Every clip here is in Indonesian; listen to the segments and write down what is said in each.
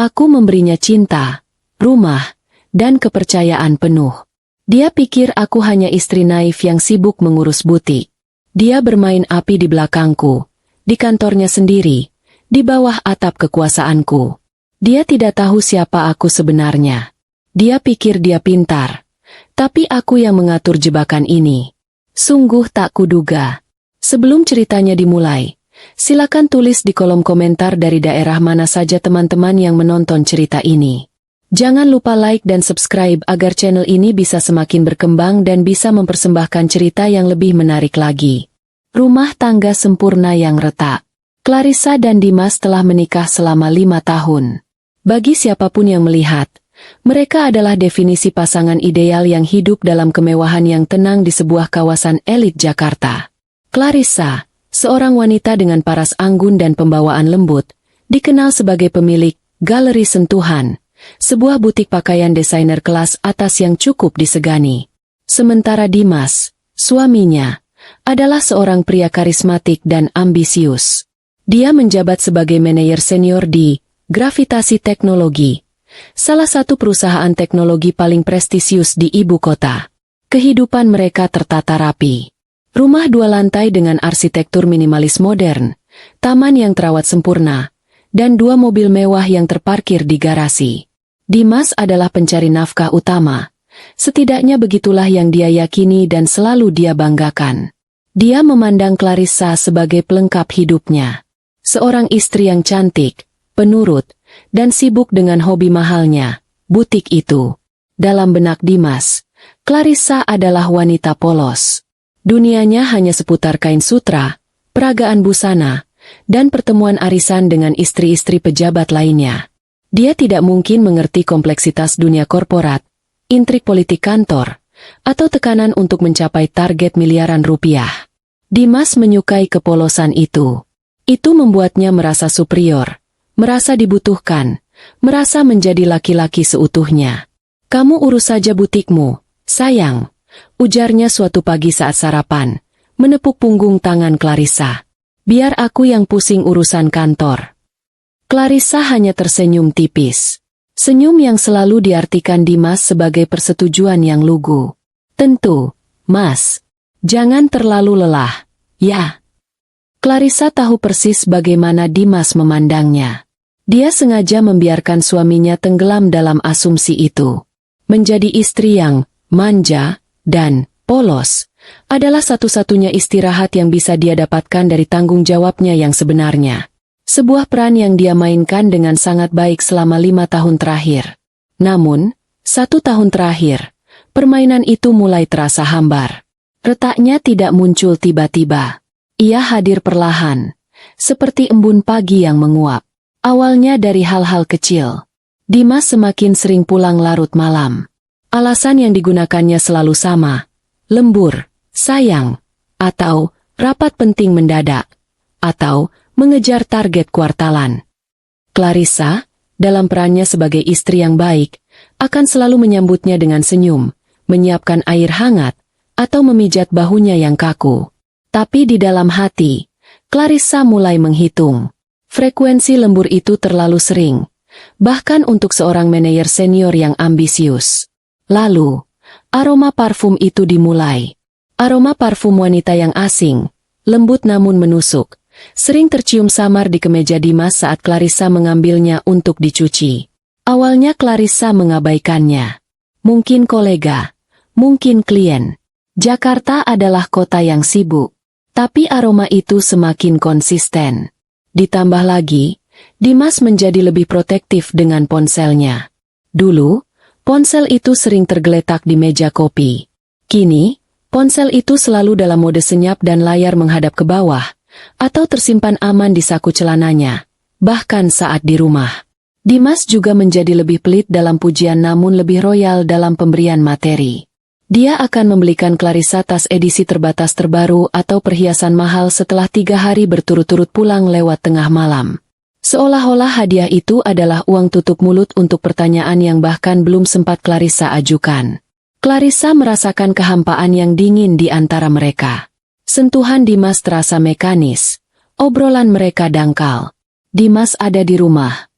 Aku memberinya cinta, rumah, dan kepercayaan penuh. Dia pikir aku hanya istri naif yang sibuk mengurus butik. Dia bermain api di belakangku, di kantornya sendiri, di bawah atap kekuasaanku. Dia tidak tahu siapa aku sebenarnya. Dia pikir dia pintar, tapi aku yang mengatur jebakan ini. Sungguh tak kuduga. Sebelum ceritanya dimulai, silakan tulis di kolom komentar dari daerah mana saja teman-teman yang menonton cerita ini. Jangan lupa like dan subscribe agar channel ini bisa semakin berkembang dan bisa mempersembahkan cerita yang lebih menarik lagi. Rumah tangga sempurna yang retak. Clarissa dan Dimas telah menikah selama 5 tahun. Bagi siapapun yang melihat, mereka adalah definisi pasangan ideal yang hidup dalam kemewahan yang tenang di sebuah kawasan elit Jakarta. Clarissa, seorang wanita dengan paras anggun dan pembawaan lembut, dikenal sebagai pemilik Galeri Sentuhan, sebuah butik pakaian desainer kelas atas yang cukup disegani. Sementara Dimas, suaminya, adalah seorang pria karismatik dan ambisius. Dia menjabat sebagai manajer senior di Gravitasi Teknologi, salah satu perusahaan teknologi paling prestisius di ibu kota. Kehidupan mereka tertata rapi. Rumah 2 lantai dengan arsitektur minimalis modern, taman yang terawat sempurna, dan 2 mobil mewah yang terparkir di garasi. Dimas adalah pencari nafkah utama. Setidaknya begitulah yang dia yakini dan selalu dia banggakan. Dia memandang Clarissa sebagai pelengkap hidupnya. Seorang istri yang cantik, penurut, dan sibuk dengan hobi mahalnya, butik itu. Dalam benak Dimas, Clarissa adalah wanita polos. Dunianya hanya seputar kain sutra, peragaan busana, dan pertemuan arisan dengan istri-istri pejabat lainnya. Dia tidak mungkin mengerti kompleksitas dunia korporat, intrik politik kantor, atau tekanan untuk mencapai target miliaran rupiah. Dimas menyukai kepolosan itu. Itu membuatnya merasa superior, merasa dibutuhkan, merasa menjadi laki-laki seutuhnya. "Kamu urus saja butikmu, sayang," ujarnya suatu pagi saat sarapan, menepuk punggung tangan Clarissa. "Biar aku yang pusing urusan kantor." Clarissa hanya tersenyum tipis. Senyum yang selalu diartikan Dimas sebagai persetujuan yang lugu. "Tentu, Mas. Jangan terlalu lelah, ya." Clarissa tahu persis bagaimana Dimas memandangnya. Dia sengaja membiarkan suaminya tenggelam dalam asumsi itu. Menjadi istri yang manja dan polos adalah satu-satunya istirahat yang bisa dia dapatkan dari tanggung jawabnya yang sebenarnya. Sebuah peran yang dia mainkan dengan sangat baik selama 5 tahun terakhir. Namun, 1 tahun terakhir, permainan itu mulai terasa hambar. Retaknya tidak muncul tiba-tiba. Ia hadir perlahan, seperti embun pagi yang menguap. Awalnya dari hal-hal kecil. Dimas semakin sering pulang larut malam. Alasan yang digunakannya selalu sama: lembur, sayang, atau rapat penting mendadak, atau mengejar target kuartalan. Clarissa, dalam perannya sebagai istri yang baik, akan selalu menyambutnya dengan senyum, menyiapkan air hangat, atau memijat bahunya yang kaku. Tapi di dalam hati, Clarissa mulai menghitung. Frekuensi lembur itu terlalu sering, bahkan untuk seorang manajer senior yang ambisius. Lalu, aroma parfum itu dimulai. Aroma parfum wanita yang asing, lembut namun menusuk, sering tercium samar di kemeja Dimas saat Clarissa mengambilnya untuk dicuci. Awalnya Clarissa mengabaikannya. Mungkin kolega, mungkin klien. Jakarta adalah kota yang sibuk. Tapi aroma itu semakin konsisten. Ditambah lagi, Dimas menjadi lebih protektif dengan ponselnya. Dulu, ponsel itu sering tergeletak di meja kopi. Kini, ponsel itu selalu dalam mode senyap dan layar menghadap ke bawah, atau tersimpan aman di saku celananya, bahkan saat di rumah. Dimas juga menjadi lebih pelit dalam pujian namun lebih royal dalam pemberian materi. Dia akan membelikan Clarissa tas edisi terbatas terbaru atau perhiasan mahal setelah 3 hari berturut-turut pulang lewat tengah malam. Seolah-olah hadiah itu adalah uang tutup mulut untuk pertanyaan yang bahkan belum sempat Clarissa ajukan. Clarissa merasakan kehampaan yang dingin di antara mereka. Sentuhan Dimas terasa mekanis. Obrolan mereka dangkal. Dimas ada di rumah,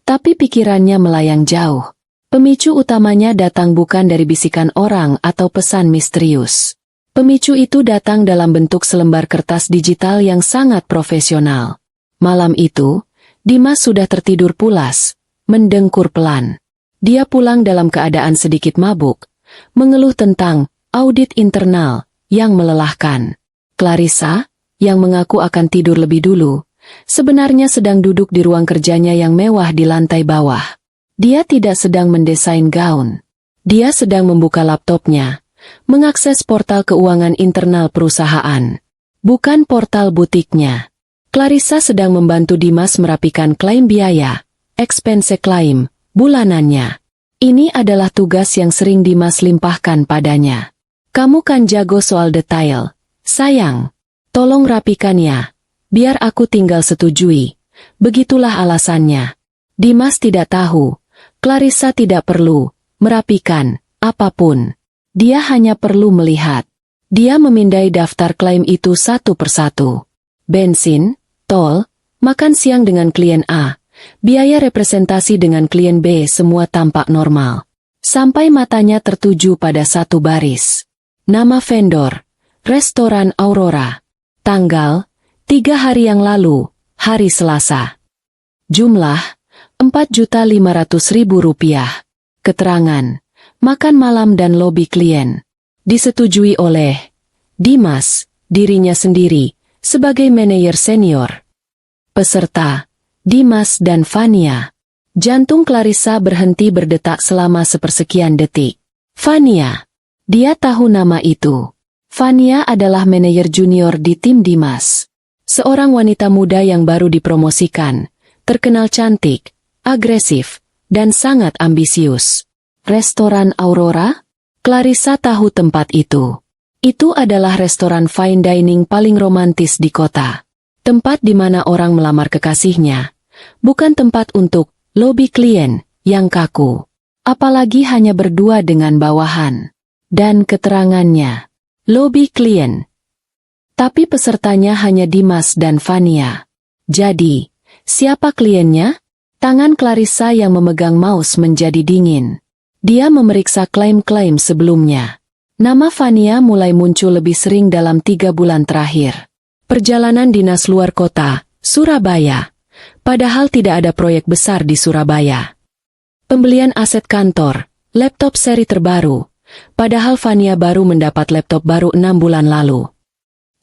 Tapi pikirannya melayang jauh. Pemicu utamanya datang bukan dari bisikan orang atau pesan misterius. Pemicu itu datang dalam bentuk selembar kertas digital yang sangat profesional. Malam itu, Dimas sudah tertidur pulas, mendengkur pelan. Dia pulang dalam keadaan sedikit mabuk, mengeluh tentang audit internal yang melelahkan. Clarissa, yang mengaku akan tidur lebih dulu, sebenarnya sedang duduk di ruang kerjanya yang mewah di lantai bawah. Dia tidak sedang mendesain gaun. Dia sedang membuka laptopnya, mengakses portal keuangan internal perusahaan, bukan portal butiknya. Clarissa sedang membantu Dimas merapikan klaim biaya, expense claim, bulanannya. Ini adalah tugas yang sering Dimas limpahkan padanya. Kamu kan jago soal detail, sayang. Tolong rapikan ya, biar aku tinggal setujui. Begitulah alasannya. Dimas tidak tahu, Clarissa tidak perlu merapikan apapun. Dia hanya perlu melihat. Dia memindai daftar klaim itu satu persatu. Bensin, tol, makan siang dengan klien A, biaya representasi dengan klien B semua tampak normal. Sampai matanya tertuju pada satu baris. Nama vendor, Restoran Aurora. Tanggal, 3 hari yang lalu, hari Selasa. Jumlah, Rp4.500.000. Keterangan, makan malam dan lobi klien. Disetujui oleh Dimas, dirinya sendiri, sebagai manajer senior. Peserta, Dimas dan Fania. Jantung Clarissa berhenti berdetak selama sepersekian detik. Fania. Dia tahu nama itu. Fania adalah manajer junior di tim Dimas. Seorang wanita muda yang baru dipromosikan, terkenal cantik, agresif, dan sangat ambisius. Restoran Aurora? Clarissa tahu tempat itu. Itu adalah restoran fine dining paling romantis di kota. Tempat di mana orang melamar kekasihnya. Bukan tempat untuk lobi klien yang kaku. Apalagi hanya berdua dengan bawahan. Dan keterangannya, lobi klien. Tapi pesertanya hanya Dimas dan Fania. Jadi, siapa kliennya? Tangan Clarissa yang memegang mouse menjadi dingin. Dia memeriksa klaim-klaim sebelumnya. Nama Fania mulai muncul lebih sering dalam 3 bulan terakhir. Perjalanan dinas luar kota, Surabaya. Padahal tidak ada proyek besar di Surabaya. Pembelian aset kantor, laptop seri terbaru. Padahal Fania baru mendapat laptop baru 6 bulan lalu.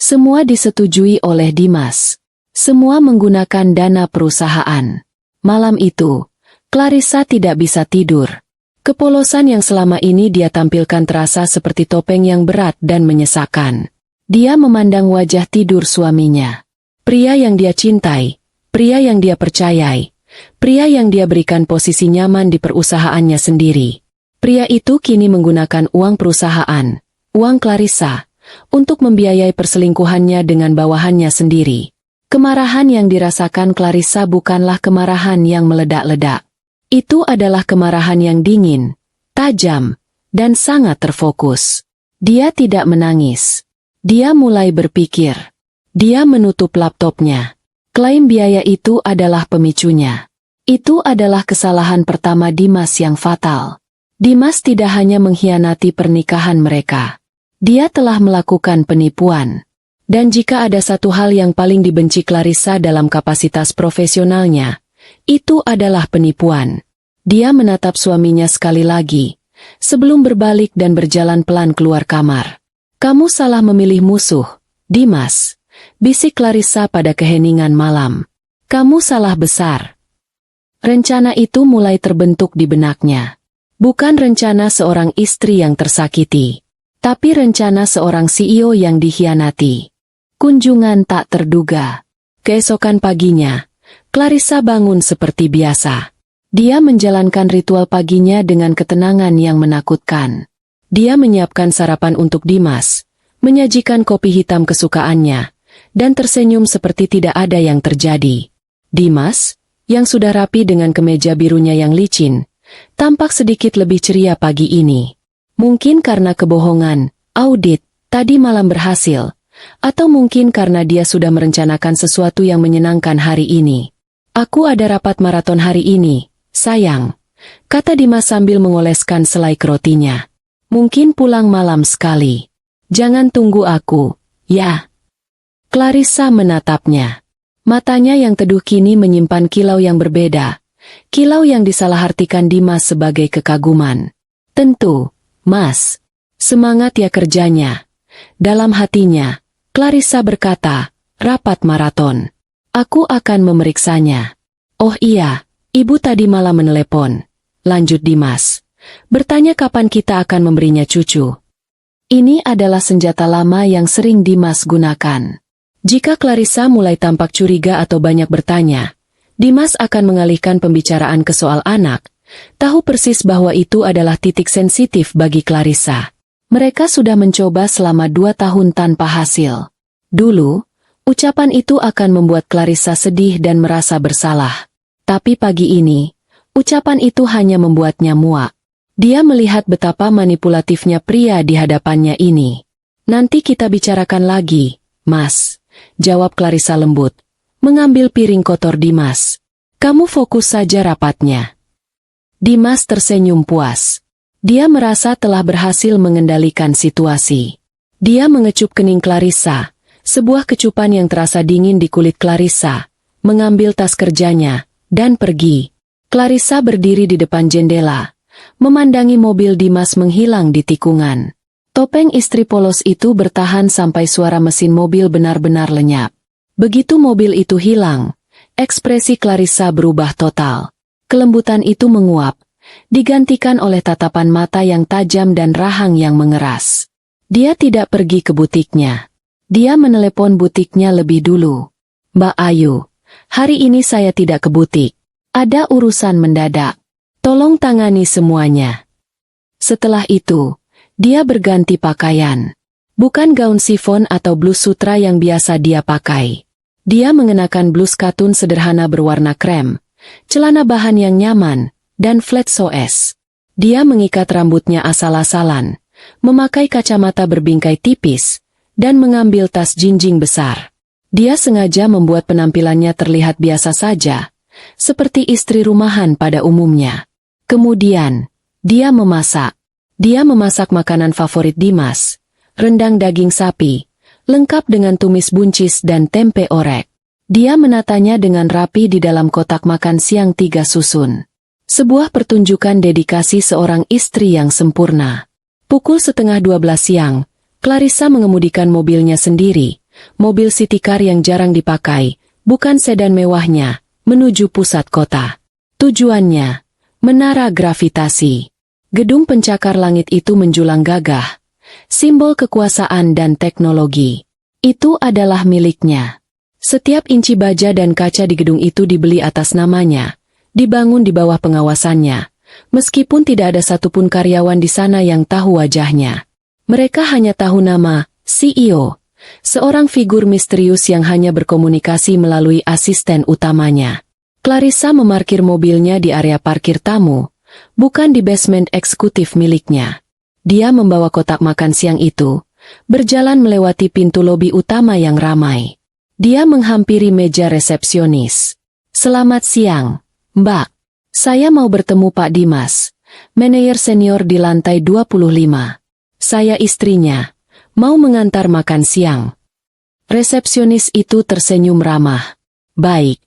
Semua disetujui oleh Dimas. Semua menggunakan dana perusahaan. Malam itu, Clarissa tidak bisa tidur. Kepolosan yang selama ini dia tampilkan terasa seperti topeng yang berat dan menyesakan. Dia memandang wajah tidur suaminya. Pria yang dia cintai, pria yang dia percayai, pria yang dia berikan posisi nyaman di perusahaannya sendiri. Pria itu kini menggunakan uang perusahaan, uang Clarissa, untuk membiayai perselingkuhannya dengan bawahannya sendiri. Kemarahan yang dirasakan Clarissa bukanlah kemarahan yang meledak-ledak. Itu adalah kemarahan yang dingin, tajam, dan sangat terfokus. Dia tidak menangis. Dia mulai berpikir. Dia menutup laptopnya. Klaim biaya itu adalah pemicunya. Itu adalah kesalahan pertama Dimas yang fatal. Dimas tidak hanya mengkhianati pernikahan mereka. Dia telah melakukan penipuan. Dan jika ada satu hal yang paling dibenci Clarissa dalam kapasitas profesionalnya, itu adalah penipuan. Dia menatap suaminya sekali lagi, sebelum berbalik dan berjalan pelan keluar kamar. Kamu salah memilih musuh, Dimas, bisik Clarissa pada keheningan malam. Kamu salah besar. Rencana itu mulai terbentuk di benaknya. Bukan rencana seorang istri yang tersakiti, tapi rencana seorang CEO yang dikhianati. Kunjungan tak terduga. Keesokan paginya, Clarissa bangun seperti biasa. Dia menjalankan ritual paginya dengan ketenangan yang menakutkan. Dia menyiapkan sarapan untuk Dimas, menyajikan kopi hitam kesukaannya, dan tersenyum seperti tidak ada yang terjadi. Dimas, yang sudah rapi dengan kemeja birunya yang licin, tampak sedikit lebih ceria pagi ini. Mungkin karena kebohongan, audit, tadi malam berhasil. Atau mungkin karena dia sudah merencanakan sesuatu yang menyenangkan hari ini. Aku ada rapat maraton hari ini, Sayang, kata Dimas sambil mengoleskan selai rotinya. Mungkin pulang malam sekali. Jangan tunggu aku, ya. Clarissa menatapnya. Matanya yang teduh kini menyimpan kilau yang berbeda. Kilau yang disalahartikan Dimas sebagai kekaguman. Tentu, Mas. Semangat ya kerjanya. Dalam hatinya, Clarissa berkata, rapat maraton. Aku akan memeriksanya. Oh iya, ibu tadi malah menelepon. Lanjut Dimas. Bertanya kapan kita akan memberinya cucu. Ini adalah senjata lama yang sering Dimas gunakan. Jika Clarissa mulai tampak curiga atau banyak bertanya, Dimas akan mengalihkan pembicaraan ke soal anak, tahu persis bahwa itu adalah titik sensitif bagi Clarissa. Mereka sudah mencoba selama 2 tahun tanpa hasil. Dulu, ucapan itu akan membuat Clarissa sedih dan merasa bersalah. Tapi pagi ini, ucapan itu hanya membuatnya muak. Dia melihat betapa manipulatifnya pria di hadapannya ini. Nanti kita bicarakan lagi, Mas. Jawab Clarissa lembut, mengambil piring kotor Dimas. Kamu fokus saja rapatnya. Dimas tersenyum puas. Dia merasa telah berhasil mengendalikan situasi. Dia mengecup kening Clarissa, sebuah kecupan yang terasa dingin di kulit Clarissa, mengambil tas kerjanya, dan pergi. Clarissa berdiri di depan jendela, memandangi mobil Dimas menghilang di tikungan. Topeng istri polos itu bertahan sampai suara mesin mobil benar-benar lenyap. Begitu mobil itu hilang, ekspresi Clarissa berubah total. Kelembutan itu menguap, digantikan oleh tatapan mata yang tajam dan rahang yang mengeras. Dia tidak pergi ke butiknya. Dia menelepon butiknya lebih dulu. Mbak Ayu, hari ini saya tidak ke butik. Ada urusan mendadak. Tolong tangani semuanya. Setelah itu, dia berganti pakaian. Bukan gaun sifon atau blus sutra yang biasa dia pakai. Dia mengenakan blus katun sederhana berwarna krem, celana bahan yang nyaman, dan flat soes. Dia mengikat rambutnya asal-asalan, memakai kacamata berbingkai tipis, dan mengambil tas jinjing besar. Dia sengaja membuat penampilannya terlihat biasa saja, seperti istri rumahan pada umumnya. Kemudian, dia memasak. Dia memasak makanan favorit Dimas, rendang daging sapi, lengkap dengan tumis buncis dan tempe orek. Dia menatanya dengan rapi di dalam kotak makan siang 3 susun. Sebuah pertunjukan dedikasi seorang istri yang sempurna. Pukul 11:30 siang, Clarissa mengemudikan mobilnya sendiri, mobil city car yang jarang dipakai, bukan sedan mewahnya, menuju pusat kota. Tujuannya, menara gravitasi. Gedung pencakar langit itu menjulang gagah, simbol kekuasaan dan teknologi. Itu adalah miliknya. Setiap inci baja dan kaca di gedung itu dibeli atas namanya, dibangun di bawah pengawasannya, meskipun tidak ada satupun karyawan di sana yang tahu wajahnya. Mereka hanya tahu nama, CEO, seorang figur misterius yang hanya berkomunikasi melalui asisten utamanya. Clarissa memarkir mobilnya di area parkir tamu, bukan di basement eksekutif miliknya. Dia membawa kotak makan siang itu, berjalan melewati pintu lobi utama yang ramai. Dia menghampiri meja resepsionis. Selamat siang, Mbak. Saya mau bertemu Pak Dimas, manajer senior di lantai 25. Saya istrinya, mau mengantar makan siang. Resepsionis itu tersenyum ramah. Baik,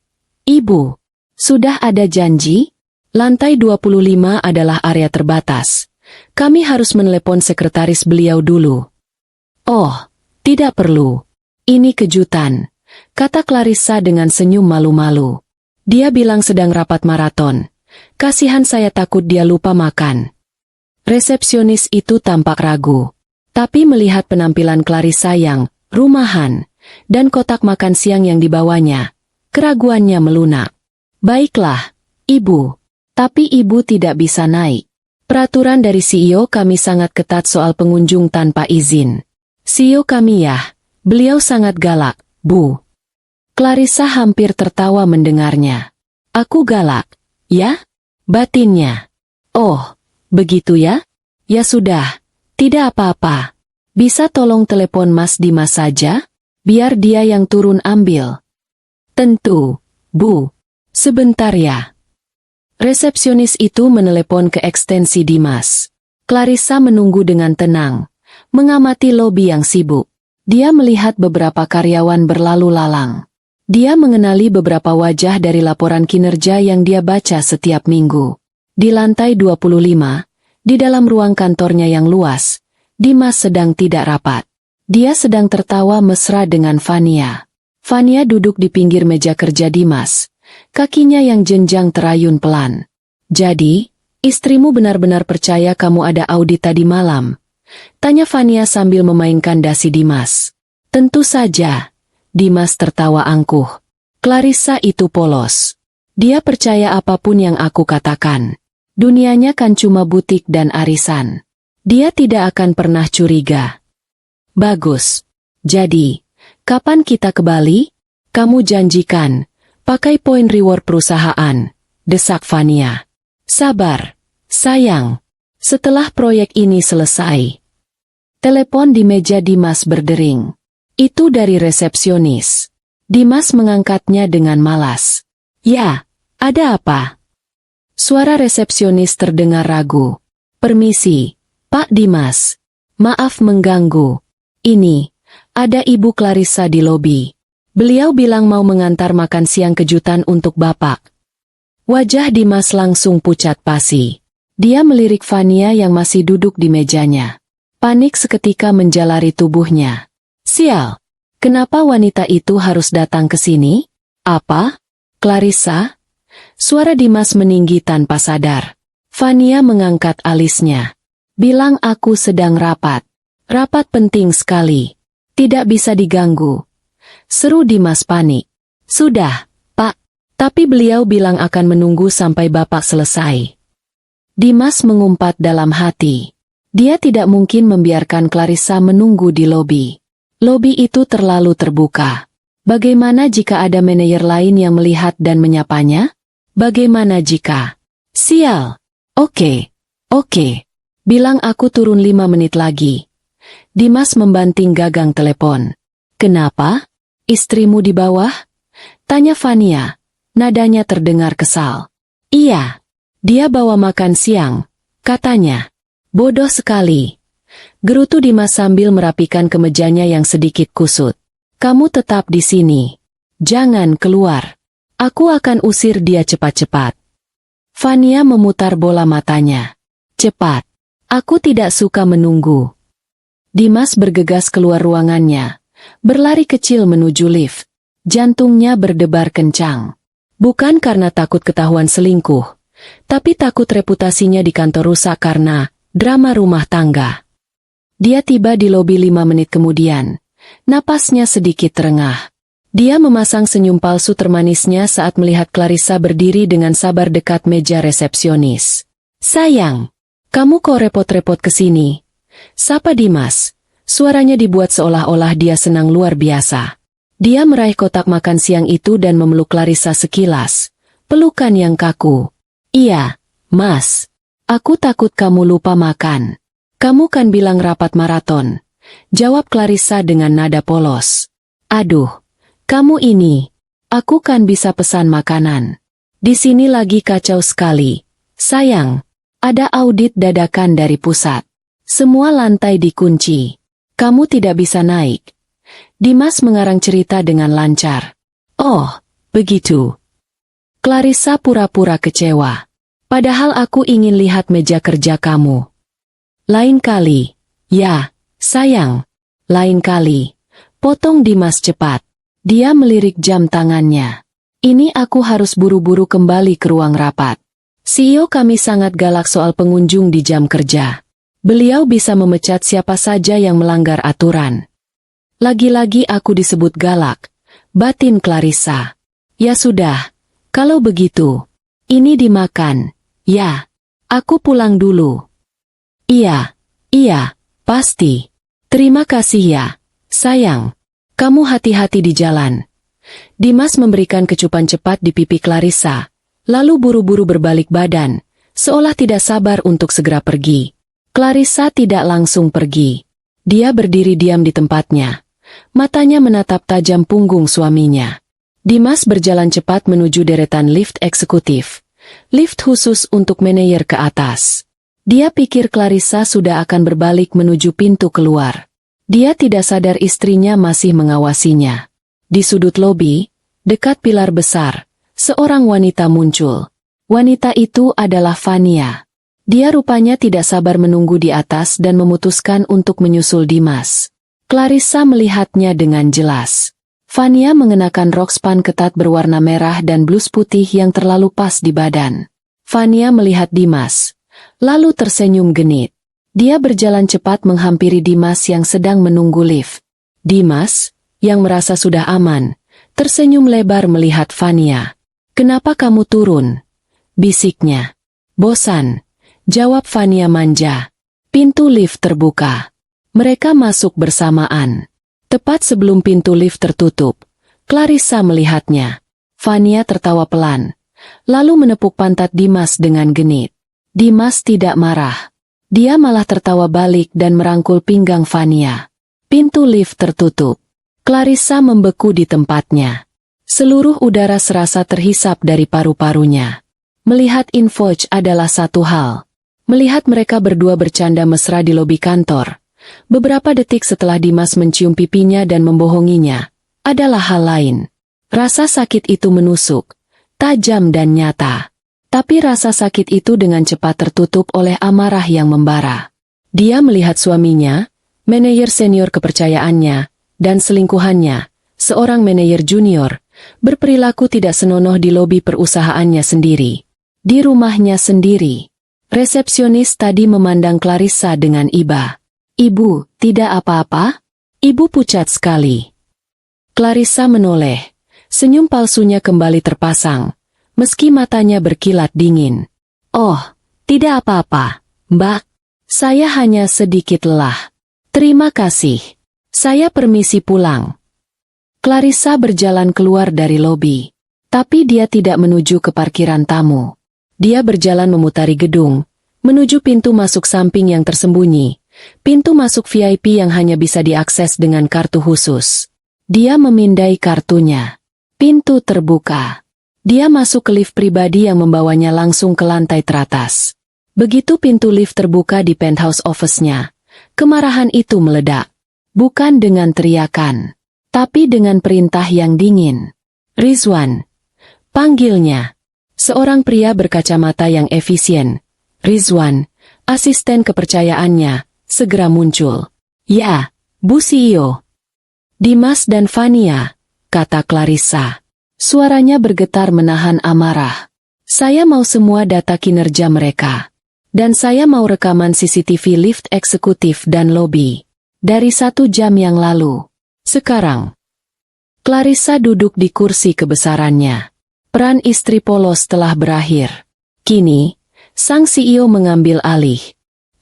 Ibu. Sudah ada janji? Lantai 25 adalah area terbatas. Kami harus menelepon sekretaris beliau dulu. Oh, tidak perlu. Ini kejutan, kata Clarissa dengan senyum malu-malu. Dia bilang sedang rapat maraton. Kasihan saya takut dia lupa makan. Resepsionis itu tampak ragu. Tapi melihat penampilan Clarissa yang rumahan, dan kotak makan siang yang dibawanya, keraguannya melunak. Baiklah, Ibu. Tapi Ibu tidak bisa naik. Peraturan dari CEO kami sangat ketat soal pengunjung tanpa izin. CEO kami ya, beliau sangat galak, Bu. Clarissa hampir tertawa mendengarnya. Aku galak, ya? Batinnya. Oh, begitu ya? Ya sudah, tidak apa-apa. Bisa tolong telepon Mas Dimas saja? Biar dia yang turun ambil. Tentu, Bu. Sebentar ya. Resepsionis itu menelepon ke ekstensi Dimas. Clarissa menunggu dengan tenang, mengamati lobi yang sibuk. Dia melihat beberapa karyawan berlalu lalang. Dia mengenali beberapa wajah dari laporan kinerja yang dia baca setiap minggu. Di lantai 25, di dalam ruang kantornya yang luas, Dimas sedang tidak rapat. Dia sedang tertawa mesra dengan Fania. Fania duduk di pinggir meja kerja Dimas. Kakinya yang jenjang terayun pelan. "Jadi, istrimu benar-benar percaya kamu ada audit tadi malam?" tanya Fania sambil memainkan dasi Dimas. "Tentu saja." Dimas tertawa angkuh. "Clarissa itu polos. Dia percaya apapun yang aku katakan. Dunianya kan cuma butik dan arisan. Dia tidak akan pernah curiga." "Bagus. Jadi, kapan kita ke Bali? Kamu janjikan, pakai poin reward perusahaan," desak Fania. "Sabar, sayang. Setelah proyek ini selesai." Telepon di meja Dimas berdering. Itu dari resepsionis. Dimas mengangkatnya dengan malas. "Ya, ada apa?" Suara resepsionis terdengar ragu. "Permisi, Pak Dimas. Maaf mengganggu. Ini, ada Ibu Clarissa di lobi. Beliau bilang mau mengantar makan siang kejutan untuk Bapak." Wajah Dimas langsung pucat pasi. Dia melirik Fania yang masih duduk di mejanya. Panik seketika menjalari tubuhnya. "Sial, kenapa wanita itu harus datang ke sini? Apa? Clarissa?" Suara Dimas meninggi tanpa sadar. Fania mengangkat alisnya. "Bilang aku sedang rapat. Rapat penting sekali. Tidak bisa diganggu," seru Dimas panik. "Sudah, Pak. Tapi beliau bilang akan menunggu sampai Bapak selesai." Dimas mengumpat dalam hati. Dia tidak mungkin membiarkan Clarissa menunggu di lobi. Lobi itu terlalu terbuka. Bagaimana jika ada manajer lain yang melihat dan menyapanya? Bagaimana jika... Sial. Oke. Bilang aku turun 5 menit lagi. Dimas membanting gagang telepon. "Kenapa? Istrimu di bawah?" tanya Fania. Nadanya terdengar kesal. "Iya. Dia bawa makan siang," katanya. "Bodoh sekali," gerutu Dimas sambil merapikan kemejanya yang sedikit kusut. "Kamu tetap di sini. Jangan keluar. Aku akan usir dia cepat-cepat." Fania memutar bola matanya. "Cepat. Aku tidak suka menunggu." Dimas bergegas keluar ruangannya, berlari kecil menuju lift. Jantungnya berdebar kencang. Bukan karena takut ketahuan selingkuh, tapi takut reputasinya di kantor rusak karena drama rumah tangga. Dia tiba di lobi 5 menit kemudian. Napasnya sedikit terengah. Dia memasang senyum palsu termanisnya saat melihat Clarissa berdiri dengan sabar dekat meja resepsionis. "Sayang, kamu kok repot-repot kesini?" sapa Dimas. Suaranya dibuat seolah-olah dia senang luar biasa. Dia meraih kotak makan siang itu dan memeluk Clarissa sekilas. Pelukan yang kaku. "Iya, Mas. Aku takut kamu lupa makan. Kamu kan bilang rapat maraton," jawab Clarissa dengan nada polos. "Aduh. Kamu ini, aku kan bisa pesan makanan. Di sini lagi kacau sekali. Sayang, ada audit dadakan dari pusat. Semua lantai dikunci. Kamu tidak bisa naik." Dimas mengarang cerita dengan lancar. "Oh, begitu." Clarissa pura-pura kecewa. "Padahal aku ingin lihat meja kerja kamu." "Lain kali." "Ya, sayang. Lain kali." Potong Dimas cepat. Dia melirik jam tangannya. "Ini aku harus buru-buru kembali ke ruang rapat. CEO kami sangat galak soal pengunjung di jam kerja. Beliau bisa memecat siapa saja yang melanggar aturan." "Lagi-lagi aku disebut galak," batin Clarissa. "Ya sudah, kalau begitu, ini dimakan. Ya, aku pulang dulu." Iya, pasti. Terima kasih ya, sayang. Kamu hati-hati di jalan." Dimas memberikan kecupan cepat di pipi Clarissa, lalu buru-buru berbalik badan, seolah tidak sabar untuk segera pergi. Clarissa tidak langsung pergi. Dia berdiri diam di tempatnya. Matanya menatap tajam punggung suaminya. Dimas berjalan cepat menuju deretan lift eksekutif. lift khusus untuk manajer ke atas. Dia pikir Clarissa sudah akan berbalik menuju pintu keluar. Dia tidak sadar istrinya masih mengawasinya. Di sudut lobi, dekat pilar besar, seorang wanita muncul. Wanita itu adalah Vania. Dia rupanya tidak sabar menunggu di atas dan memutuskan untuk menyusul Dimas. Clarissa melihatnya dengan jelas. Vania mengenakan rok span ketat berwarna merah dan blus putih yang terlalu pas di badan. Vania melihat Dimas, lalu tersenyum genit. Dia berjalan cepat menghampiri Dimas yang sedang menunggu lift. Dimas, yang merasa sudah aman, tersenyum lebar melihat Vania. "Kenapa kamu turun?" bisiknya. "Bosan," jawab Vania manja. Pintu lift terbuka. Mereka masuk bersamaan. Tepat sebelum pintu lift tertutup, Clarissa melihatnya. Vania tertawa pelan, lalu menepuk pantat Dimas dengan genit. Dimas tidak marah. Dia malah tertawa balik dan merangkul pinggang Vania. Pintu lift tertutup. Clarissa membeku di tempatnya. Seluruh udara serasa terhisap dari paru-parunya. Melihat Invoice adalah satu hal. Melihat mereka berdua bercanda mesra di lobi kantor, beberapa detik setelah Dimas mencium pipinya dan membohonginya, adalah hal lain. Rasa sakit itu menusuk, tajam dan nyata. Tapi rasa sakit itu dengan cepat tertutup oleh amarah yang membara. Dia melihat suaminya, manajer senior kepercayaannya, dan selingkuhannya, seorang manajer junior, berperilaku tidak senonoh di lobi perusahaannya sendiri. Di rumahnya sendiri. Resepsionis tadi memandang Clarissa dengan iba. "Ibu, tidak apa-apa?" Ibu pucat sekali. Clarissa menoleh. Senyum palsunya kembali terpasang, meski matanya berkilat dingin. "Oh, tidak apa-apa, Mbak. Saya hanya sedikit lelah. Terima kasih. Saya permisi pulang." Clarissa berjalan keluar dari lobi. Tapi dia tidak menuju ke parkiran tamu. Dia berjalan memutari gedung, menuju pintu masuk samping yang tersembunyi. Pintu masuk VIP yang hanya bisa diakses dengan kartu khusus. Dia memindai kartunya. Pintu terbuka. Dia masuk ke lift pribadi yang membawanya langsung ke lantai teratas. Begitu pintu lift terbuka di penthouse office-nya, kemarahan itu meledak. Bukan dengan teriakan, tapi dengan perintah yang dingin. "Rizwan," panggilnya. Seorang pria berkacamata yang efisien. Rizwan, asisten kepercayaannya, segera muncul. "Ya, Bu CEO." "Dimas dan Vania," kata Clarissa. Suaranya bergetar menahan amarah. "Saya mau semua data kinerja mereka. Dan saya mau rekaman CCTV lift eksekutif dan lobi. Dari 1 jam yang lalu. Sekarang." Clarissa duduk di kursi kebesarannya. Peran istri polos telah berakhir. Kini, sang CEO mengambil alih.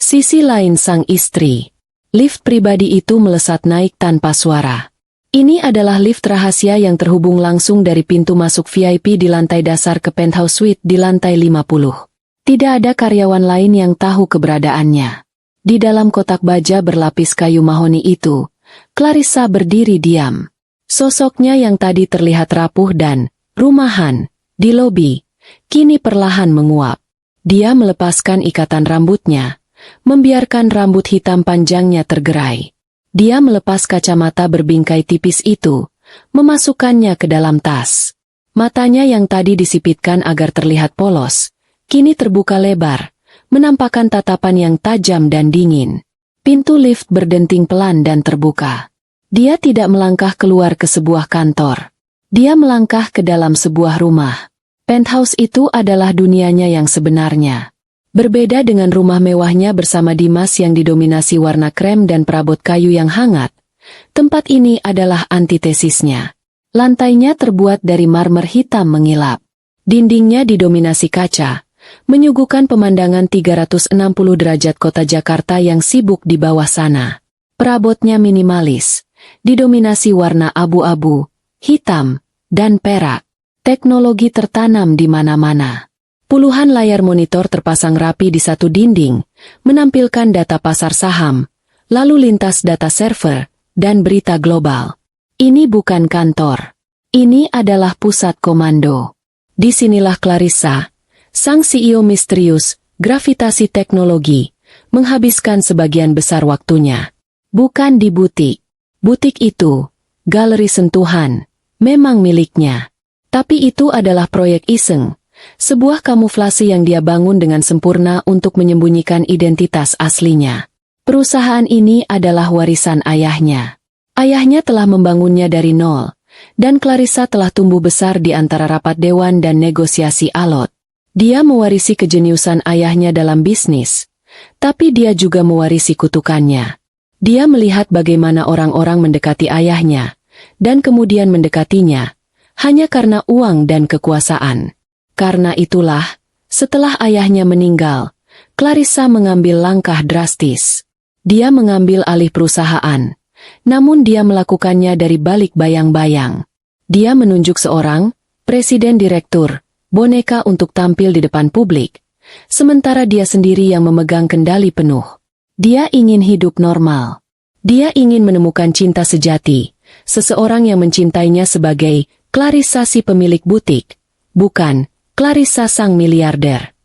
Sisi lain sang istri. Lift pribadi itu melesat naik tanpa suara. Ini adalah lift rahasia yang terhubung langsung dari pintu masuk VIP di lantai dasar ke penthouse suite di lantai 50. Tidak ada karyawan lain yang tahu keberadaannya. Di dalam kotak baja berlapis kayu mahoni itu, Clarissa berdiri diam. Sosoknya yang tadi terlihat rapuh dan rumahan di lobi, kini perlahan menguap. Dia melepaskan ikatan rambutnya, membiarkan rambut hitam panjangnya tergerai. Dia melepas kacamata berbingkai tipis itu, memasukkannya ke dalam tas. Matanya yang tadi disipitkan agar terlihat polos, kini terbuka lebar, menampakkan tatapan yang tajam dan dingin. Pintu lift berdenting pelan dan terbuka. Dia tidak melangkah keluar ke sebuah kantor. Dia melangkah ke dalam sebuah rumah. Penthouse itu adalah dunianya yang sebenarnya. Berbeda dengan rumah mewahnya bersama Dimas yang didominasi warna krem dan perabot kayu yang hangat, tempat ini adalah antitesisnya. Lantainya terbuat dari marmer hitam mengilap. Dindingnya didominasi kaca, menyuguhkan pemandangan 360 derajat kota Jakarta yang sibuk di bawah sana. Perabotnya minimalis, didominasi warna abu-abu, hitam, dan perak. Teknologi tertanam di mana-mana. Puluhan layar monitor terpasang rapi di satu dinding, menampilkan data pasar saham, lalu lintas data server, dan berita global. Ini bukan kantor. Ini adalah pusat komando. Disinilah Clarissa, Sang CEO misterius, gravitasi teknologi, menghabiskan sebagian besar waktunya. Bukan di butik. Butik itu, galeri sentuhan, memang miliknya. Tapi itu adalah proyek iseng. Sebuah kamuflase yang dia bangun dengan sempurna untuk menyembunyikan identitas aslinya. Perusahaan ini adalah warisan ayahnya. Ayahnya telah membangunnya dari nol, dan Clarissa telah tumbuh besar di antara rapat dewan dan negosiasi alot. Dia mewarisi kejeniusan ayahnya dalam bisnis, tapi dia juga mewarisi kutukannya. Dia melihat bagaimana orang-orang mendekati ayahnya, dan kemudian mendekatinya, hanya karena uang dan kekuasaan. Karena itulah, setelah ayahnya meninggal, Clarissa mengambil langkah drastis. Dia mengambil alih perusahaan, namun dia melakukannya dari balik bayang-bayang. Dia menunjuk seorang, presiden direktur, boneka untuk tampil di depan publik, sementara dia sendiri yang memegang kendali penuh. Dia ingin hidup normal. Dia ingin menemukan cinta sejati, seseorang yang mencintainya sebagai Clarissa si pemilik butik, bukan Clarissa sang miliarder.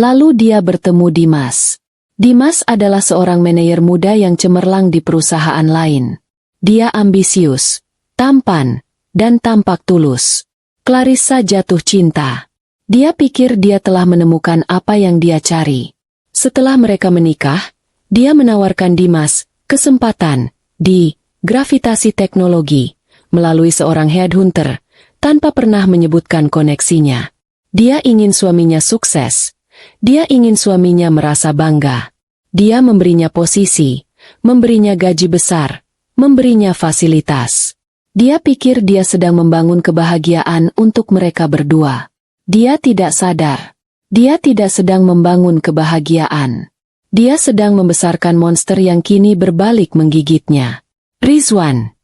Lalu dia bertemu Dimas. Dimas adalah seorang manajer muda yang cemerlang di perusahaan lain. Dia ambisius, tampan, dan tampak tulus. Clarissa jatuh cinta. Dia pikir dia telah menemukan apa yang dia cari. Setelah mereka menikah, dia menawarkan Dimas kesempatan di gravitasi teknologi melalui seorang headhunter tanpa pernah menyebutkan koneksinya. Dia ingin suaminya sukses. Dia ingin suaminya merasa bangga. Dia memberinya posisi, memberinya gaji besar, memberinya fasilitas. Dia pikir dia sedang membangun kebahagiaan untuk mereka berdua. Dia tidak sadar. Dia tidak sedang membangun kebahagiaan. Dia sedang membesarkan monster yang kini berbalik menggigitnya. Rizwan.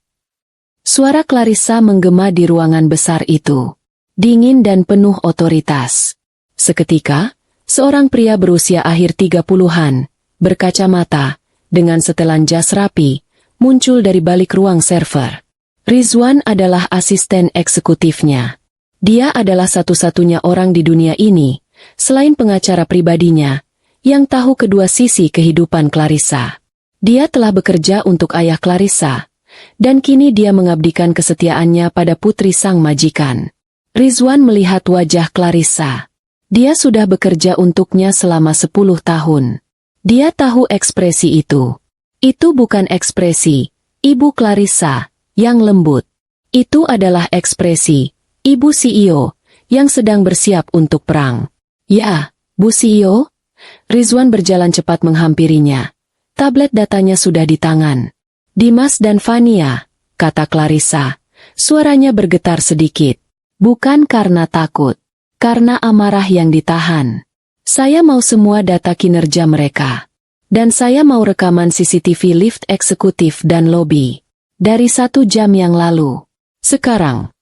Suara Clarissa menggema di ruangan besar itu. Dingin dan penuh otoritas. Seketika, seorang pria berusia akhir 30-an, berkacamata, dengan setelan jas rapi, muncul dari balik ruang server. Rizwan adalah asisten eksekutifnya. Dia adalah satu-satunya orang di dunia ini, selain pengacara pribadinya, yang tahu kedua sisi kehidupan Clarissa. Dia telah bekerja untuk ayah Clarissa, dan kini dia mengabdikan kesetiaannya pada putri sang majikan. Rizwan melihat wajah Clarissa. Dia sudah bekerja untuknya selama 10 tahun. Dia tahu ekspresi itu. Itu bukan ekspresi Ibu Clarissa yang lembut. Itu adalah ekspresi Ibu CEO yang sedang bersiap untuk perang. Ya, Bu CEO? Rizwan berjalan cepat menghampirinya. Tablet datanya sudah di tangan. Dimas dan Fania, kata Clarissa. Suaranya bergetar sedikit. Bukan karena takut, karena amarah yang ditahan. Saya mau semua data kinerja mereka. Dan saya mau rekaman CCTV lift eksekutif dan lobi. Dari 1 jam yang lalu. Sekarang.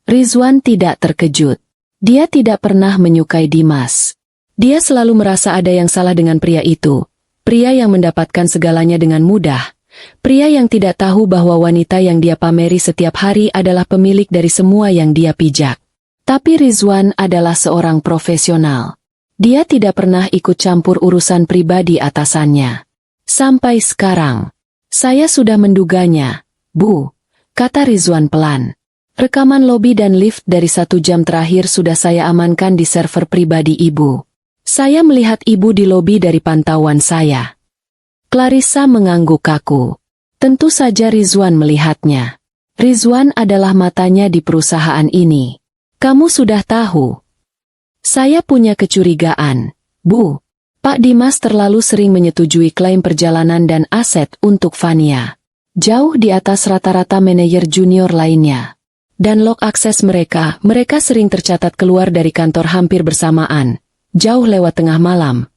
Rizwan tidak terkejut. Dia tidak pernah menyukai Dimas. Dia selalu merasa ada yang salah dengan pria itu. Pria yang mendapatkan segalanya dengan mudah. Pria yang tidak tahu bahwa wanita yang dia pameri setiap hari adalah pemilik dari semua yang dia pijak. Tapi Rizwan adalah seorang profesional. Dia tidak pernah ikut campur urusan pribadi atasannya. Sampai sekarang. Saya sudah menduganya, Bu, kata Rizwan pelan. Rekaman lobi dan lift dari 1 jam terakhir sudah saya amankan di server pribadi Ibu. Saya melihat Ibu di lobi dari pantauan saya. Clarissa mengangguk kaku. Tentu saja Rizwan melihatnya. Rizwan adalah matanya di perusahaan ini. Kamu sudah tahu. Saya punya kecurigaan, Bu. Pak Dimas terlalu sering menyetujui klaim perjalanan dan aset untuk Fania. Jauh di atas rata-rata manajer junior lainnya. Dan log akses mereka sering tercatat keluar dari kantor hampir bersamaan. Jauh lewat tengah malam.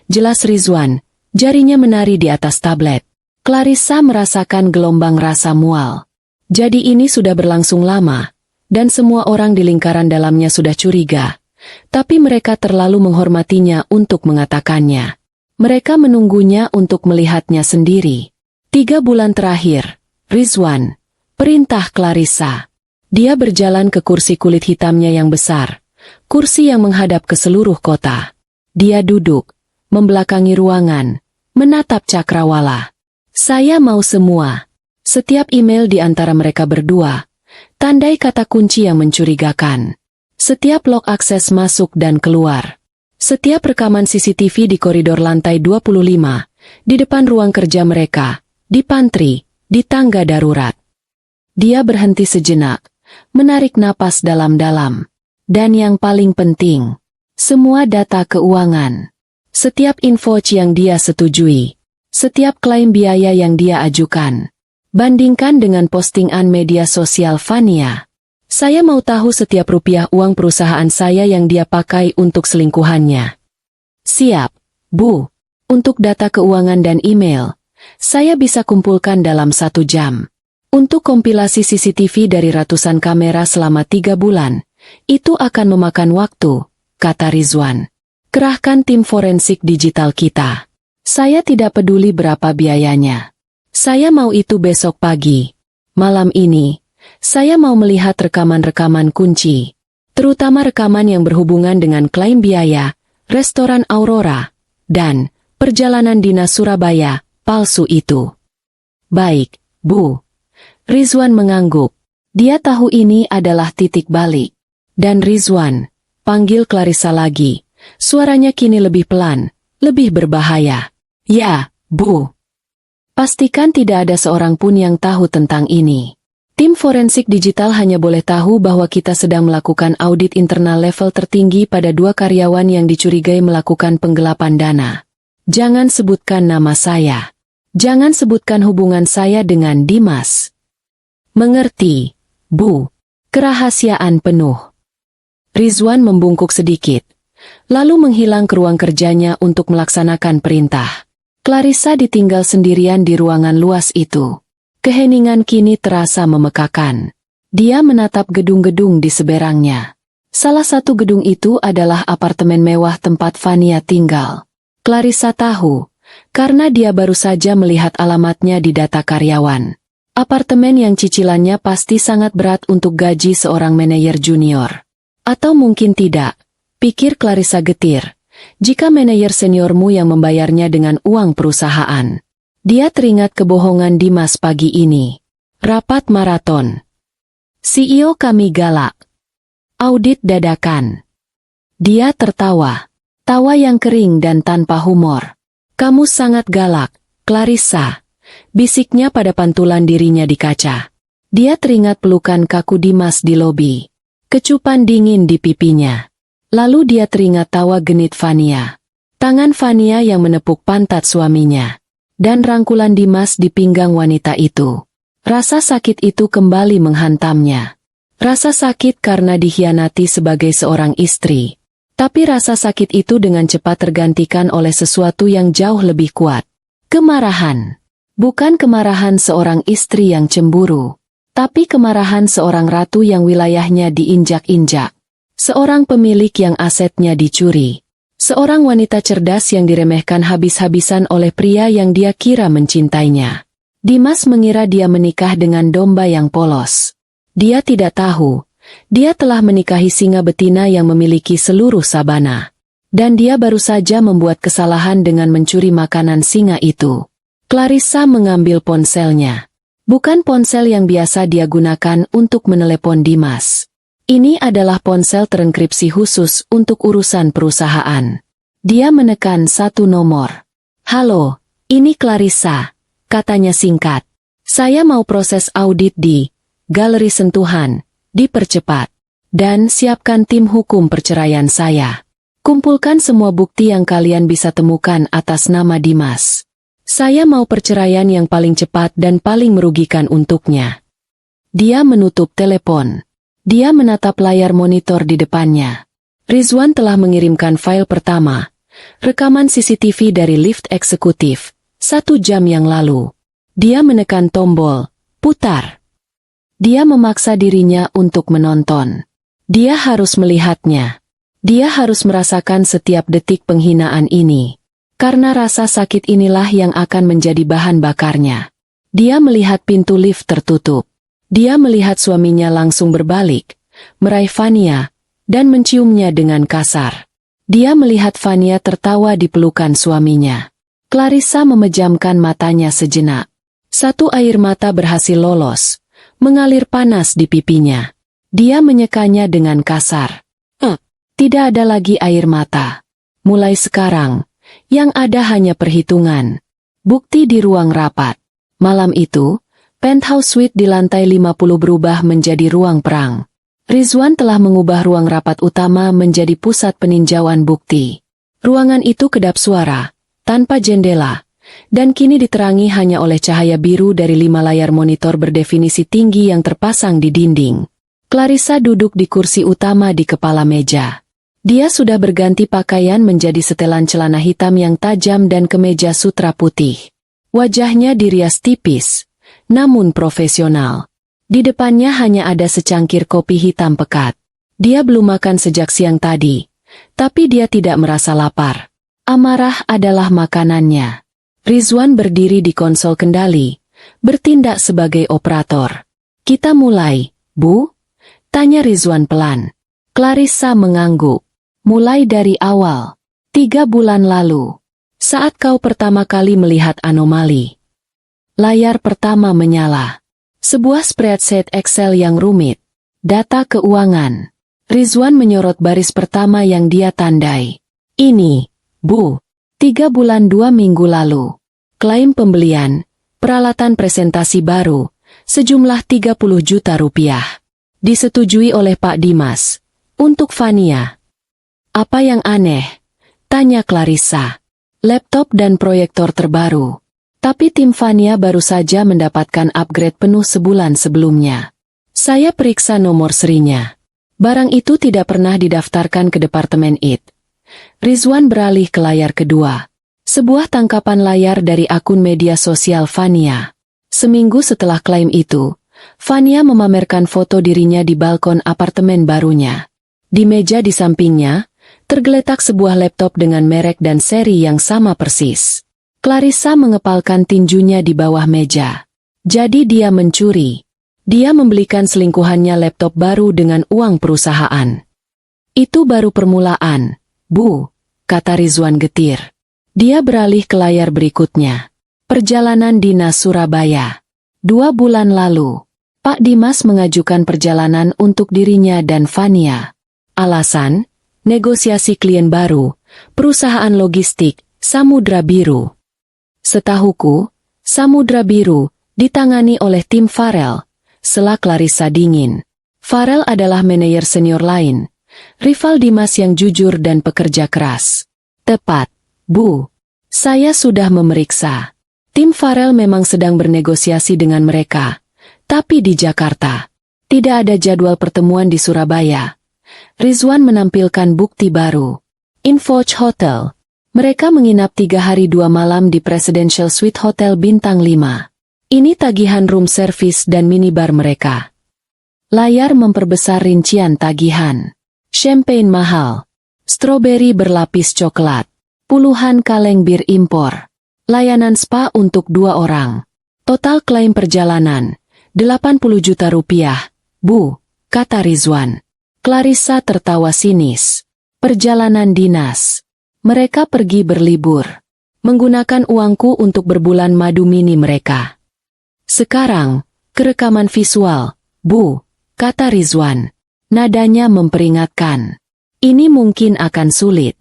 Jelas Rizwan. Jarinya menari di atas tablet. Clarissa merasakan gelombang rasa mual. Jadi ini sudah berlangsung lama, dan semua orang di lingkaran dalamnya sudah curiga. Tapi mereka terlalu menghormatinya untuk mengatakannya. Mereka menunggunya untuk melihatnya sendiri. 3 bulan terakhir, Rizwan, perintah Clarissa. Dia berjalan ke kursi kulit hitamnya yang besar, kursi yang menghadap ke seluruh kota. Dia duduk, membelakangi ruangan, menatap cakrawala. Saya mau semua. Setiap email di antara mereka berdua, tandai kata kunci yang mencurigakan. Setiap log akses masuk dan keluar. Setiap rekaman CCTV di koridor lantai 25, di depan ruang kerja mereka, di pantry, di tangga darurat. Dia berhenti sejenak, menarik napas dalam-dalam. Dan yang paling penting, semua data keuangan. Setiap info yang dia setujui. Setiap klaim biaya yang dia ajukan. Bandingkan dengan postingan media sosial Fania. Saya mau tahu setiap rupiah uang perusahaan saya yang dia pakai untuk selingkuhannya. Siap, Bu. Untuk data keuangan dan email, saya bisa kumpulkan dalam 1 jam. Untuk kompilasi CCTV dari ratusan kamera selama 3 bulan, itu akan memakan waktu, kata Rizwan. Kerahkan tim forensik digital kita. Saya tidak peduli berapa biayanya. Saya mau itu besok pagi. Malam ini, saya mau melihat rekaman-rekaman kunci. Terutama rekaman yang berhubungan dengan klaim biaya, restoran Aurora, dan perjalanan dinas Surabaya, palsu itu. Baik, Bu. Rizwan mengangguk. Dia tahu ini adalah titik balik. Dan Rizwan, panggil Clarissa lagi. Suaranya kini lebih pelan, lebih berbahaya. Ya, Bu. Pastikan tidak ada seorang pun yang tahu tentang ini. Tim forensik digital hanya boleh tahu bahwa kita sedang melakukan audit internal level tertinggi pada 2 karyawan yang dicurigai melakukan penggelapan dana. Jangan sebutkan nama saya. Jangan sebutkan hubungan saya dengan Dimas. Mengerti, Bu. Kerahasiaan penuh. Rizwan membungkuk sedikit, lalu menghilang ke ruang kerjanya untuk melaksanakan perintah. Clarissa ditinggal sendirian di ruangan luas itu. Keheningan kini terasa memekakan. Dia menatap gedung-gedung di seberangnya. Salah satu gedung itu adalah apartemen mewah tempat Fania tinggal. Clarissa tahu, karena dia baru saja melihat alamatnya di data karyawan. Apartemen yang cicilannya pasti sangat berat untuk gaji seorang manajer junior. Atau mungkin tidak, pikir Clarissa getir. Jika manajer seniormu yang membayarnya dengan uang perusahaan. Dia teringat kebohongan Dimas pagi ini. Rapat maraton. CEO kami galak. Audit dadakan. Dia tertawa. Tawa yang kering dan tanpa humor. Kamu sangat galak, Clarissa. Bisiknya pada pantulan dirinya di kaca. Dia teringat pelukan kaku Dimas di lobi. Kecupan dingin di pipinya. Lalu dia teringat tawa genit Fania. Tangan Fania yang menepuk pantat suaminya. Dan rangkulan Dimas di pinggang wanita itu. Rasa sakit itu kembali menghantamnya. Rasa sakit karena dikhianati sebagai seorang istri. Tapi rasa sakit itu dengan cepat tergantikan oleh sesuatu yang jauh lebih kuat. Kemarahan. Bukan kemarahan seorang istri yang cemburu. Tapi kemarahan seorang ratu yang wilayahnya diinjak-injak. Seorang pemilik yang asetnya dicuri. Seorang wanita cerdas yang diremehkan habis-habisan oleh pria yang dia kira mencintainya. Dimas mengira dia menikah dengan domba yang polos. Dia tidak tahu, dia telah menikahi singa betina yang memiliki seluruh sabana. Dan dia baru saja membuat kesalahan dengan mencuri makanan singa itu. Clarissa mengambil ponselnya. Bukan ponsel yang biasa dia gunakan untuk menelepon Dimas. Ini adalah ponsel terenkripsi khusus untuk urusan perusahaan. Dia menekan 1 nomor. Halo, ini Clarissa, katanya singkat. Saya mau proses audit di Galeri Sentuhan, dipercepat. Dan siapkan tim hukum perceraian saya. Kumpulkan semua bukti yang kalian bisa temukan atas nama Dimas. Saya mau perceraian yang paling cepat dan paling merugikan untuknya. Dia menutup telepon. Dia menatap layar monitor di depannya. Rizwan telah mengirimkan file pertama, rekaman CCTV dari lift eksekutif, 1 jam yang lalu. Dia menekan tombol, putar. Dia memaksa dirinya untuk menonton. Dia harus melihatnya. Dia harus merasakan setiap detik penghinaan ini. Karena rasa sakit inilah yang akan menjadi bahan bakarnya. Dia melihat pintu lift tertutup. Dia melihat suaminya langsung berbalik, meraih Fania, dan menciumnya dengan kasar. Dia melihat Vania tertawa di pelukan suaminya. Clarissa memejamkan matanya sejenak. Satu air mata berhasil lolos, mengalir panas di pipinya. Dia menyekanya dengan kasar. Tidak ada lagi air mata. Mulai sekarang, yang ada hanya perhitungan. Bukti di ruang rapat. Malam itu, penthouse suite di lantai 50 berubah menjadi ruang perang. Rizwan telah mengubah ruang rapat utama menjadi pusat peninjauan bukti. Ruangan itu kedap suara, tanpa jendela, dan kini diterangi hanya oleh cahaya biru dari 5 layar monitor berdefinisi tinggi yang terpasang di dinding. Clarissa duduk di kursi utama di kepala meja. Dia sudah berganti pakaian menjadi setelan celana hitam yang tajam dan kemeja sutra putih. Wajahnya dirias tipis, namun profesional. Di depannya hanya ada secangkir kopi hitam pekat. Dia belum makan sejak siang tadi, tapi dia tidak merasa lapar. Amarah adalah makanannya. Rizwan berdiri di konsol kendali, bertindak sebagai operator. Kita mulai, Bu? Tanya Rizwan pelan. Clarissa mengangguk. Mulai dari awal. 3 bulan lalu. Saat kau pertama kali melihat anomali. Layar pertama menyala. Sebuah spreadsheet Excel yang rumit. Data keuangan. Rizwan menyorot baris pertama yang dia tandai. Ini, Bu. 3 bulan 2 minggu lalu. Klaim pembelian, peralatan presentasi baru, sejumlah 30 juta rupiah. Disetujui oleh Pak Dimas. Untuk Vania. Apa yang aneh? Tanya Clarissa. Laptop dan proyektor terbaru. Tapi tim Vania baru saja mendapatkan upgrade penuh sebulan sebelumnya. Saya periksa nomor serinya. Barang itu tidak pernah didaftarkan ke Departemen IT. Rizwan beralih ke layar kedua. Sebuah tangkapan layar dari akun media sosial Vania. Seminggu setelah klaim itu, Vania memamerkan foto dirinya di balkon apartemen barunya. Di meja di sampingnya, tergeletak sebuah laptop dengan merek dan seri yang sama persis. Clarissa mengepalkan tinjunya di bawah meja. Jadi dia mencuri. Dia membelikan selingkuhannya laptop baru dengan uang perusahaan. Itu baru permulaan, Bu, kata Rizwan getir. Dia beralih ke layar berikutnya. Perjalanan dinas Surabaya. 2 bulan lalu, Pak Dimas mengajukan perjalanan untuk dirinya dan Vania. Alasan, negosiasi klien baru, perusahaan logistik, Samudra Biru. Setahuku, Samudra Biru ditangani oleh tim Farel, sela Clarissa dingin. Farel adalah manajer senior lain, rival Dimas yang jujur dan pekerja keras. Tepat, Bu. Saya sudah memeriksa. Tim Farel memang sedang bernegosiasi dengan mereka, tapi di Jakarta. Tidak ada jadwal pertemuan di Surabaya. Rizwan menampilkan bukti baru. Invoice Hotel. Mereka menginap 3 hari 2 malam di Presidential Suite Hotel Bintang 5. Ini tagihan room service dan minibar mereka. Layar memperbesar rincian tagihan. Champagne mahal. Strawberry berlapis coklat. Puluhan kaleng bir impor. Layanan spa untuk 2 orang. Total klaim perjalanan, 80 juta rupiah, Bu, kata Rizwan. Clarissa tertawa sinis. Perjalanan dinas. Mereka pergi berlibur. Menggunakan uangku untuk berbulan madu mini mereka. Sekarang, kerekaman visual, Bu, kata Rizwan. Nadanya memperingatkan. Ini mungkin akan sulit.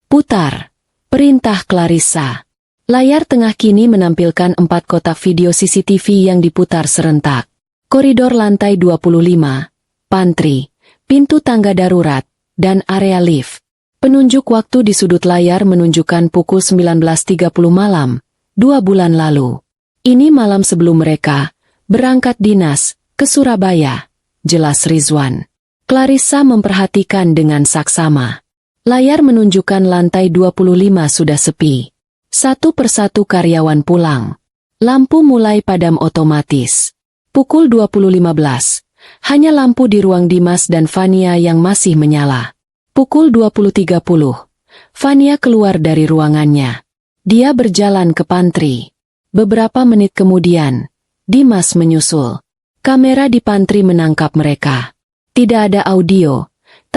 Putar. Perintah Clarissa. Layar tengah kini menampilkan 4 kotak video CCTV yang diputar serentak. Koridor lantai 25, pantry, pintu tangga darurat, dan area lift. Penunjuk waktu di sudut layar menunjukkan pukul 19.30 malam, 2 bulan lalu. Ini malam sebelum mereka berangkat dinas ke Surabaya, jelas Rizwan. Clarissa memperhatikan dengan saksama. Layar menunjukkan lantai 25 sudah sepi. Satu persatu karyawan pulang. Lampu mulai padam otomatis. Pukul 20.15. Hanya lampu di ruang Dimas dan Vania yang masih menyala. Pukul 20.30. Vania keluar dari ruangannya. Dia berjalan ke pantry. Beberapa menit kemudian, Dimas menyusul. Kamera di pantry menangkap mereka. Tidak ada audio,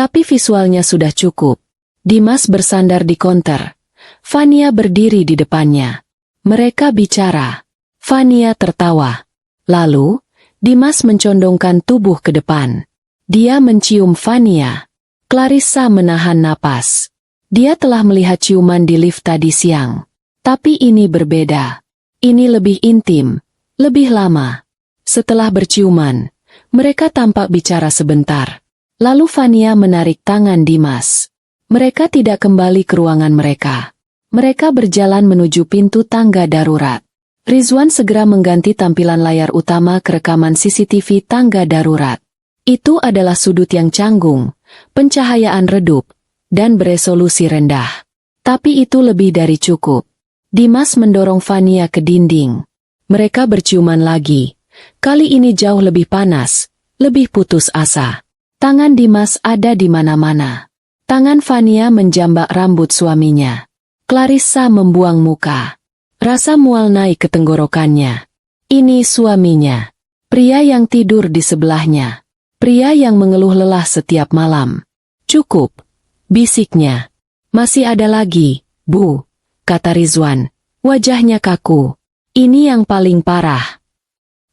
Tapi visualnya sudah cukup. Dimas bersandar di konter. Fania berdiri di depannya. Mereka bicara. Fania tertawa. Lalu, Dimas mencondongkan tubuh ke depan. Dia mencium Fania. Clarissa menahan napas. Dia telah melihat ciuman di lift tadi siang. Tapi ini berbeda. Ini lebih intim, lebih lama. Setelah berciuman, mereka tampak bicara sebentar. Lalu Fania menarik tangan Dimas. Mereka tidak kembali ke ruangan mereka. Mereka berjalan menuju pintu tangga darurat. Rizwan segera mengganti tampilan layar utama ke rekaman CCTV tangga darurat. Itu adalah sudut yang canggung, pencahayaan redup, dan beresolusi rendah. Tapi itu lebih dari cukup. Dimas mendorong Fania ke dinding. Mereka berciuman lagi. Kali ini jauh lebih panas, lebih putus asa. Tangan Dimas ada di mana-mana. Tangan Fania menjambak rambut suaminya. Clarissa membuang muka. Rasa mual naik ke tenggorokannya. Ini suaminya. Pria yang tidur di sebelahnya. Pria yang mengeluh lelah setiap malam. Cukup, bisiknya. Masih ada lagi, Bu, kata Rizwan. Wajahnya kaku. Ini yang paling parah.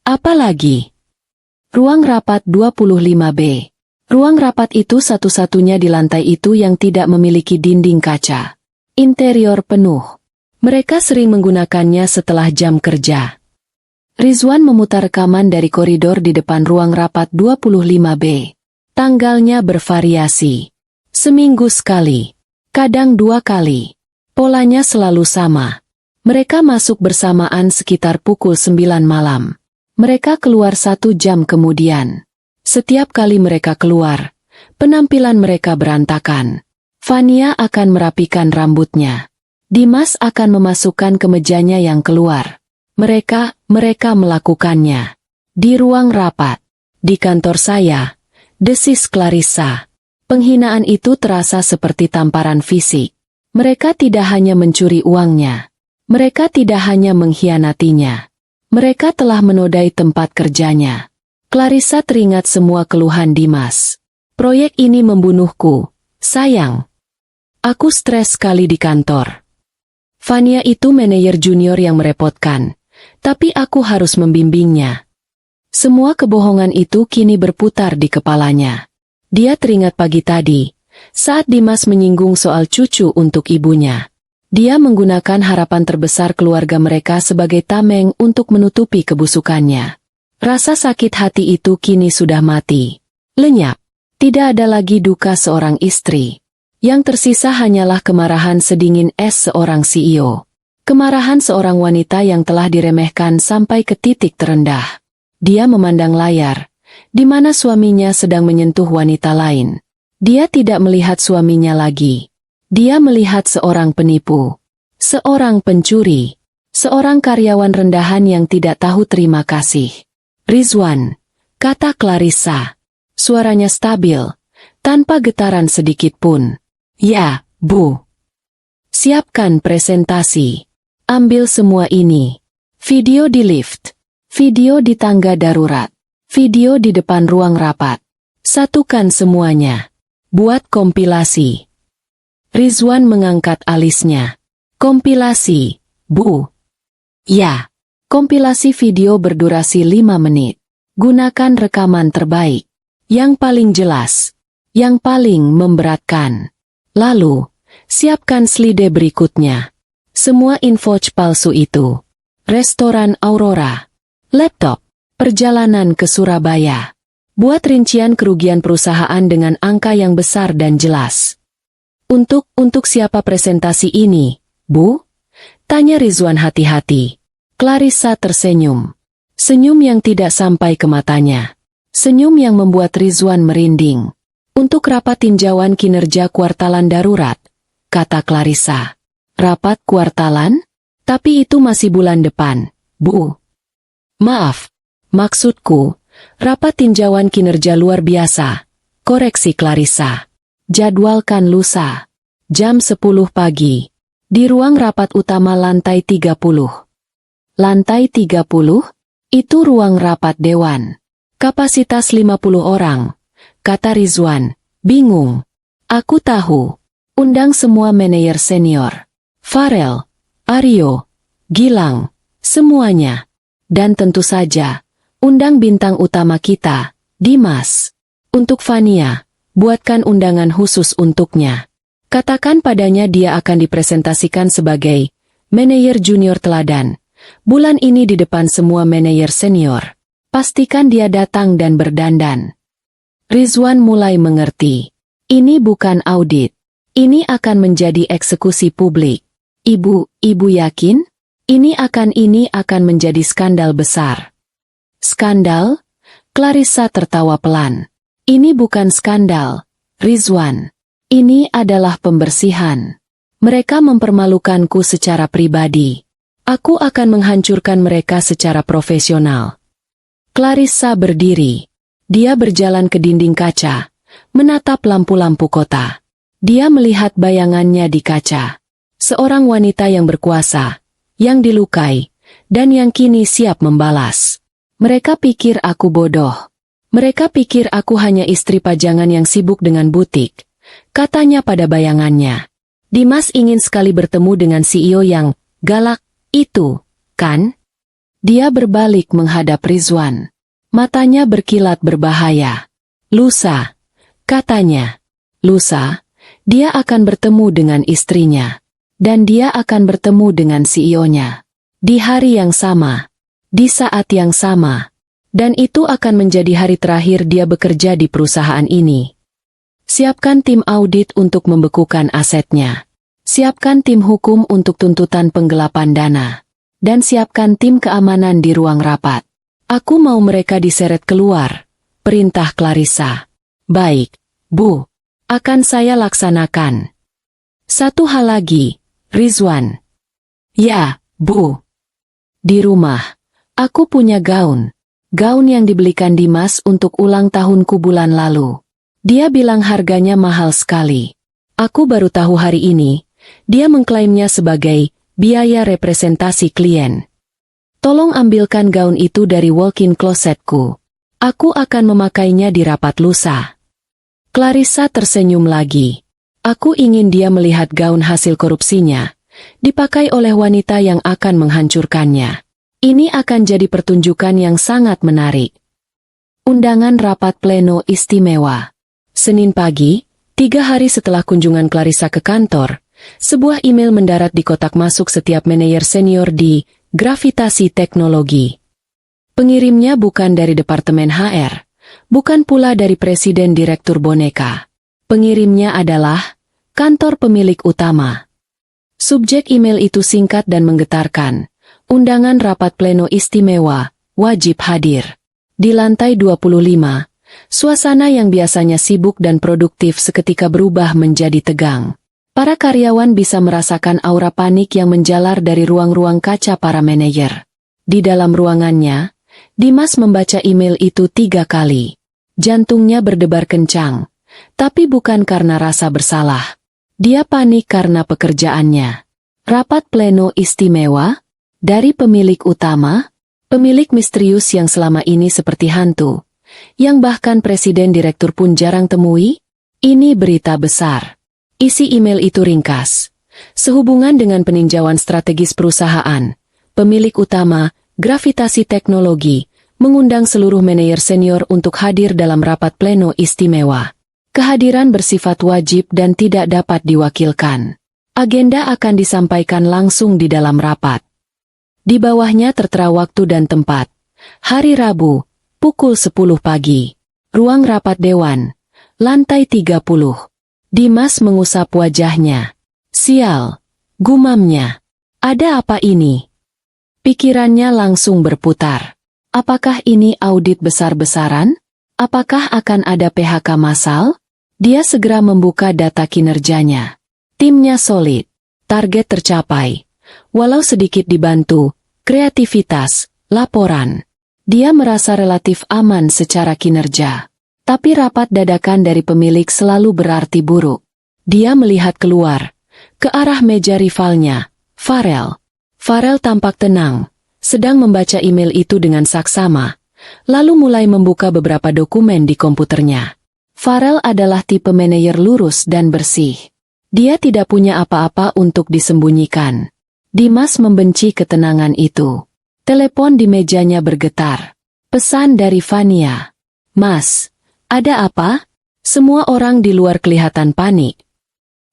Apa lagi? Ruang rapat 25B. Ruang rapat itu satu-satunya di lantai itu yang tidak memiliki dinding kaca. Interior penuh. Mereka sering menggunakannya setelah jam kerja. Rizwan memutar rekaman dari koridor di depan ruang rapat 25B. Tanggalnya bervariasi. Seminggu sekali. Kadang 2 kali. Polanya selalu sama. Mereka masuk bersamaan sekitar pukul 9 malam. Mereka keluar 1 jam kemudian. Setiap kali mereka keluar, penampilan mereka berantakan. Fania akan merapikan rambutnya. Dimas akan memasukkan kemejanya yang keluar. Mereka melakukannya. Di ruang rapat. Di kantor saya. Desis Clarissa. Penghinaan itu terasa seperti tamparan fisik. Mereka tidak hanya mencuri uangnya. Mereka tidak hanya mengkhianatinya. Mereka telah menodai tempat kerjanya. Clarissa teringat semua keluhan Dimas. Proyek ini membunuhku, sayang. Aku stres sekali di kantor. Fania itu manajer junior yang merepotkan, tapi aku harus membimbingnya. Semua kebohongan itu kini berputar di kepalanya. Dia teringat pagi tadi, saat Dimas menyinggung soal cucu untuk ibunya. Dia menggunakan harapan terbesar keluarga mereka sebagai tameng untuk menutupi kebusukannya. Rasa sakit hati itu kini sudah mati. Lenyap. Tidak ada lagi duka seorang istri. Yang tersisa hanyalah kemarahan sedingin es seorang CEO. Kemarahan seorang wanita yang telah diremehkan sampai ke titik terendah. Dia memandang layar, di mana suaminya sedang menyentuh wanita lain. Dia tidak melihat suaminya lagi. Dia melihat seorang penipu. Seorang pencuri. Seorang karyawan rendahan yang tidak tahu terima kasih. Rizwan, kata Clarissa. Suaranya stabil, tanpa getaran sedikit pun. Ya, Bu. Siapkan presentasi. Ambil semua ini. Video di lift. Video di tangga darurat. Video di depan ruang rapat. Satukan semuanya. Buat kompilasi. Rizwan mengangkat alisnya. Kompilasi, Bu. Ya. Kompilasi video berdurasi 5 menit. Gunakan rekaman terbaik. Yang paling jelas. Yang paling memberatkan. Lalu, siapkan slide berikutnya. Semua info palsu itu. Restoran Aurora. Laptop. Perjalanan ke Surabaya. Buat rincian kerugian perusahaan dengan angka yang besar dan jelas. Untuk siapa presentasi ini, Bu? Tanya Rizwan hati-hati. Clarissa tersenyum. Senyum yang tidak sampai ke matanya. Senyum yang membuat Rizwan merinding. Untuk rapat tinjauan kinerja kuartalan darurat, kata Clarissa. Rapat kuartalan? Tapi itu masih bulan depan, Bu. Maaf, maksudku, rapat tinjauan kinerja luar biasa. Koreksi Clarissa. Jadwalkan lusa. Jam 10 pagi. Di ruang rapat utama lantai 30. Lantai 30? Itu ruang rapat dewan. Kapasitas 50 orang. Kata Rizwan, Bingung. Aku tahu. Undang semua manajer senior. Farel, Aryo, Gilang, semuanya. Dan tentu saja, undang bintang utama kita, Dimas. Untuk Fania, buatkan undangan khusus untuknya. Katakan padanya dia akan dipresentasikan sebagai manajer junior teladan. Bulan ini di depan semua manajer senior. Pastikan dia datang dan berdandan. Rizwan mulai mengerti. Ini bukan audit. Ini akan menjadi eksekusi publik. Ibu yakin? Ini akan menjadi skandal besar. Skandal? Clarissa tertawa pelan. Ini bukan skandal, Rizwan. Ini adalah pembersihan. Mereka mempermalukanku secara pribadi. Aku akan menghancurkan mereka secara profesional. Clarissa berdiri. Dia berjalan ke dinding kaca, menatap lampu-lampu kota. Dia melihat bayangannya di kaca. Seorang wanita yang berkuasa, yang dilukai, dan yang kini siap membalas. Mereka pikir aku bodoh. Mereka pikir aku hanya istri pajangan yang sibuk dengan butik, katanya pada bayangannya. Dimas ingin sekali bertemu dengan CEO yang galak itu, kan? Dia berbalik menghadap Rizwan. Matanya berkilat berbahaya. Lusa, katanya. Lusa, dia akan bertemu dengan istrinya. Dan dia akan bertemu dengan CEO-nya. Di hari yang sama. Di saat yang sama. Dan itu akan menjadi hari terakhir dia bekerja di perusahaan ini. Siapkan tim audit untuk membekukan asetnya. Siapkan tim hukum untuk tuntutan penggelapan dana. Dan siapkan tim keamanan di ruang rapat. Aku mau mereka diseret keluar. Perintah Clarissa. Baik, Bu. Akan saya laksanakan. Satu hal lagi, Rizwan. Ya, Bu. Di rumah, aku punya gaun. Gaun yang dibelikan Dimas untuk ulang tahunku bulan lalu. Dia bilang harganya mahal sekali. Aku baru tahu hari ini, dia mengklaimnya sebagai biaya representasi klien. Tolong ambilkan gaun itu dari walk-in closetku. Aku akan memakainya di rapat lusa. Clarissa tersenyum lagi. Aku ingin dia melihat gaun hasil korupsinya, dipakai oleh wanita yang akan menghancurkannya. Ini akan jadi pertunjukan yang sangat menarik. Undangan rapat pleno istimewa. Senin pagi, 3 hari setelah kunjungan Clarissa ke kantor, sebuah email mendarat di kotak masuk setiap manajer senior di Gravitasi Teknologi. Pengirimnya bukan dari Departemen HR, bukan pula dari Presiden Direktur Boneka. Pengirimnya adalah kantor pemilik utama. Subjek email itu singkat dan menggetarkan. Undangan rapat pleno istimewa, wajib hadir. Di lantai 25, suasana yang biasanya sibuk dan produktif seketika berubah menjadi tegang. Para karyawan bisa merasakan aura panik yang menjalar dari ruang-ruang kaca para manajer. Di dalam ruangannya, Dimas membaca email itu 3 kali. Jantungnya berdebar kencang, tapi bukan karena rasa bersalah. Dia panik karena pekerjaannya. Rapat pleno istimewa? Dari pemilik utama, pemilik misterius yang selama ini seperti hantu, yang bahkan presiden direktur pun jarang temui? Ini berita besar. Isi email itu ringkas. Sehubungan dengan peninjauan strategis perusahaan, pemilik utama, Gravitasi Teknologi, mengundang seluruh manajer senior untuk hadir dalam rapat pleno istimewa. Kehadiran bersifat wajib dan tidak dapat diwakilkan. Agenda akan disampaikan langsung di dalam rapat. Di bawahnya tertera waktu dan tempat. Hari Rabu, pukul 10 pagi. Ruang rapat Dewan, lantai 30. Dimas mengusap wajahnya. Sial, gumamnya. Ada apa ini? Pikirannya langsung berputar. Apakah ini audit besar-besaran? Apakah akan ada PHK massal? Dia segera membuka data kinerjanya. Timnya solid. Target tercapai. Walau sedikit dibantu, kreativitas, laporan. Dia merasa relatif aman secara kinerja. Tapi rapat dadakan dari pemilik selalu berarti buruk. Dia melihat keluar, ke arah meja rivalnya, Farel. Farel tampak tenang, sedang membaca email itu dengan saksama, lalu mulai membuka beberapa dokumen di komputernya. Farel adalah tipe manajer lurus dan bersih. Dia tidak punya apa-apa untuk disembunyikan. Dimas membenci ketenangan itu. Telepon di mejanya bergetar. Pesan dari Fania. "Mas, ada apa?" Semua orang di luar kelihatan panik.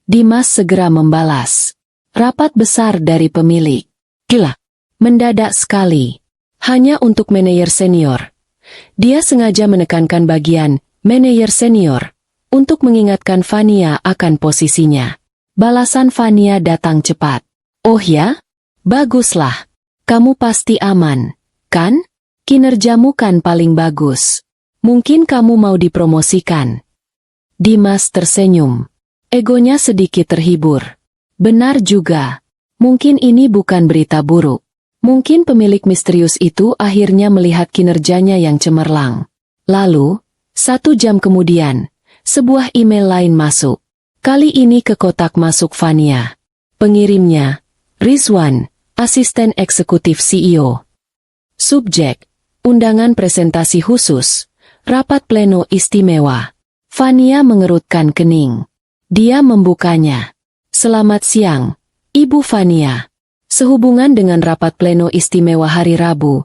Dimas segera membalas. "Rapat besar dari pemilik." Gila. Mendadak sekali. Hanya untuk manajer senior. Dia sengaja menekankan bagian manajer senior untuk mengingatkan Fania akan posisinya. Balasan Fania datang cepat. "Oh ya? Baguslah. Kamu pasti aman, kan? Kinerjamu kan paling bagus. Mungkin kamu mau dipromosikan." Dimas tersenyum. Egonya sedikit terhibur. Benar juga. Mungkin ini bukan berita buruk. Mungkin pemilik misterius itu akhirnya melihat kinerjanya yang cemerlang. Lalu, 1 jam kemudian, sebuah email lain masuk. Kali ini ke kotak masuk Fania. Pengirimnya, Rizwan, asisten eksekutif CEO. Subjek, undangan presentasi khusus, rapat pleno istimewa. Fania mengerutkan kening. Dia membukanya. "Selamat siang, Ibu Fania. Sehubungan dengan rapat pleno istimewa hari Rabu,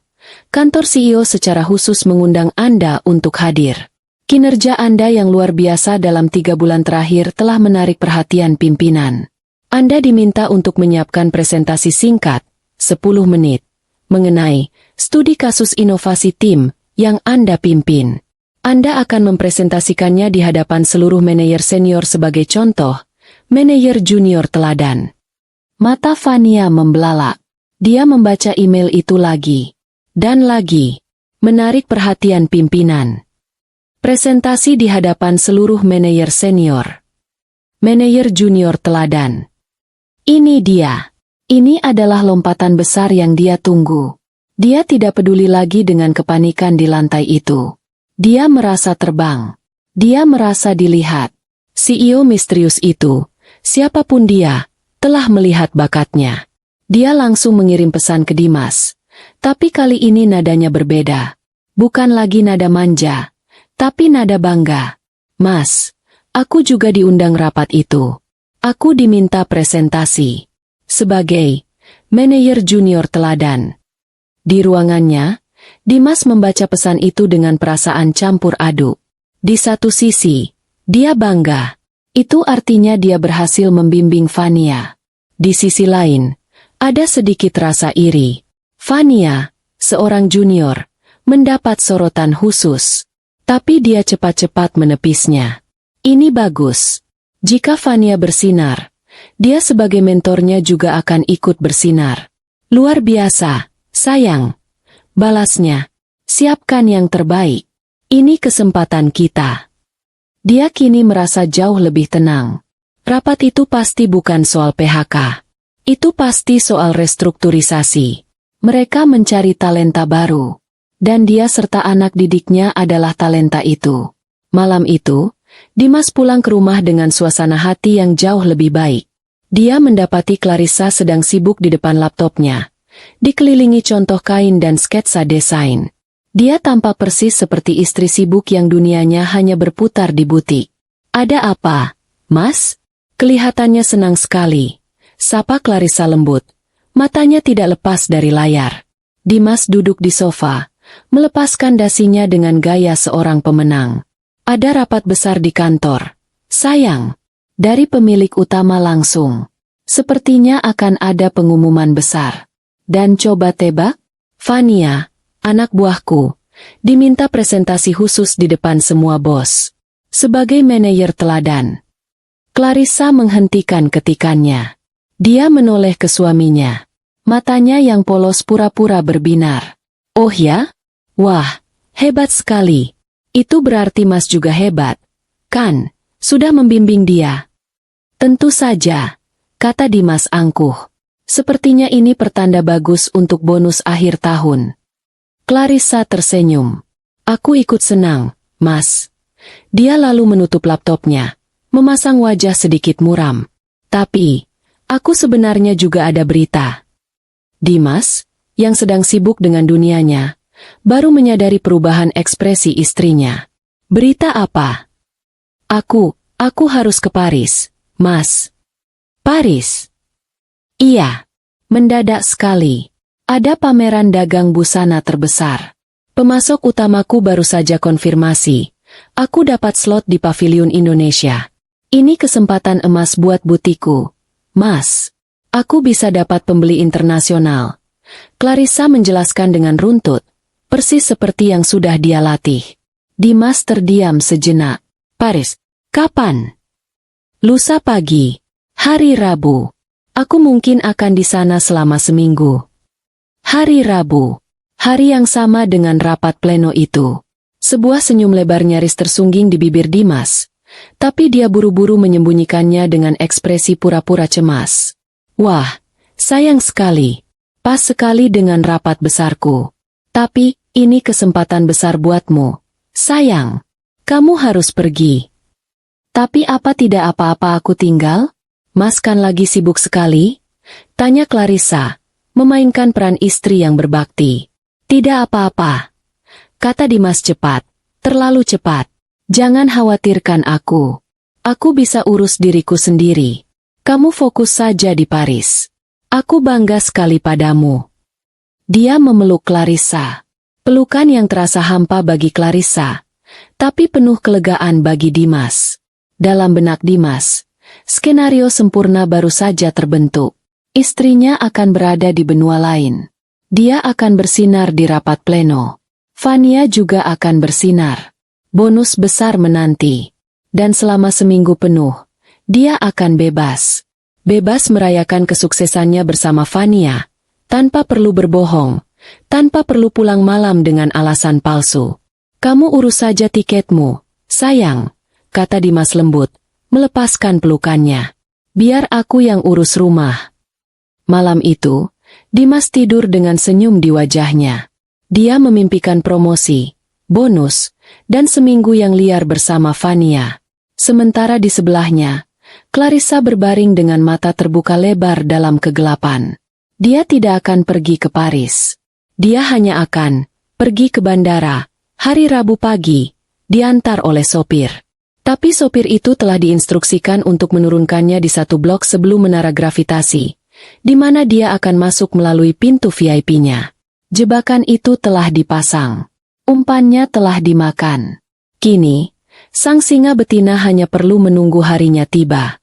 kantor CEO secara khusus mengundang Anda untuk hadir. Kinerja Anda yang luar biasa dalam 3 bulan terakhir telah menarik perhatian pimpinan. Anda diminta untuk menyiapkan presentasi singkat, 10 menit, mengenai studi kasus inovasi tim yang Anda pimpin. Anda akan mempresentasikannya di hadapan seluruh manajer senior sebagai contoh, manajer junior teladan." Mata Fania membelalak. Dia membaca email itu lagi. Dan lagi. Menarik perhatian pimpinan. Presentasi di hadapan seluruh manajer senior. Manajer junior teladan. Ini dia. Ini adalah lompatan besar yang dia tunggu. Dia tidak peduli lagi dengan kepanikan di lantai itu. Dia merasa terbang. Dia merasa dilihat. CEO misterius itu, siapapun dia, telah melihat bakatnya. Dia langsung mengirim pesan ke Dimas. Tapi kali ini nadanya berbeda. Bukan lagi nada manja, tapi nada bangga. "Mas, aku juga diundang rapat itu. Aku diminta presentasi. Sebagai manajer junior teladan." Di ruangannya, Dimas membaca pesan itu dengan perasaan campur aduk. Di satu sisi, dia bangga. Itu artinya dia berhasil membimbing Fania. Di sisi lain, ada sedikit rasa iri. Fania, seorang junior, mendapat sorotan khusus. Tapi dia cepat-cepat menepisnya. Ini bagus. Jika Fania bersinar, dia sebagai mentornya juga akan ikut bersinar. "Luar biasa, sayang." Balasnya, "Siapkan yang terbaik. Ini kesempatan kita." Dia kini merasa jauh lebih tenang. Rapat itu pasti bukan soal PHK. Itu pasti soal restrukturisasi. Mereka mencari talenta baru. Dan dia serta anak didiknya adalah talenta itu. Malam itu, Dimas pulang ke rumah dengan suasana hati yang jauh lebih baik. Dia mendapati Clarissa sedang sibuk di depan laptopnya, dikelilingi contoh kain dan sketsa desain. Dia tampak persis seperti istri sibuk yang dunianya hanya berputar di butik. "Ada apa, Mas?" Kelihatannya senang sekali. Sapa Clarissa lembut. Matanya tidak lepas dari layar. Dimas duduk di sofa, melepaskan dasinya dengan gaya seorang pemenang. "Ada rapat besar di kantor, sayang." Dari pemilik utama langsung. "Sepertinya akan ada pengumuman besar." Dan coba tebak? Fania, anak buahku, diminta presentasi khusus di depan semua bos. Sebagai manajer teladan. Clarissa menghentikan ketikannya. Dia menoleh ke suaminya. Matanya yang polos pura-pura berbinar. "Oh ya? Wah, hebat sekali. Itu berarti Mas juga hebat, kan? Sudah membimbing dia." "Tentu saja," kata Dimas angkuh. "Sepertinya ini pertanda bagus untuk bonus akhir tahun." Clarissa tersenyum. "Aku ikut senang, Mas." Dia lalu menutup laptopnya, memasang wajah sedikit muram. "Tapi, aku sebenarnya juga ada berita." Dimas, yang sedang sibuk dengan dunianya, baru menyadari perubahan ekspresi istrinya. "Berita apa?" Aku harus ke Paris, Mas. Paris? Iya. Mendadak sekali. Ada pameran dagang busana terbesar. Pemasok utamaku baru saja konfirmasi. Aku dapat slot di Pavilion Indonesia. Ini kesempatan emas buat butiku. Mas, aku bisa dapat pembeli internasional. Clarissa menjelaskan dengan runtut, persis seperti yang sudah dia latih. Dimas terdiam sejenak. Paris, kapan? Lusa pagi. Hari Rabu. Aku mungkin akan di sana selama seminggu. Hari Rabu. Hari yang sama dengan rapat pleno itu. Sebuah senyum lebar nyaris tersungging di bibir Dimas. Tapi dia buru-buru menyembunyikannya dengan ekspresi pura-pura cemas. Wah, sayang sekali. Pas sekali dengan rapat besarku. Tapi, ini kesempatan besar buatmu. Sayang, kamu harus pergi. Tapi apa tidak apa-apa aku tinggal? Mas kan lagi sibuk sekali? Tanya Clarissa, memainkan peran istri yang berbakti. Tidak apa-apa. Kata Dimas cepat, terlalu cepat. Jangan khawatirkan aku. Aku bisa urus diriku sendiri. Kamu fokus saja di Paris. Aku bangga sekali padamu. Dia memeluk Clarissa. Pelukan yang terasa hampa bagi Clarissa, tapi penuh kelegaan bagi Dimas. Dalam benak Dimas, skenario sempurna baru saja terbentuk. Istrinya akan berada di benua lain. Dia akan bersinar di rapat pleno. Fania juga akan bersinar. Bonus besar menanti. Dan selama seminggu penuh, dia akan bebas. Bebas merayakan kesuksesannya bersama Fania, tanpa perlu berbohong, tanpa perlu pulang malam dengan alasan palsu. Kamu urus saja tiketmu, sayang, kata Dimas lembut, melepaskan pelukannya. Biar aku yang urus rumah. Malam itu, Dimas tidur dengan senyum di wajahnya. Dia memimpikan promosi, bonus, dan seminggu yang liar bersama Fania. Sementara di sebelahnya, Clarissa berbaring dengan mata terbuka lebar dalam kegelapan. Dia tidak akan pergi ke Paris. Dia hanya akan pergi ke bandara, hari Rabu pagi, diantar oleh sopir. Tapi sopir itu telah diinstruksikan untuk menurunkannya di satu blok sebelum menara gravitasi, di mana dia akan masuk melalui pintu VIP-nya. Jebakan itu telah dipasang. Umpannya telah dimakan. Kini, sang singa betina hanya perlu menunggu harinya tiba.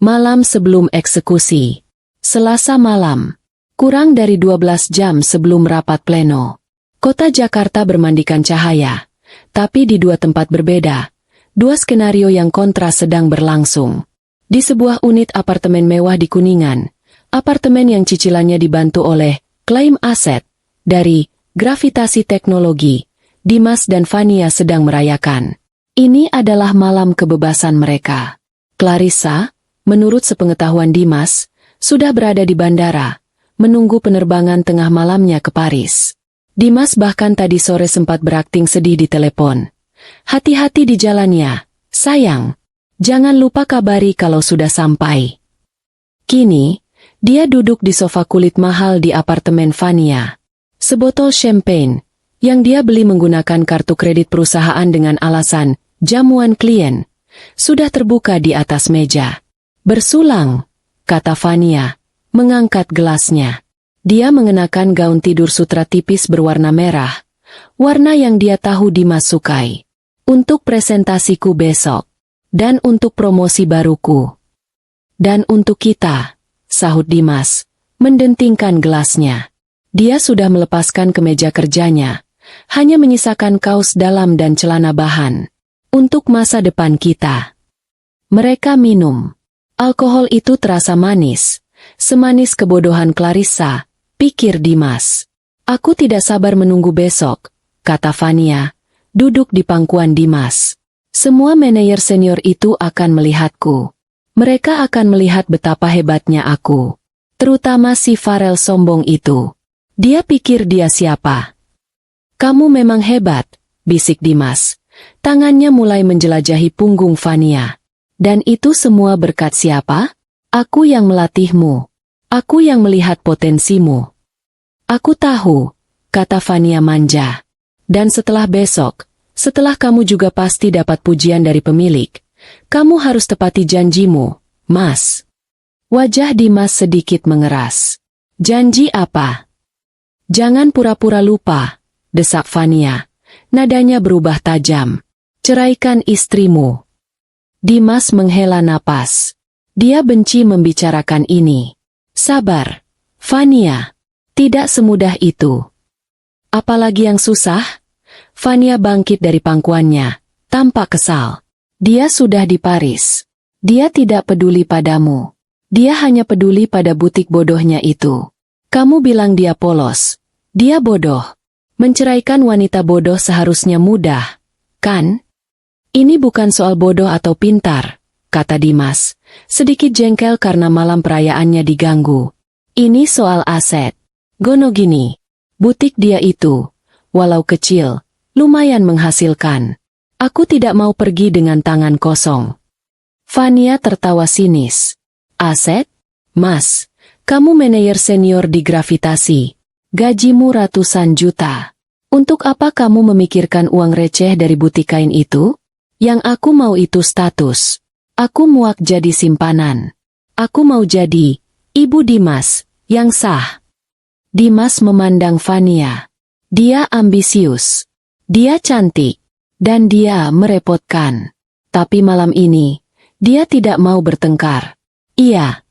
Malam sebelum eksekusi. Selasa malam. Kurang dari 12 jam sebelum rapat pleno. Kota Jakarta bermandikan cahaya. Tapi di dua tempat berbeda. Dua skenario yang kontra sedang berlangsung. Di sebuah unit apartemen mewah di Kuningan, apartemen yang cicilannya dibantu oleh klaim aset dari Gravitasi Teknologi, Dimas dan Fania sedang merayakan. Ini adalah malam kebebasan mereka. Clarissa, menurut sepengetahuan Dimas, sudah berada di bandara, menunggu penerbangan tengah malamnya ke Paris. Dimas bahkan tadi sore sempat berakting sedih di telepon. Hati-hati di jalannya, sayang. Jangan lupa kabari kalau sudah sampai. Kini, dia duduk di sofa kulit mahal di apartemen Fania. Sebotol champagne, yang dia beli menggunakan kartu kredit perusahaan dengan alasan jamuan klien, sudah terbuka di atas meja. Bersulang, kata Fania, mengangkat gelasnya. Dia mengenakan gaun tidur sutra tipis berwarna merah, warna yang dia tahu Dimas sukai. Untuk presentasiku besok. Dan untuk promosi baruku. Dan untuk kita, sahut Dimas, mendentingkan gelasnya. Dia sudah melepaskan kemeja kerjanya, hanya menyisakan kaos dalam dan celana bahan. Untuk masa depan kita. Mereka minum. Alkohol itu terasa manis, semanis kebodohan Clarissa, pikir Dimas. Aku tidak sabar menunggu besok, kata Fania. Duduk di pangkuan Dimas. Semua manajer senior itu akan melihatku. Mereka akan melihat betapa hebatnya aku. Terutama si Farel sombong itu. Dia pikir dia siapa? Kamu memang hebat, bisik Dimas. Tangannya mulai menjelajahi punggung Fania. Dan itu semua berkat siapa? Aku yang melatihmu. Aku yang melihat potensimu. Aku tahu, kata Fania manja. Dan setelah besok, setelah kamu juga pasti dapat pujian dari pemilik, Kamu harus tepati janjimu, Mas. Wajah Dimas sedikit mengeras. Janji apa? Jangan pura-pura lupa, desak Fania. Nadanya berubah tajam. Ceraikan istrimu. Dimas menghela napas. Dia benci membicarakan ini. Sabar, Fania. Tidak semudah itu. Apalagi yang susah? Fania bangkit dari pangkuannya, tampak kesal. Dia sudah di Paris. Dia tidak peduli padamu. Dia hanya peduli pada butik bodohnya itu. Kamu bilang dia polos. Dia bodoh. Menceraikan wanita bodoh seharusnya mudah, kan? Ini bukan soal bodoh atau pintar, kata Dimas, sedikit jengkel karena malam perayaannya diganggu. Ini soal aset. Gono gini, butik dia itu, walau kecil, lumayan menghasilkan. Aku tidak mau pergi dengan tangan kosong. Fania tertawa sinis. Aset? Mas, kamu manajer senior di Gravitasi. Gajimu ratusan juta. Untuk apa kamu memikirkan uang receh dari butik kain itu? Yang aku mau itu status. Aku muak jadi simpanan. Aku mau jadi Ibu Dimas, yang sah. Dimas memandang Fania. Dia ambisius. Dia cantik. Dan dia merepotkan. Tapi malam ini, dia tidak mau bertengkar. Iya,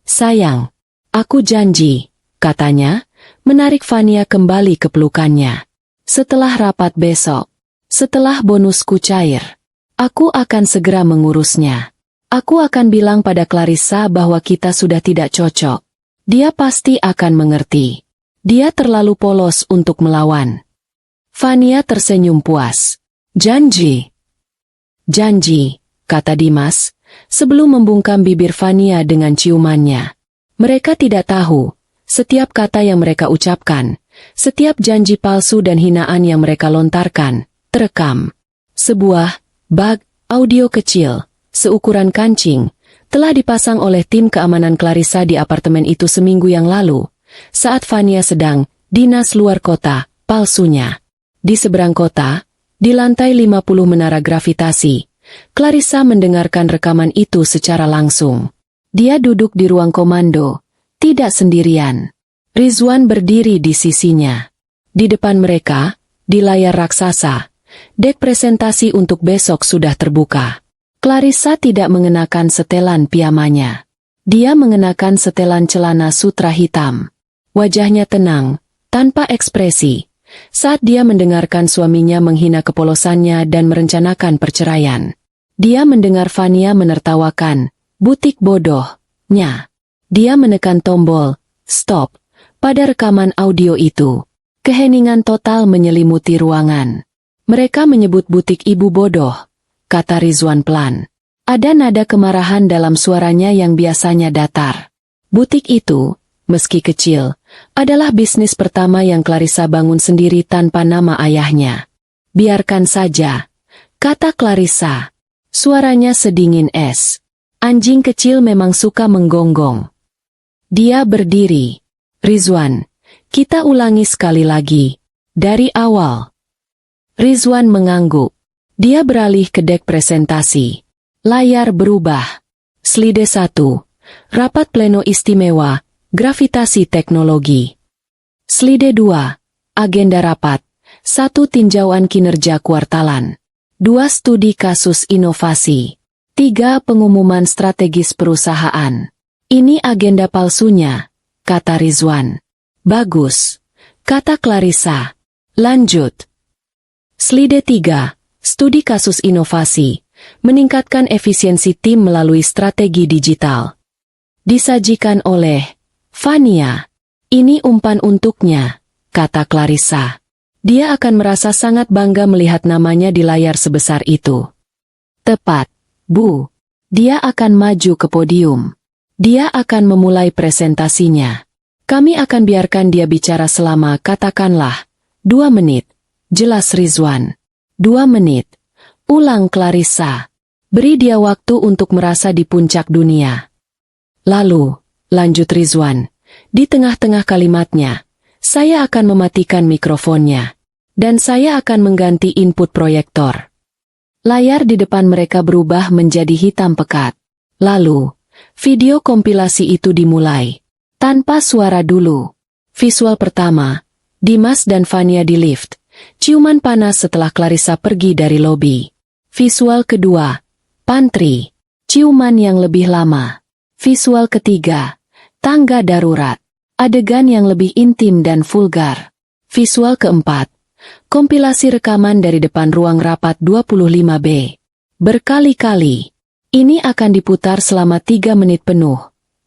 sayang. Aku janji, katanya, menarik Fania kembali ke pelukannya. Setelah rapat besok, setelah bonusku cair, aku akan segera mengurusnya. Aku akan bilang pada Clarissa bahwa kita sudah tidak cocok. Dia pasti akan mengerti. Dia terlalu polos untuk melawan. Fania tersenyum puas. Janji. Janji, kata Dimas, sebelum membungkam bibir Fania dengan ciumannya. Mereka tidak tahu, setiap kata yang mereka ucapkan, setiap janji palsu dan hinaan yang mereka lontarkan, terekam. Sebuah bag audio kecil, seukuran kancing, telah dipasang oleh tim keamanan Clarissa di apartemen itu seminggu yang lalu, saat Fania sedang dinas luar kota, palsunya. Di seberang kota, di lantai 50 menara gravitasi, Clarissa mendengarkan rekaman itu secara langsung. Dia duduk di ruang komando, tidak sendirian. Rizwan berdiri di sisinya. Di depan mereka, di layar raksasa, dek presentasi untuk besok sudah terbuka. Clarissa tidak mengenakan setelan piyamanya. Dia mengenakan setelan celana sutra hitam. Wajahnya tenang, tanpa ekspresi, saat dia mendengarkan suaminya menghina kepolosannya dan merencanakan perceraian. Dia mendengar Fania menertawakan, butik bodohnya. Dia menekan tombol, stop, pada rekaman audio itu. Keheningan total menyelimuti ruangan. Mereka menyebut butik ibu bodoh, kata Rizwan pelan. Ada nada kemarahan dalam suaranya yang biasanya datar. Butik itu, meski kecil, adalah bisnis pertama yang Clarissa bangun sendiri tanpa nama ayahnya. Biarkan saja, kata Clarissa. Suaranya sedingin es. Anjing kecil memang suka menggonggong. Dia berdiri. Rizwan, kita ulangi sekali lagi. Dari awal. Rizwan mengangguk. Dia beralih ke dek presentasi. Layar berubah. Slide 1. Rapat pleno istimewa. Gravitasi teknologi. Slide 2. Agenda rapat. 1. Tinjauan kinerja kuartalan. 2. Studi kasus inovasi. 3. Pengumuman strategis perusahaan. Ini agenda palsunya, kata Rizwan. Bagus, kata Clarissa. Lanjut. Slide 3. Studi kasus inovasi. Meningkatkan efisiensi tim melalui strategi digital. Disajikan oleh Fania. Ini umpan untuknya, kata Clarissa. Dia akan merasa sangat bangga melihat namanya di layar sebesar itu. Tepat, Bu. Dia akan maju ke podium. Dia akan memulai presentasinya. Kami akan biarkan dia bicara selama katakanlah 2 menit. Jelas Rizwan. 2 menit. Ulang Clarissa. Beri dia waktu untuk merasa di puncak dunia. Lalu, lanjut Rizwan. Di tengah-tengah kalimatnya, saya akan mematikan mikrofonnya. Dan saya akan mengganti input proyektor. Layar di depan mereka berubah menjadi hitam pekat. Lalu, video kompilasi itu dimulai. Tanpa suara dulu. Visual pertama, Dimas dan Vania di lift. Ciuman panas setelah Clarissa pergi dari lobi. Visual kedua, pantry. Ciuman yang lebih lama. Visual ketiga, tangga darurat. Adegan yang lebih intim dan vulgar. Visual keempat, kompilasi rekaman dari depan ruang rapat 25B. Berkali-kali. Ini akan diputar selama 3 menit penuh,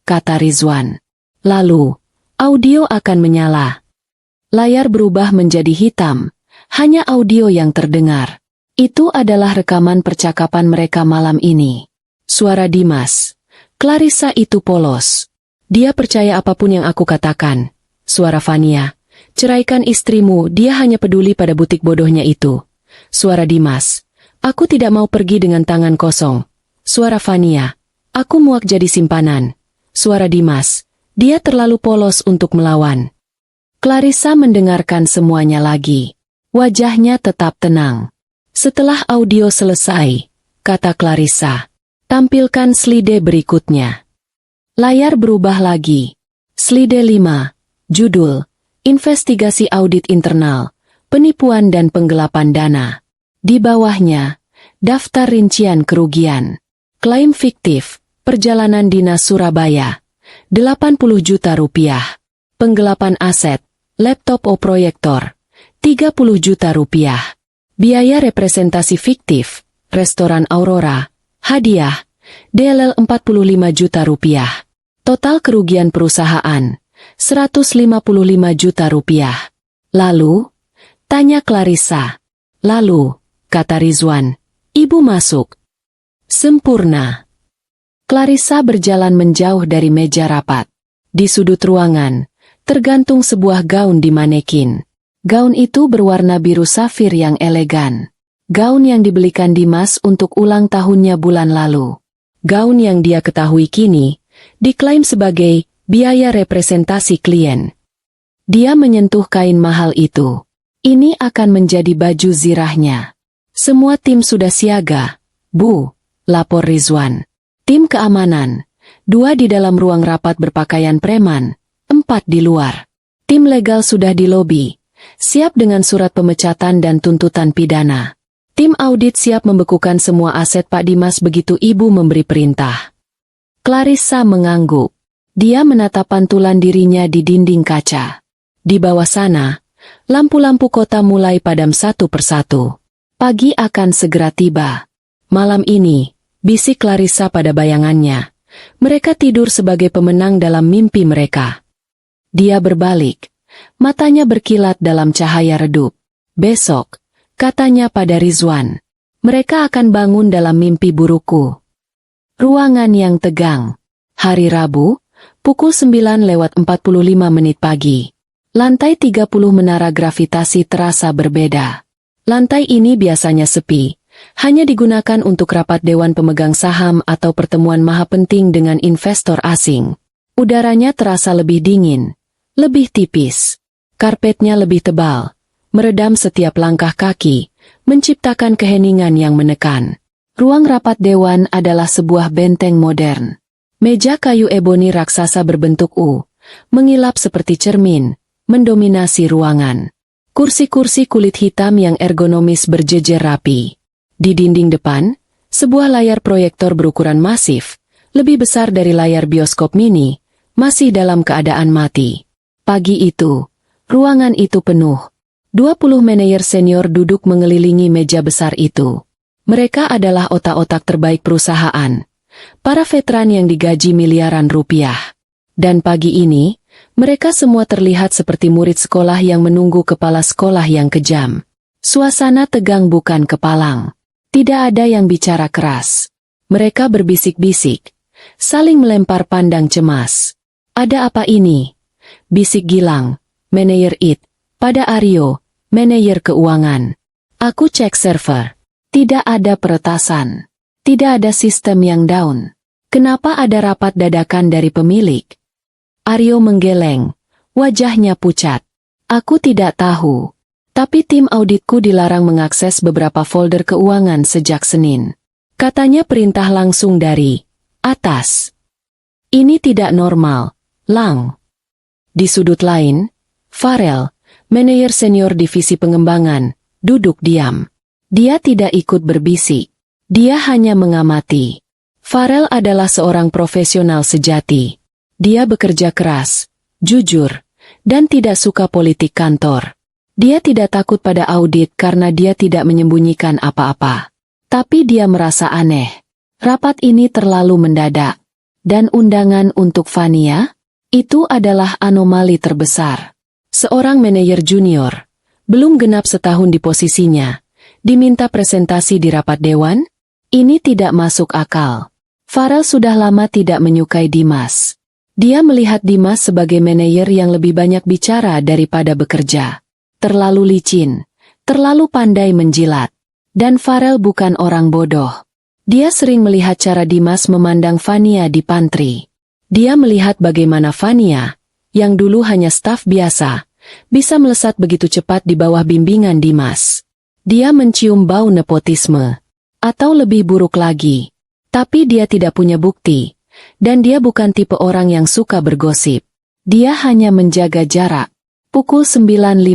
kata Rizwan. Lalu, audio akan menyala. Layar berubah menjadi hitam, hanya audio yang terdengar. Itu adalah rekaman percakapan mereka malam ini. Suara Dimas. Clarissa itu polos. Dia percaya apapun yang aku katakan. Suara Vania. Ceraikan istrimu, dia hanya peduli pada butik bodohnya itu. Suara Dimas. Aku tidak mau pergi dengan tangan kosong. Suara Vania. Aku muak jadi simpanan. Suara Dimas. Dia terlalu polos untuk melawan. Clarissa mendengarkan semuanya lagi. Wajahnya tetap tenang. Setelah audio selesai, kata Clarissa, tampilkan slide berikutnya. Layar berubah lagi. Slide 5, judul, Investigasi Audit Internal, Penipuan dan Penggelapan Dana. Di bawahnya, daftar rincian kerugian. Klaim fiktif, perjalanan dinas Surabaya, 80 juta rupiah. Penggelapan aset, laptop proyektor, 30 juta rupiah. Biaya representasi fiktif, restoran Aurora, hadiah, DLL 45 juta rupiah. Total kerugian perusahaan, 155 juta rupiah. Lalu, tanya Clarissa. Lalu, kata Rizwan, ibu masuk. Sempurna. Clarissa berjalan menjauh dari meja rapat. Di sudut ruangan, tergantung sebuah gaun di manekin. Gaun itu berwarna biru safir yang elegan. Gaun yang dibelikan Dimas untuk ulang tahunnya bulan lalu. Gaun yang dia ketahui kini, diklaim sebagai biaya representasi klien. Dia menyentuh kain mahal itu. Ini akan menjadi baju zirahnya. Semua tim sudah siaga, Bu, lapor Rizwan. Tim keamanan, 2 di dalam ruang rapat berpakaian preman, 4 di luar. Tim legal sudah di lobi, siap dengan surat pemecatan dan tuntutan pidana. Tim audit siap membekukan semua aset Pak Dimas begitu ibu memberi perintah. Clarissa mengangguk. Dia menatap pantulan dirinya di dinding kaca. Di bawah sana, lampu-lampu kota mulai padam satu persatu. Pagi akan segera tiba. Malam ini, bisik Clarissa pada bayangannya. Mereka tidur sebagai pemenang dalam mimpi mereka. Dia berbalik. Matanya berkilat dalam cahaya redup. Besok, katanya pada Rizwan, mereka akan bangun dalam mimpi burukku. Ruangan yang tegang. Hari Rabu, pukul 9:45 pagi. Lantai 30 menara gravitasi terasa berbeda. Lantai ini biasanya sepi, hanya digunakan untuk rapat dewan pemegang saham atau pertemuan maha penting dengan investor asing. Udaranya terasa lebih dingin, lebih tipis. Karpetnya lebih tebal, meredam setiap langkah kaki, menciptakan keheningan yang menekan. Ruang rapat dewan adalah sebuah benteng modern. Meja kayu eboni raksasa berbentuk U, mengilap seperti cermin, mendominasi ruangan. Kursi-kursi kulit hitam yang ergonomis berjejer rapi. Di dinding depan, sebuah layar proyektor berukuran masif, lebih besar dari layar bioskop mini, masih dalam keadaan mati. Pagi itu, ruangan itu penuh. 20 manajer senior duduk mengelilingi meja besar itu. Mereka adalah otak-otak terbaik perusahaan. Para veteran yang digaji miliaran rupiah. Dan pagi ini, mereka semua terlihat seperti murid sekolah yang menunggu kepala sekolah yang kejam. Suasana tegang bukan kepalang. Tidak ada yang bicara keras. Mereka berbisik-bisik, saling melempar pandang cemas. Ada apa ini? Bisik Gilang, manajer IT, pada Aryo, manajer keuangan. Aku cek server. Tidak ada peretasan. Tidak ada sistem yang down. Kenapa ada rapat dadakan dari pemilik? Aryo menggeleng. Wajahnya pucat. Aku tidak tahu. Tapi tim auditku dilarang mengakses beberapa folder keuangan sejak Senin. Katanya perintah langsung dari atas. Ini tidak normal, Lang. Di sudut lain, Farel, manajer senior divisi pengembangan, duduk diam. Dia tidak ikut berbisik. Dia hanya mengamati. Farel adalah seorang profesional sejati. Dia bekerja keras, jujur, dan tidak suka politik kantor. Dia tidak takut pada audit karena dia tidak menyembunyikan apa-apa. Tapi dia merasa aneh. Rapat ini terlalu mendadak. Dan undangan untuk Fania? Itu adalah anomali terbesar. Seorang manajer junior, belum genap setahun di posisinya, diminta presentasi di rapat dewan? Ini tidak masuk akal. Farel sudah lama tidak menyukai Dimas. Dia melihat Dimas sebagai manajer yang lebih banyak bicara daripada bekerja. Terlalu licin, terlalu pandai menjilat. Dan Farel bukan orang bodoh. Dia sering melihat cara Dimas memandang Fania di pantry. Dia melihat bagaimana Fania, yang dulu hanya staf biasa, bisa melesat begitu cepat di bawah bimbingan Dimas. Dia mencium bau nepotisme. Atau lebih buruk lagi. Tapi dia tidak punya bukti. Dan dia bukan tipe orang yang suka bergosip. Dia hanya menjaga jarak. Pukul 9.50.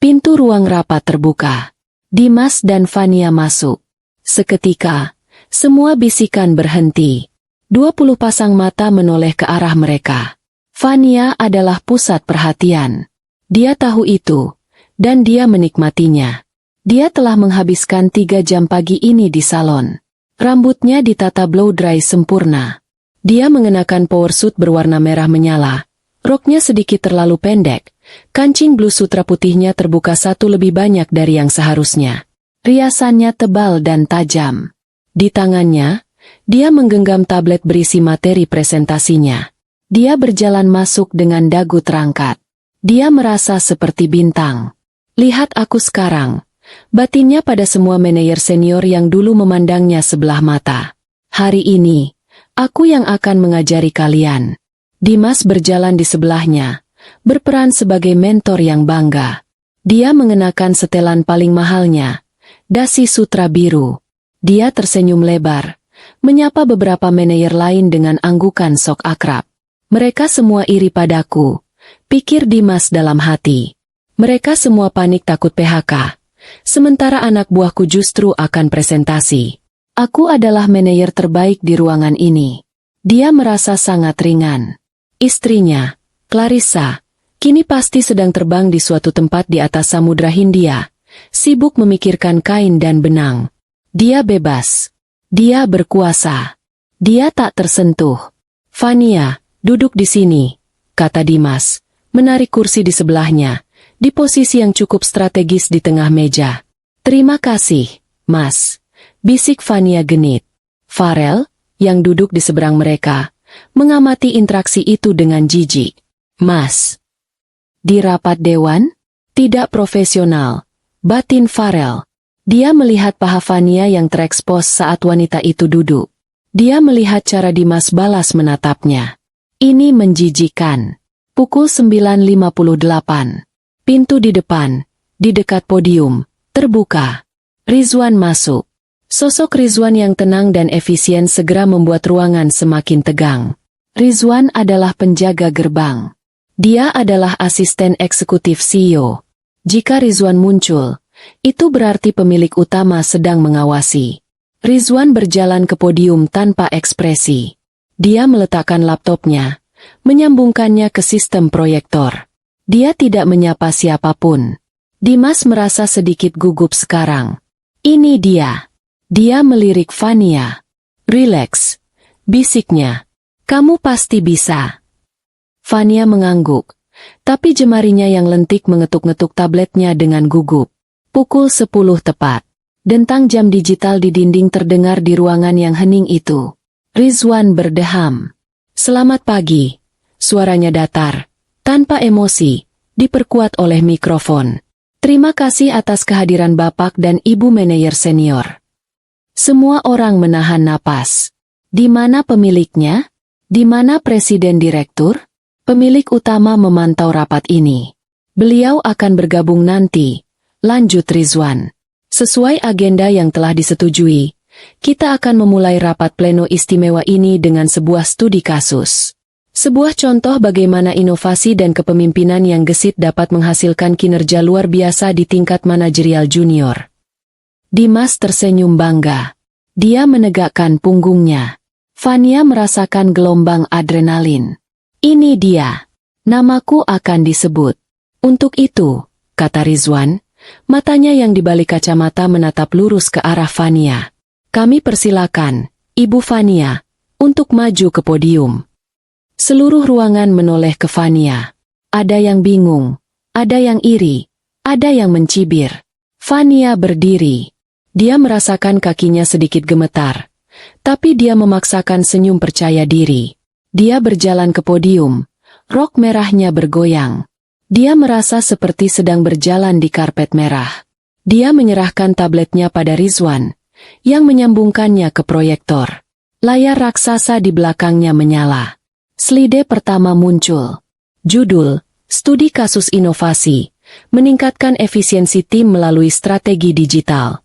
Pintu ruang rapat terbuka. Dimas dan Fania masuk. Seketika, semua bisikan berhenti. 20 pasang mata menoleh ke arah mereka. Fania adalah pusat perhatian. Dia tahu itu, dan dia menikmatinya. Dia telah menghabiskan 3 jam pagi ini di salon. Rambutnya ditata blow dry sempurna. Dia mengenakan power suit berwarna merah menyala. Roknya sedikit terlalu pendek. Kancing blus sutra putihnya terbuka satu lebih banyak dari yang seharusnya. Riasannya tebal dan tajam. Di tangannya, dia menggenggam tablet berisi materi presentasinya. Dia berjalan masuk dengan dagu terangkat. Dia merasa seperti bintang. Lihat aku sekarang. Batinnya pada semua manajer senior yang dulu memandangnya sebelah mata. Hari ini, aku yang akan mengajari kalian. Dimas berjalan di sebelahnya, berperan sebagai mentor yang bangga. Dia mengenakan setelan paling mahalnya, dasi sutra biru. Dia tersenyum lebar, menyapa beberapa manajer lain dengan anggukan sok akrab. Mereka semua iri padaku, pikir Dimas dalam hati. Mereka semua panik takut PHK. Sementara anak buahku justru akan presentasi. Aku adalah manajer terbaik di ruangan ini. Dia merasa sangat ringan. Istrinya, Clarissa, kini pasti sedang terbang di suatu tempat di atas Samudra Hindia, sibuk memikirkan kain dan benang. Dia bebas. Dia berkuasa. Dia tak tersentuh. Fania, duduk di sini, kata Dimas, menarik kursi di sebelahnya, di posisi yang cukup strategis di tengah meja. Terima kasih, Mas, bisik Fania genit. Farel, yang duduk di seberang mereka, mengamati interaksi itu dengan jijik. Mas, di rapat dewan? Tidak profesional, batin Farel. Dia melihat paha Fania yang terekspos saat wanita itu duduk. Dia melihat cara Dimas balas menatapnya. Ini menjijikan. Pukul 9.58. Pintu di depan, di dekat podium, terbuka. Rizwan masuk. Sosok Rizwan yang tenang dan efisien segera membuat ruangan semakin tegang. Rizwan adalah penjaga gerbang. Dia adalah asisten eksekutif CEO. Jika Rizwan muncul, itu berarti pemilik utama sedang mengawasi. Rizwan berjalan ke podium tanpa ekspresi. Dia meletakkan laptopnya, menyambungkannya ke sistem proyektor. Dia tidak menyapa siapapun. Dimas merasa sedikit gugup sekarang. Ini dia. Dia melirik Fania. Rileks, bisiknya. Kamu pasti bisa. Fania mengangguk, tapi jemarinya yang lentik mengetuk-ngetuk tabletnya dengan gugup. Pukul 10 tepat. Dentang jam digital di dinding terdengar di ruangan yang hening itu. Rizwan berdeham. Selamat pagi. Suaranya datar, tanpa emosi, diperkuat oleh mikrofon. Terima kasih atas kehadiran Bapak dan Ibu manajer senior. Semua orang menahan napas. Di mana pemiliknya? Di mana presiden direktur? Pemilik utama memantau rapat ini. Beliau akan bergabung nanti, lanjut Rizwan. Sesuai agenda yang telah disetujui, kita akan memulai rapat pleno istimewa ini dengan sebuah studi kasus. Sebuah contoh bagaimana inovasi dan kepemimpinan yang gesit dapat menghasilkan kinerja luar biasa di tingkat manajerial junior. Dimas tersenyum bangga. Dia menegakkan punggungnya. Fania merasakan gelombang adrenalin. Ini dia. Namaku akan disebut. Untuk itu, kata Rizwan, matanya yang dibalik kacamata menatap lurus ke arah Fania. Kami persilakan, Ibu Fania, untuk maju ke podium. Seluruh ruangan menoleh ke Fania. Ada yang bingung, ada yang iri, ada yang mencibir. Fania berdiri. Dia merasakan kakinya sedikit gemetar, tapi dia memaksakan senyum percaya diri. Dia berjalan ke podium, rok merahnya bergoyang. Dia merasa seperti sedang berjalan di karpet merah. Dia menyerahkan tabletnya pada Rizwan, yang menyambungkannya ke proyektor. Layar raksasa di belakangnya menyala. Slide pertama muncul. Judul, Studi Kasus Inovasi, Meningkatkan Efisiensi Tim Melalui Strategi Digital.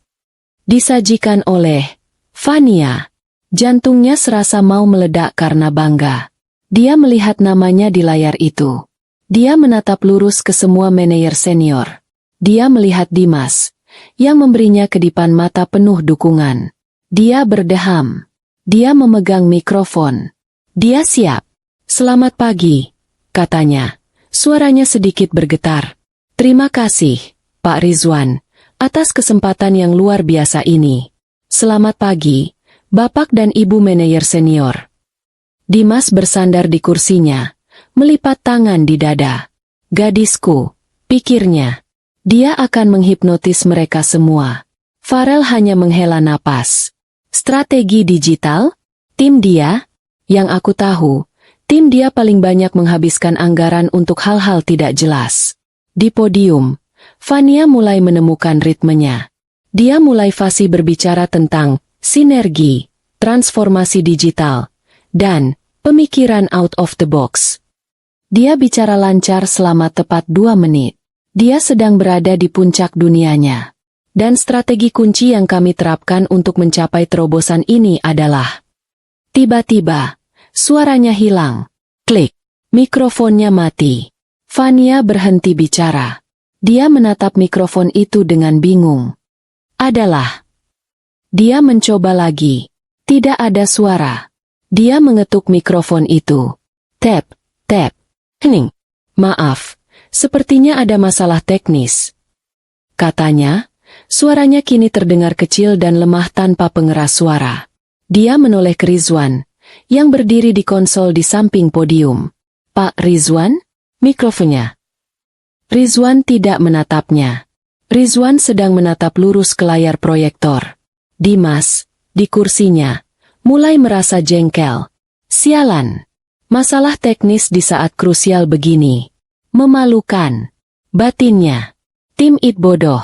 Disajikan oleh Fania. Jantungnya serasa mau meledak karena bangga. Dia melihat namanya di layar itu. Dia menatap lurus ke semua manajer senior. Dia melihat Dimas, yang memberinya kedipan mata penuh dukungan. Dia berdeham. Dia memegang mikrofon. Dia siap. Selamat pagi, katanya. Suaranya sedikit bergetar. Terima kasih, Pak Rizwan, atas kesempatan yang luar biasa ini. Selamat pagi, Bapak dan Ibu manajer senior. Dimas bersandar di kursinya, melipat tangan di dada. Gadisku, pikirnya. Dia akan menghipnotis mereka semua. Farel hanya menghela napas. Strategi digital? Tim dia? Yang aku tahu, tim dia paling banyak menghabiskan anggaran untuk hal-hal tidak jelas. Di podium, Fania mulai menemukan ritmenya. Dia mulai fasih berbicara tentang sinergi, transformasi digital, dan pemikiran out of the box. Dia bicara lancar selama tepat 2 menit. Dia sedang berada di puncak dunianya. Dan strategi kunci yang kami terapkan untuk mencapai terobosan ini adalah... Tiba-tiba, suaranya hilang. Klik. Mikrofonnya mati. Fania berhenti bicara. Dia menatap mikrofon itu dengan bingung. Adalah. Dia mencoba lagi. Tidak ada suara. Dia mengetuk mikrofon itu. Tap, tap. Hening. Maaf, sepertinya ada masalah teknis. Katanya, suaranya kini terdengar kecil dan lemah tanpa pengeras suara. Dia menoleh ke Rizwan, yang berdiri di konsol di samping podium. Pak Rizwan? Mikrofonnya. Rizwan tidak menatapnya. Rizwan sedang menatap lurus ke layar proyektor. Dimas, di kursinya, mulai merasa jengkel. Sialan. Masalah teknis di saat krusial begini. Memalukan. Batinnya. Tim it bodoh.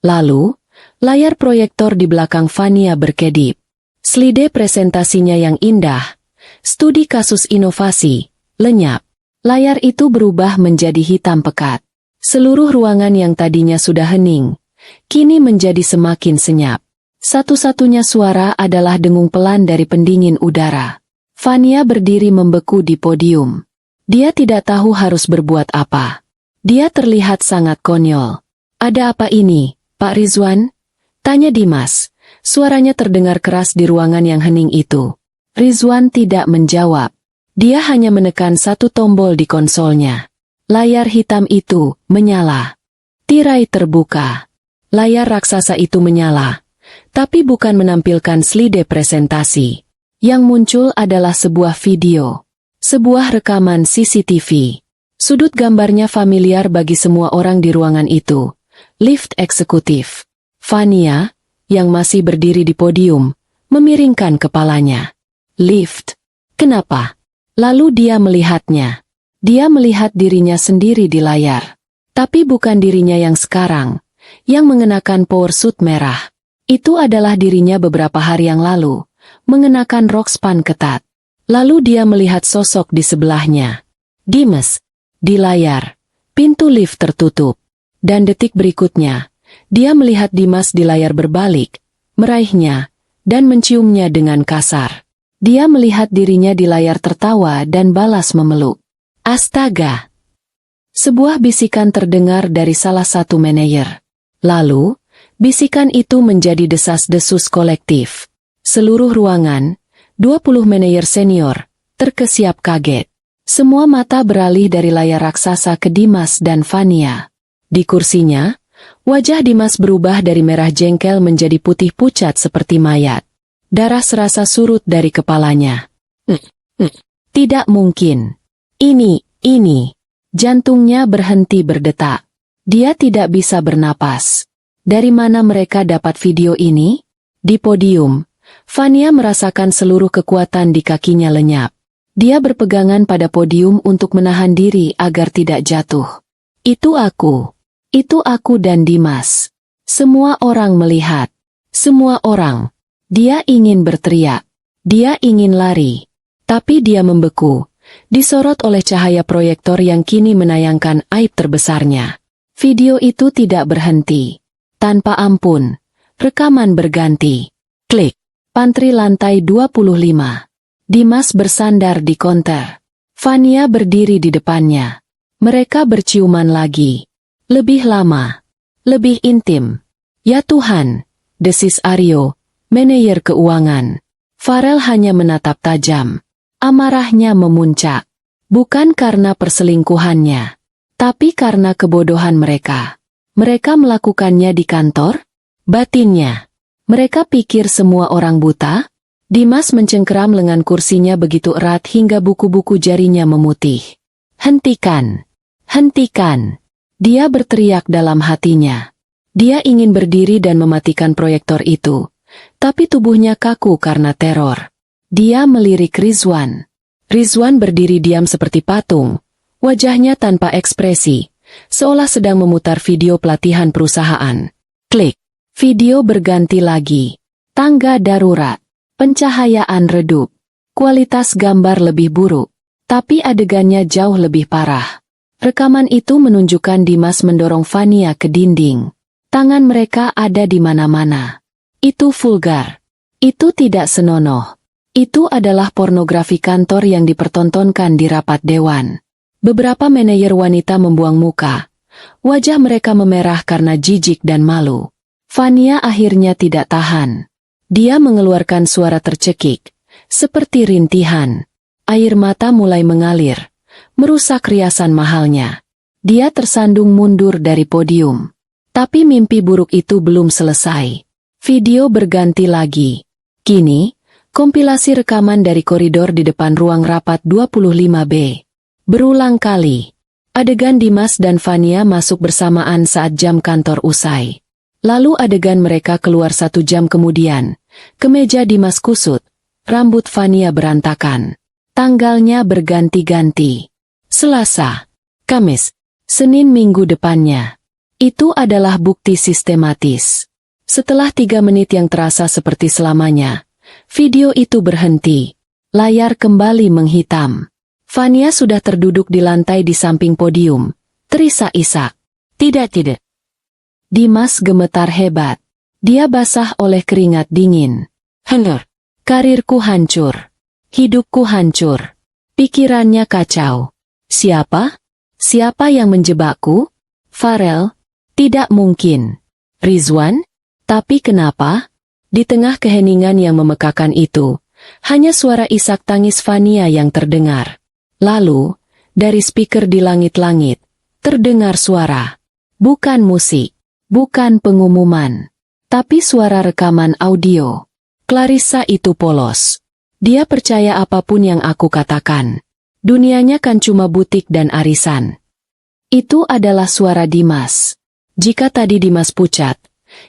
Lalu, layar proyektor di belakang Fania berkedip. Slide presentasinya yang indah. Studi kasus inovasi. Lenyap. Layar itu berubah menjadi hitam pekat. Seluruh ruangan yang tadinya sudah hening, kini menjadi semakin senyap. Satu-satunya suara adalah dengung pelan dari pendingin udara. Fania berdiri membeku di podium. Dia tidak tahu harus berbuat apa. Dia terlihat sangat konyol. Ada apa ini, Pak Rizwan? Tanya Dimas. Suaranya terdengar keras di ruangan yang hening itu. Rizwan tidak menjawab. Dia hanya menekan satu tombol di konsolnya. Layar hitam itu menyala. Tirai terbuka. Layar raksasa itu menyala. Tapi bukan menampilkan slide presentasi. Yang muncul adalah sebuah video. Sebuah rekaman CCTV. Sudut gambarnya familiar bagi semua orang di ruangan itu. Lift eksekutif. Fania, yang masih berdiri di podium, memiringkan kepalanya. Lift. Kenapa? Lalu dia melihatnya. Dia melihat dirinya sendiri di layar. Tapi bukan dirinya yang sekarang, yang mengenakan power suit merah. Itu adalah dirinya beberapa hari yang lalu, mengenakan rok span ketat. Lalu dia melihat sosok di sebelahnya. Dimas. Di layar. Pintu lift tertutup. Dan detik berikutnya, dia melihat Dimas di layar berbalik, meraihnya, dan menciumnya dengan kasar. Dia melihat dirinya di layar tertawa dan balas memeluk. Astaga! Sebuah bisikan terdengar dari salah satu manajer. Lalu, bisikan itu menjadi desas-desus kolektif. Seluruh ruangan, 20 manajer senior, terkesiap kaget. Semua mata beralih dari layar raksasa ke Dimas dan Fania. Di kursinya, wajah Dimas berubah dari merah jengkel menjadi putih pucat seperti mayat. Darah serasa surut dari kepalanya. Tidak mungkin. Ini. Jantungnya berhenti berdetak. Dia tidak bisa bernapas. Dari mana mereka dapat video ini? Di podium, Fania merasakan seluruh kekuatan di kakinya lenyap. Dia berpegangan pada podium untuk menahan diri agar tidak jatuh. Itu aku dan Dimas. Semua orang melihat. Semua orang. Dia ingin berteriak. Dia ingin lari. Tapi dia membeku. Disorot oleh cahaya proyektor yang kini menayangkan aib terbesarnya. Video itu tidak berhenti. Tanpa ampun. Rekaman berganti. Klik. Pantry lantai 25. Dimas bersandar di konter. Fania berdiri di depannya. Mereka berciuman lagi. Lebih lama. Lebih intim. Ya Tuhan, desis Aryo, manajer keuangan. Farel hanya menatap tajam. Amarahnya memuncak. Bukan karena perselingkuhannya, tapi karena kebodohan mereka. Mereka melakukannya di kantor? Batinnya. Mereka pikir semua orang buta? Dimas mencengkeram lengan kursinya begitu erat hingga buku-buku jarinya memutih. Hentikan! Hentikan! Dia berteriak dalam hatinya. Dia ingin berdiri dan mematikan proyektor itu. Tapi tubuhnya kaku karena teror. Dia melirik Rizwan. Rizwan berdiri diam seperti patung. Wajahnya tanpa ekspresi. Seolah sedang memutar video pelatihan perusahaan. Klik. Video berganti lagi. Tangga darurat. Pencahayaan redup. Kualitas gambar lebih buruk. Tapi adegannya jauh lebih parah. Rekaman itu menunjukkan Dimas mendorong Fania ke dinding. Tangan mereka ada di mana-mana. Itu vulgar. Itu tidak senonoh. Itu adalah pornografi kantor yang dipertontonkan di rapat dewan. Beberapa manajer wanita membuang muka. Wajah mereka memerah karena jijik dan malu. Fania akhirnya tidak tahan. Dia mengeluarkan suara tercekik, seperti rintihan. Air mata mulai mengalir. Merusak riasan mahalnya. Dia tersandung mundur dari podium. Tapi mimpi buruk itu belum selesai. Video berganti lagi. Kini, kompilasi rekaman dari koridor di depan ruang rapat 25B. Berulang kali. Adegan Dimas dan Fania masuk bersamaan saat jam kantor usai. Lalu adegan mereka keluar 1 jam kemudian. Kemeja Dimas kusut. Rambut Fania berantakan. Tanggalnya berganti-ganti. Selasa, Kamis, Senin minggu depannya. Itu adalah bukti sistematis. Setelah 3 menit yang terasa seperti selamanya, video itu berhenti. Layar kembali menghitam. Fania sudah terduduk di lantai di samping podium. Terisak-isak. Tidak. Dimas gemetar hebat. Dia basah oleh keringat dingin. Hancur. Karirku hancur. Hidupku hancur. Pikirannya kacau. Siapa? Siapa yang menjebakku? Farel? Tidak mungkin. Rizwan? Tapi kenapa? Di tengah keheningan yang memekakan itu, hanya suara isak tangis Fania yang terdengar. Lalu, dari speaker di langit-langit, terdengar suara. Bukan musik, bukan pengumuman, tapi suara rekaman audio. Clarissa itu polos. Dia percaya apapun yang aku katakan. Dunianya kan cuma butik dan arisan. Itu adalah suara Dimas. Jika tadi Dimas pucat,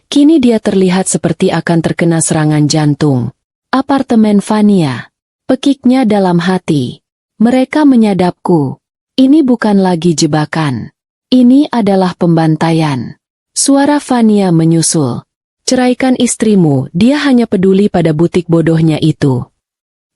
kini dia terlihat seperti akan terkena serangan jantung. Apartemen Fania. Pekiknya dalam hati. Mereka menyadapku. Ini bukan lagi jebakan. Ini adalah pembantaian. Suara Fania menyusul. Ceraikan istrimu, dia hanya peduli pada butik bodohnya itu.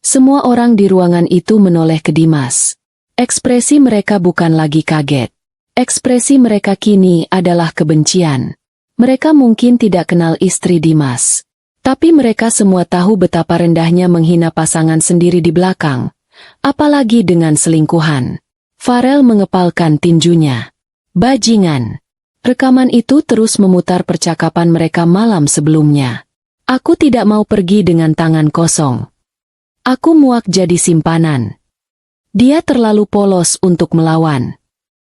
Semua orang di ruangan itu menoleh ke Dimas. Ekspresi mereka bukan lagi kaget. Ekspresi mereka kini adalah kebencian. Mereka mungkin tidak kenal istri Dimas. Tapi mereka semua tahu betapa rendahnya menghina pasangan sendiri di belakang. Apalagi dengan selingkuhan. Farel mengepalkan tinjunya. Bajingan. Rekaman itu terus memutar percakapan mereka malam sebelumnya. Aku tidak mau pergi dengan tangan kosong. Aku muak jadi simpanan. Dia terlalu polos untuk melawan.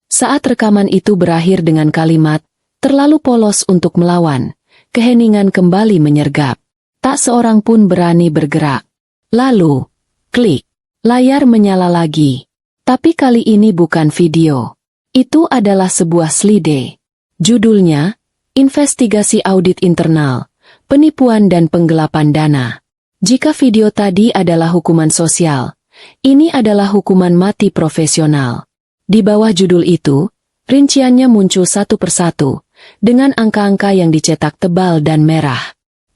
Saat rekaman itu berakhir dengan kalimat, terlalu polos untuk melawan, keheningan kembali menyergap. Tak seorang pun berani bergerak. Lalu, klik, layar menyala lagi. Tapi kali ini bukan video. Itu adalah sebuah slide. Judulnya, Investigasi Audit Internal, Penipuan dan Penggelapan Dana. Jika video tadi adalah hukuman sosial, ini adalah hukuman mati profesional. Di bawah judul itu, rinciannya muncul satu persatu, dengan angka-angka yang dicetak tebal dan merah.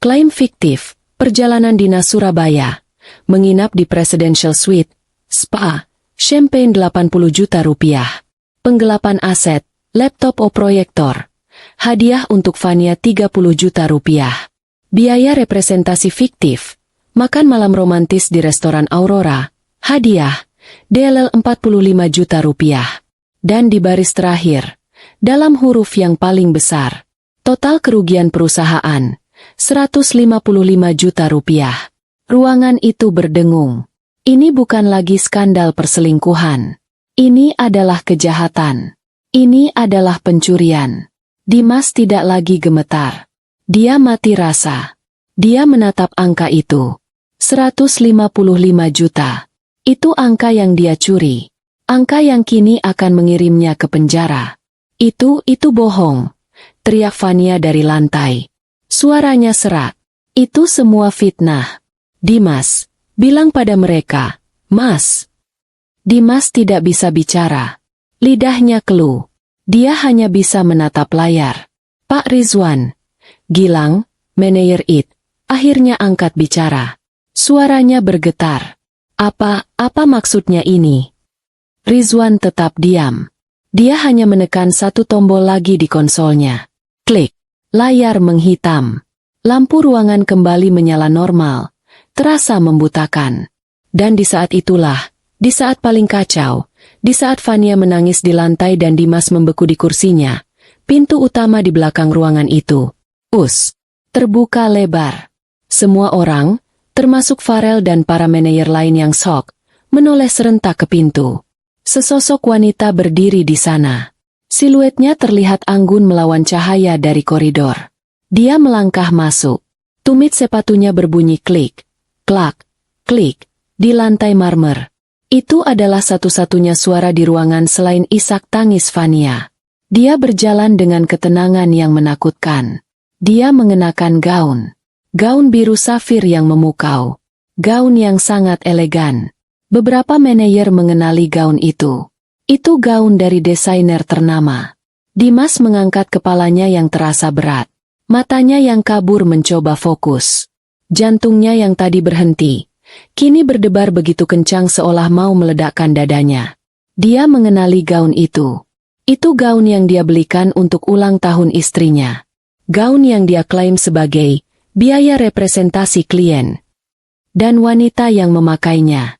Klaim fiktif, perjalanan dinas Surabaya, menginap di Presidential Suite, spa, champagne 80 juta rupiah. Penggelapan aset, laptop proyektor. Hadiah untuk Fania 30 juta rupiah. Biaya representasi fiktif, makan malam romantis di restoran Aurora. Hadiah, DLL 45 juta rupiah. Dan di baris terakhir, dalam huruf yang paling besar, total kerugian perusahaan, 155 juta rupiah. Ruangan itu berdengung. Ini bukan lagi skandal perselingkuhan. Ini adalah kejahatan. Ini adalah pencurian. Dimas tidak lagi gemetar. Dia mati rasa. Dia menatap angka itu. 155 juta. Itu angka yang dia curi. Angka yang kini akan mengirimnya ke penjara. Itu bohong. Teriak Fania dari lantai. Suaranya serak. Itu semua fitnah. Dimas, bilang pada mereka, Mas. Dimas tidak bisa bicara. Lidahnya keluh. Dia hanya bisa menatap layar. Pak Rizwan. Gilang, manajer IT, akhirnya angkat bicara. Suaranya bergetar. Apa maksudnya ini? Rizwan tetap diam. Dia hanya menekan satu tombol lagi di konsolnya. Klik. Layar menghitam. Lampu ruangan kembali menyala normal. Terasa membutakan. Dan di saat itulah, di saat paling kacau, di saat Fania menangis di lantai dan Dimas membeku di kursinya, pintu utama di belakang ruangan itu, terbuka lebar. Semua orang, termasuk Farel dan para manajer lain yang shock, menoleh serentak ke pintu. Sesosok wanita berdiri di sana. Siluetnya terlihat anggun melawan cahaya dari koridor. Dia melangkah masuk. Tumit sepatunya berbunyi klik, klak, klik, di lantai marmer. Itu adalah satu-satunya suara di ruangan selain isak tangis Fania. Dia berjalan dengan ketenangan yang menakutkan. Dia mengenakan gaun. Gaun biru safir yang memukau. Gaun yang sangat elegan. Beberapa manajer mengenali gaun itu. Itu gaun dari desainer ternama. Dimas mengangkat kepalanya yang terasa berat. Matanya yang kabur mencoba fokus. Jantungnya yang tadi berhenti, kini berdebar begitu kencang seolah mau meledakkan dadanya. Dia mengenali gaun itu. Itu gaun yang dia belikan untuk ulang tahun istrinya. Gaun yang dia klaim sebagai biaya representasi klien. Dan wanita yang memakainya.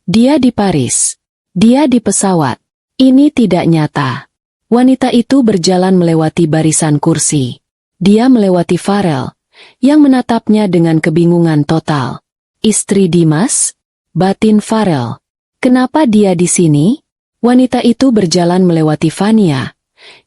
Dia di Paris. Dia di pesawat. Ini tidak nyata. Wanita itu berjalan melewati barisan kursi. Dia melewati Farel, yang menatapnya dengan kebingungan total. Istri Dimas? Batin Farel. Kenapa dia di sini? Wanita itu berjalan melewati Fania,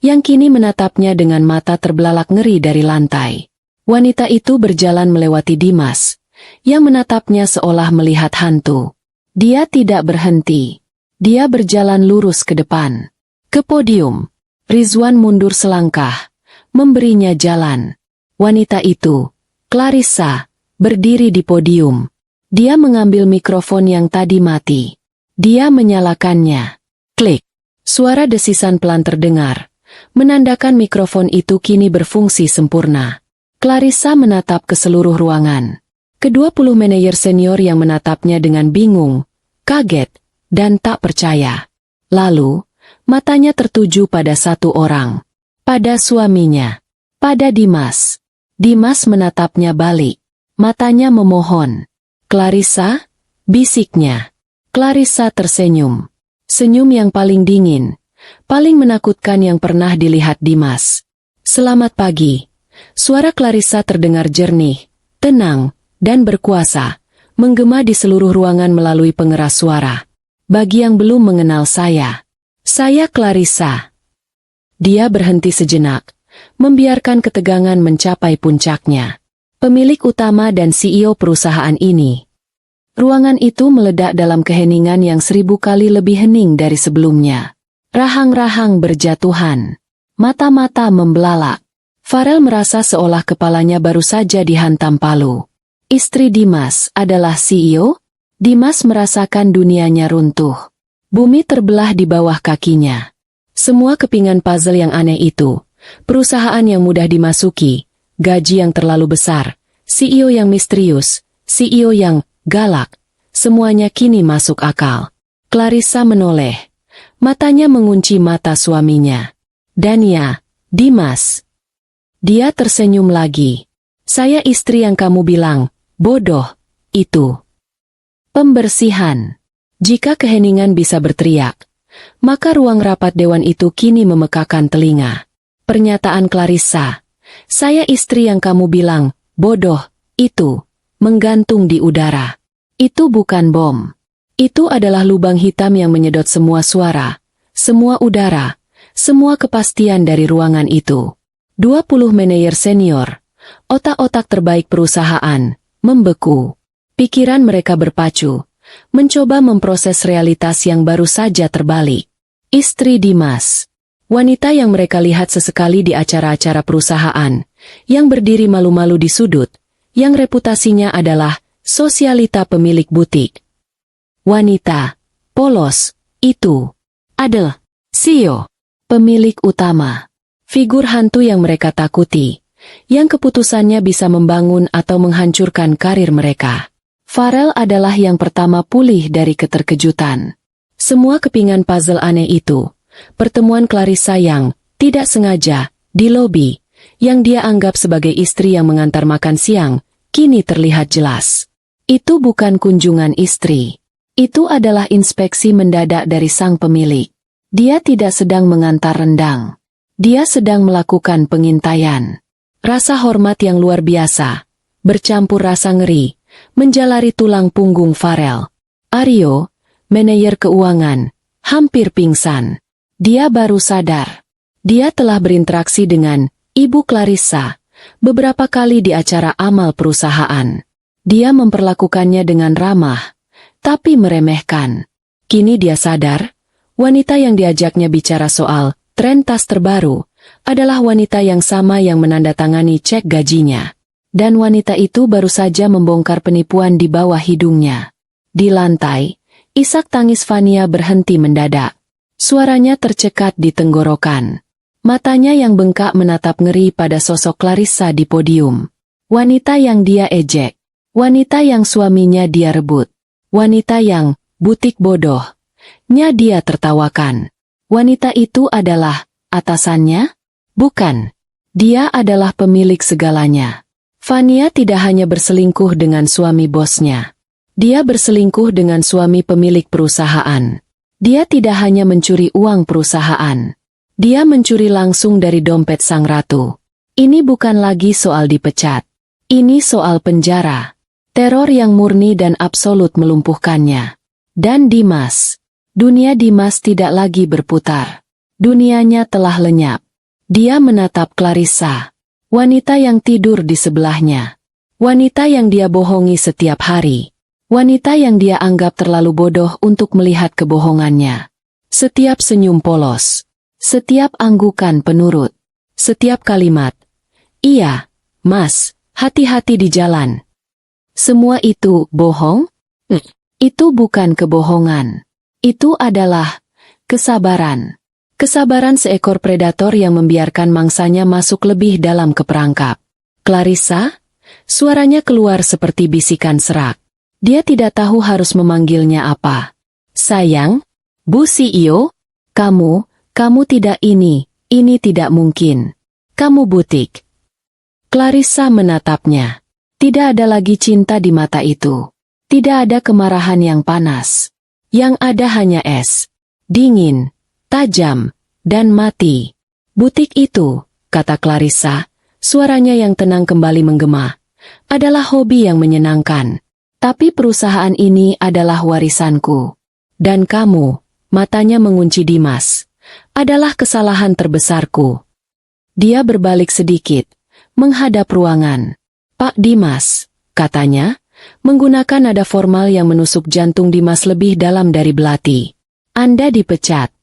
yang kini menatapnya dengan mata terbelalak ngeri dari lantai. Wanita itu berjalan melewati Dimas, yang menatapnya seolah melihat hantu. Dia tidak berhenti. Dia berjalan lurus ke depan. Ke podium. Rizwan mundur selangkah, memberinya jalan. Wanita itu, Clarissa, berdiri di podium. Dia mengambil mikrofon yang tadi mati. Dia menyalakannya. Klik. Suara desisan pelan terdengar, menandakan mikrofon itu kini berfungsi sempurna. Clarissa menatap ke seluruh ruangan. Ke-20 manajer senior yang menatapnya dengan bingung, kaget, dan tak percaya. Lalu, Matanya tertuju pada satu orang. Pada suaminya. Pada Dimas. Dimas menatapnya balik. Matanya memohon. "Clarissa?" bisiknya. Clarissa tersenyum. Senyum yang paling dingin, paling menakutkan yang pernah dilihat Dimas. "Selamat pagi." Suara Clarissa terdengar jernih, tenang, dan berkuasa, menggema di seluruh ruangan melalui pengeras suara. "Bagi yang belum mengenal saya Clarissa." Dia berhenti sejenak, membiarkan ketegangan mencapai puncaknya. Pemilik utama dan CEO perusahaan ini. Ruangan itu meledak dalam keheningan yang 1000 kali lebih hening dari sebelumnya. Rahang-rahang berjatuhan. Mata-mata membelalak. Farel merasa seolah kepalanya baru saja dihantam palu. Istri Dimas adalah CEO? Dimas merasakan dunianya runtuh. Bumi terbelah di bawah kakinya. Semua kepingan puzzle yang aneh itu, perusahaan yang mudah dimasuki, gaji yang terlalu besar, CEO yang misterius, CEO yang galak, semuanya kini masuk akal. Clarissa menoleh. Matanya mengunci mata suaminya. "Dan ya, Dimas." Dia tersenyum lagi. "Saya istri yang kamu bilang bodoh itu." Pembersihan. Jika keheningan bisa berteriak, maka ruang rapat dewan itu kini memekakan telinga. Pernyataan Clarissa, "Saya istri yang kamu bilang bodoh itu," menggantung di udara. Itu bukan bom. Itu adalah lubang hitam yang menyedot semua suara, semua udara, semua kepastian dari ruangan itu. 20 manajer senior, otak-otak terbaik perusahaan, membeku. Pikiran mereka berpacu, mencoba memproses realitas yang baru saja terbalik. Istri Dimas, wanita yang mereka lihat sesekali di acara-acara perusahaan, yang berdiri malu-malu di sudut, yang reputasinya adalah sosialita pemilik butik. Wanita, polos, itu adalah CEO, pemilik utama, figur hantu yang mereka takuti, yang keputusannya bisa membangun atau menghancurkan karir mereka. Farel adalah yang pertama pulih dari keterkejutan. Semua kepingan puzzle aneh itu, pertemuan Clarissa yang tidak sengaja di lobi, yang dia anggap sebagai istri yang mengantar makan siang, kini terlihat jelas. Itu bukan kunjungan istri. Itu adalah inspeksi mendadak dari sang pemilik. Dia tidak sedang mengantar rendang. Dia sedang melakukan pengintaian. Rasa hormat yang luar biasa, bercampur rasa ngeri, menjalari tulang punggung Farel. Aryo, manajer keuangan, hampir pingsan. Dia baru sadar. Dia telah berinteraksi dengan Ibu Clarissa beberapa kali di acara amal perusahaan. Dia memperlakukannya dengan ramah, tapi meremehkan. Kini dia sadar, wanita yang diajaknya bicara soal tren tas terbaru adalah wanita yang sama yang menandatangani cek gajinya. Dan wanita itu baru saja membongkar penipuan di bawah hidungnya. Di lantai, isak tangis Fania berhenti mendadak. Suaranya tercekat di tenggorokan. Matanya yang bengkak menatap ngeri pada sosok Clarissa di podium. Wanita yang dia ejek. Wanita yang suaminya dia rebut. Wanita yang butik bodoh-nya dia tertawakan. Wanita itu adalah atasannya? Bukan. Dia adalah pemilik segalanya. Fania tidak hanya berselingkuh dengan suami bosnya. Dia berselingkuh dengan suami pemilik perusahaan. Dia tidak hanya mencuri uang perusahaan. Dia mencuri langsung dari dompet sang ratu. Ini bukan lagi soal dipecat. Ini soal penjara. Teror yang murni dan absolut melumpuhkannya. Dan Dimas. Dunia Dimas tidak lagi berputar. Dunianya telah lenyap. Dia menatap Clarissa. Wanita yang tidur di sebelahnya. Wanita yang dia bohongi setiap hari. Wanita yang dia anggap terlalu bodoh untuk melihat kebohongannya. Setiap senyum polos. Setiap anggukan penurut. Setiap kalimat. "Iya, Mas, hati-hati di jalan." Semua itu bohong? Itu bukan kebohongan. Itu adalah kesabaran. Kesabaran seekor predator yang membiarkan mangsanya masuk lebih dalam ke perangkap. "Clarissa?" Suaranya keluar seperti bisikan serak. Dia tidak tahu harus memanggilnya apa. "Sayang, Bu CEO, kamu Kamu tidak ini tidak mungkin. Kamu butik. Clarissa menatapnya. Tidak ada lagi cinta di mata itu. Tidak ada kemarahan yang panas. Yang ada hanya es. Dingin, tajam, dan mati. Butik itu, kata Clarissa, suaranya yang tenang kembali menggema, adalah hobi yang menyenangkan. Tapi perusahaan ini adalah warisanku. Dan kamu, matanya mengunci Dimas, adalah kesalahan terbesarku. Dia berbalik sedikit, menghadap ruangan. Pak Dimas, katanya, menggunakan nada formal yang menusuk jantung Dimas lebih dalam dari belati. Anda dipecat.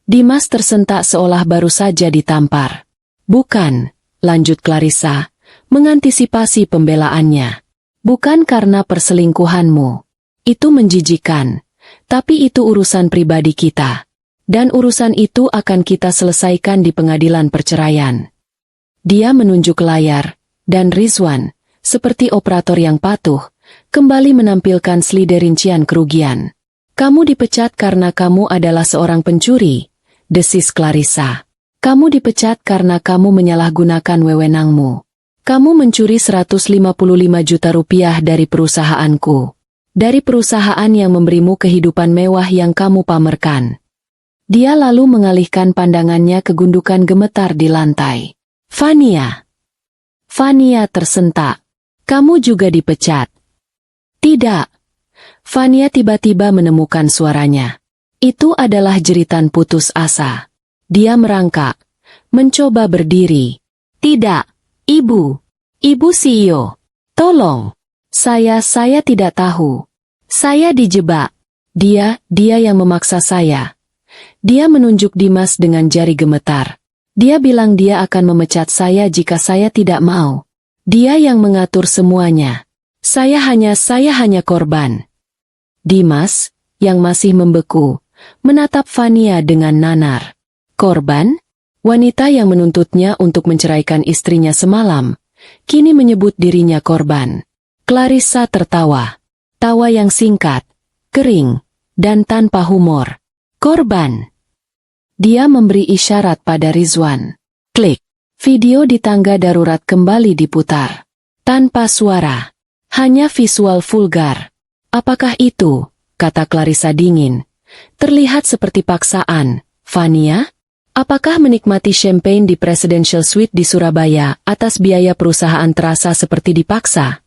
Dimas tersentak seolah baru saja ditampar. Bukan, lanjut Clarissa, mengantisipasi pembelaannya. Bukan karena perselingkuhanmu. Itu menjijikan. Tapi itu urusan pribadi kita. Dan urusan itu akan kita selesaikan di pengadilan perceraian. Dia menunjuk layar. Dan Rizwan, seperti operator yang patuh, kembali menampilkan slide rincian kerugian. Kamu dipecat karena kamu adalah seorang pencuri, desis Clarissa. Kamu dipecat karena kamu menyalahgunakan wewenangmu. Kamu mencuri 155 juta rupiah dari perusahaanku. Dari perusahaan yang memberimu kehidupan mewah yang kamu pamerkan. Dia lalu mengalihkan pandangannya ke gundukan gemetar di lantai. Fania tersentak. Kamu juga dipecat. Tidak. Fania tiba-tiba menemukan suaranya. Itu adalah jeritan putus asa. Dia merangkak. Mencoba berdiri. Tidak. Ibu. Ibu CEO. Tolong. Saya tidak tahu. Saya dijebak. Dia yang memaksa saya. Dia menunjuk Dimas dengan jari gemetar. Dia bilang dia akan memecat saya jika saya tidak mau. Dia yang mengatur semuanya. Saya hanya korban. Dimas, yang masih membeku, menatap Fania dengan nanar. Korban? Wanita yang menuntutnya untuk menceraikan istrinya semalam, kini menyebut dirinya korban. Clarissa tertawa. Tawa yang singkat, kering, dan tanpa humor. Korban. Dia memberi isyarat pada Rizwan. Klik. Video di tangga darurat kembali diputar. Tanpa suara. Hanya visual vulgar. Apakah itu? Kata Clarissa dingin. Terlihat seperti paksaan. Fania? Apakah menikmati champagne di Presidential Suite di Surabaya atas biaya perusahaan terasa seperti dipaksa?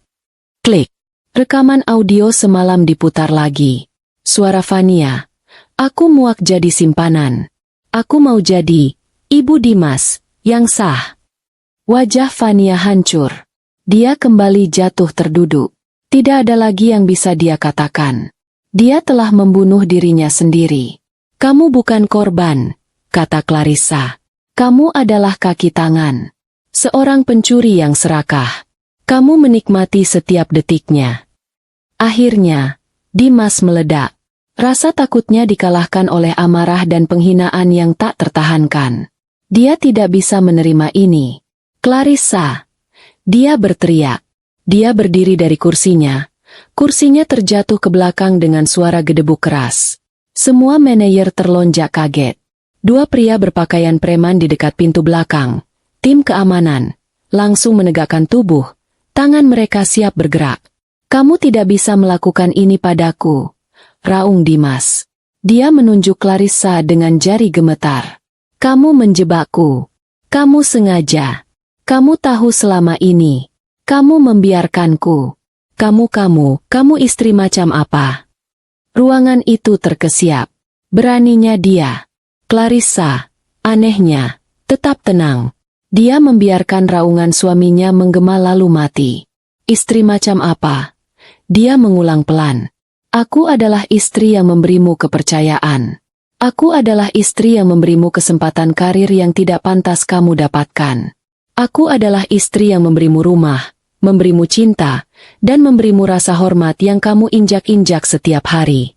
Klik. Rekaman audio semalam diputar lagi. Suara Fania. Aku muak jadi simpanan. Aku mau jadi Ibu Dimas yang sah. Wajah Fania hancur. Dia kembali jatuh terduduk. Tidak ada lagi yang bisa dia katakan. Dia telah membunuh dirinya sendiri. Kamu bukan korban, kata Clarissa. Kamu adalah kaki tangan. Seorang pencuri yang serakah. Kamu menikmati setiap detiknya. Akhirnya, Dimas meledak. Rasa takutnya dikalahkan oleh amarah dan penghinaan yang tak tertahankan. Dia tidak bisa menerima ini. Clarissa. Dia berteriak. Dia berdiri dari kursinya. Kursinya terjatuh ke belakang dengan suara gedebuk keras. Semua manajer terlonjak kaget. Dua pria berpakaian preman di dekat pintu belakang. Tim keamanan. Langsung menegakkan tubuh. Tangan mereka siap bergerak. Kamu tidak bisa melakukan ini padaku. Raung Dimas. Dia menunjuk Clarissa dengan jari gemetar. Kamu menjebakku. Kamu sengaja. Kamu tahu selama ini. Kamu membiarkanku. Kamu istri macam apa? Ruangan itu terkesiap. Beraninya dia. Clarissa, anehnya, tetap tenang. Dia membiarkan raungan suaminya menggema lalu mati. Istri macam apa? Dia mengulang pelan. Aku adalah istri yang memberimu kepercayaan. Aku adalah istri yang memberimu kesempatan karir yang tidak pantas kamu dapatkan. Aku adalah istri yang memberimu rumah, memberimu cinta, dan memberimu rasa hormat yang kamu injak-injak setiap hari.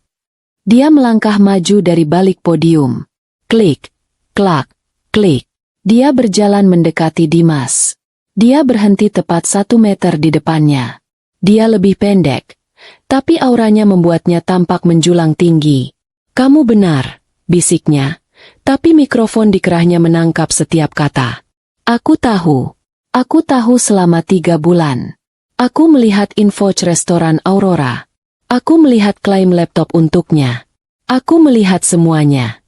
Dia melangkah maju dari balik podium. Klik, klak, klik. Dia berjalan mendekati Dimas. Dia berhenti tepat 1 meter di depannya. Dia lebih pendek. Tapi auranya membuatnya tampak menjulang tinggi. Kamu benar, bisiknya. tapi mikrofon di kerahnya menangkap setiap kata. Aku tahu selama 3 bulan. Aku melihat info restoran Aurora. Aku melihat klaim laptop untuknya. Aku melihat semuanya.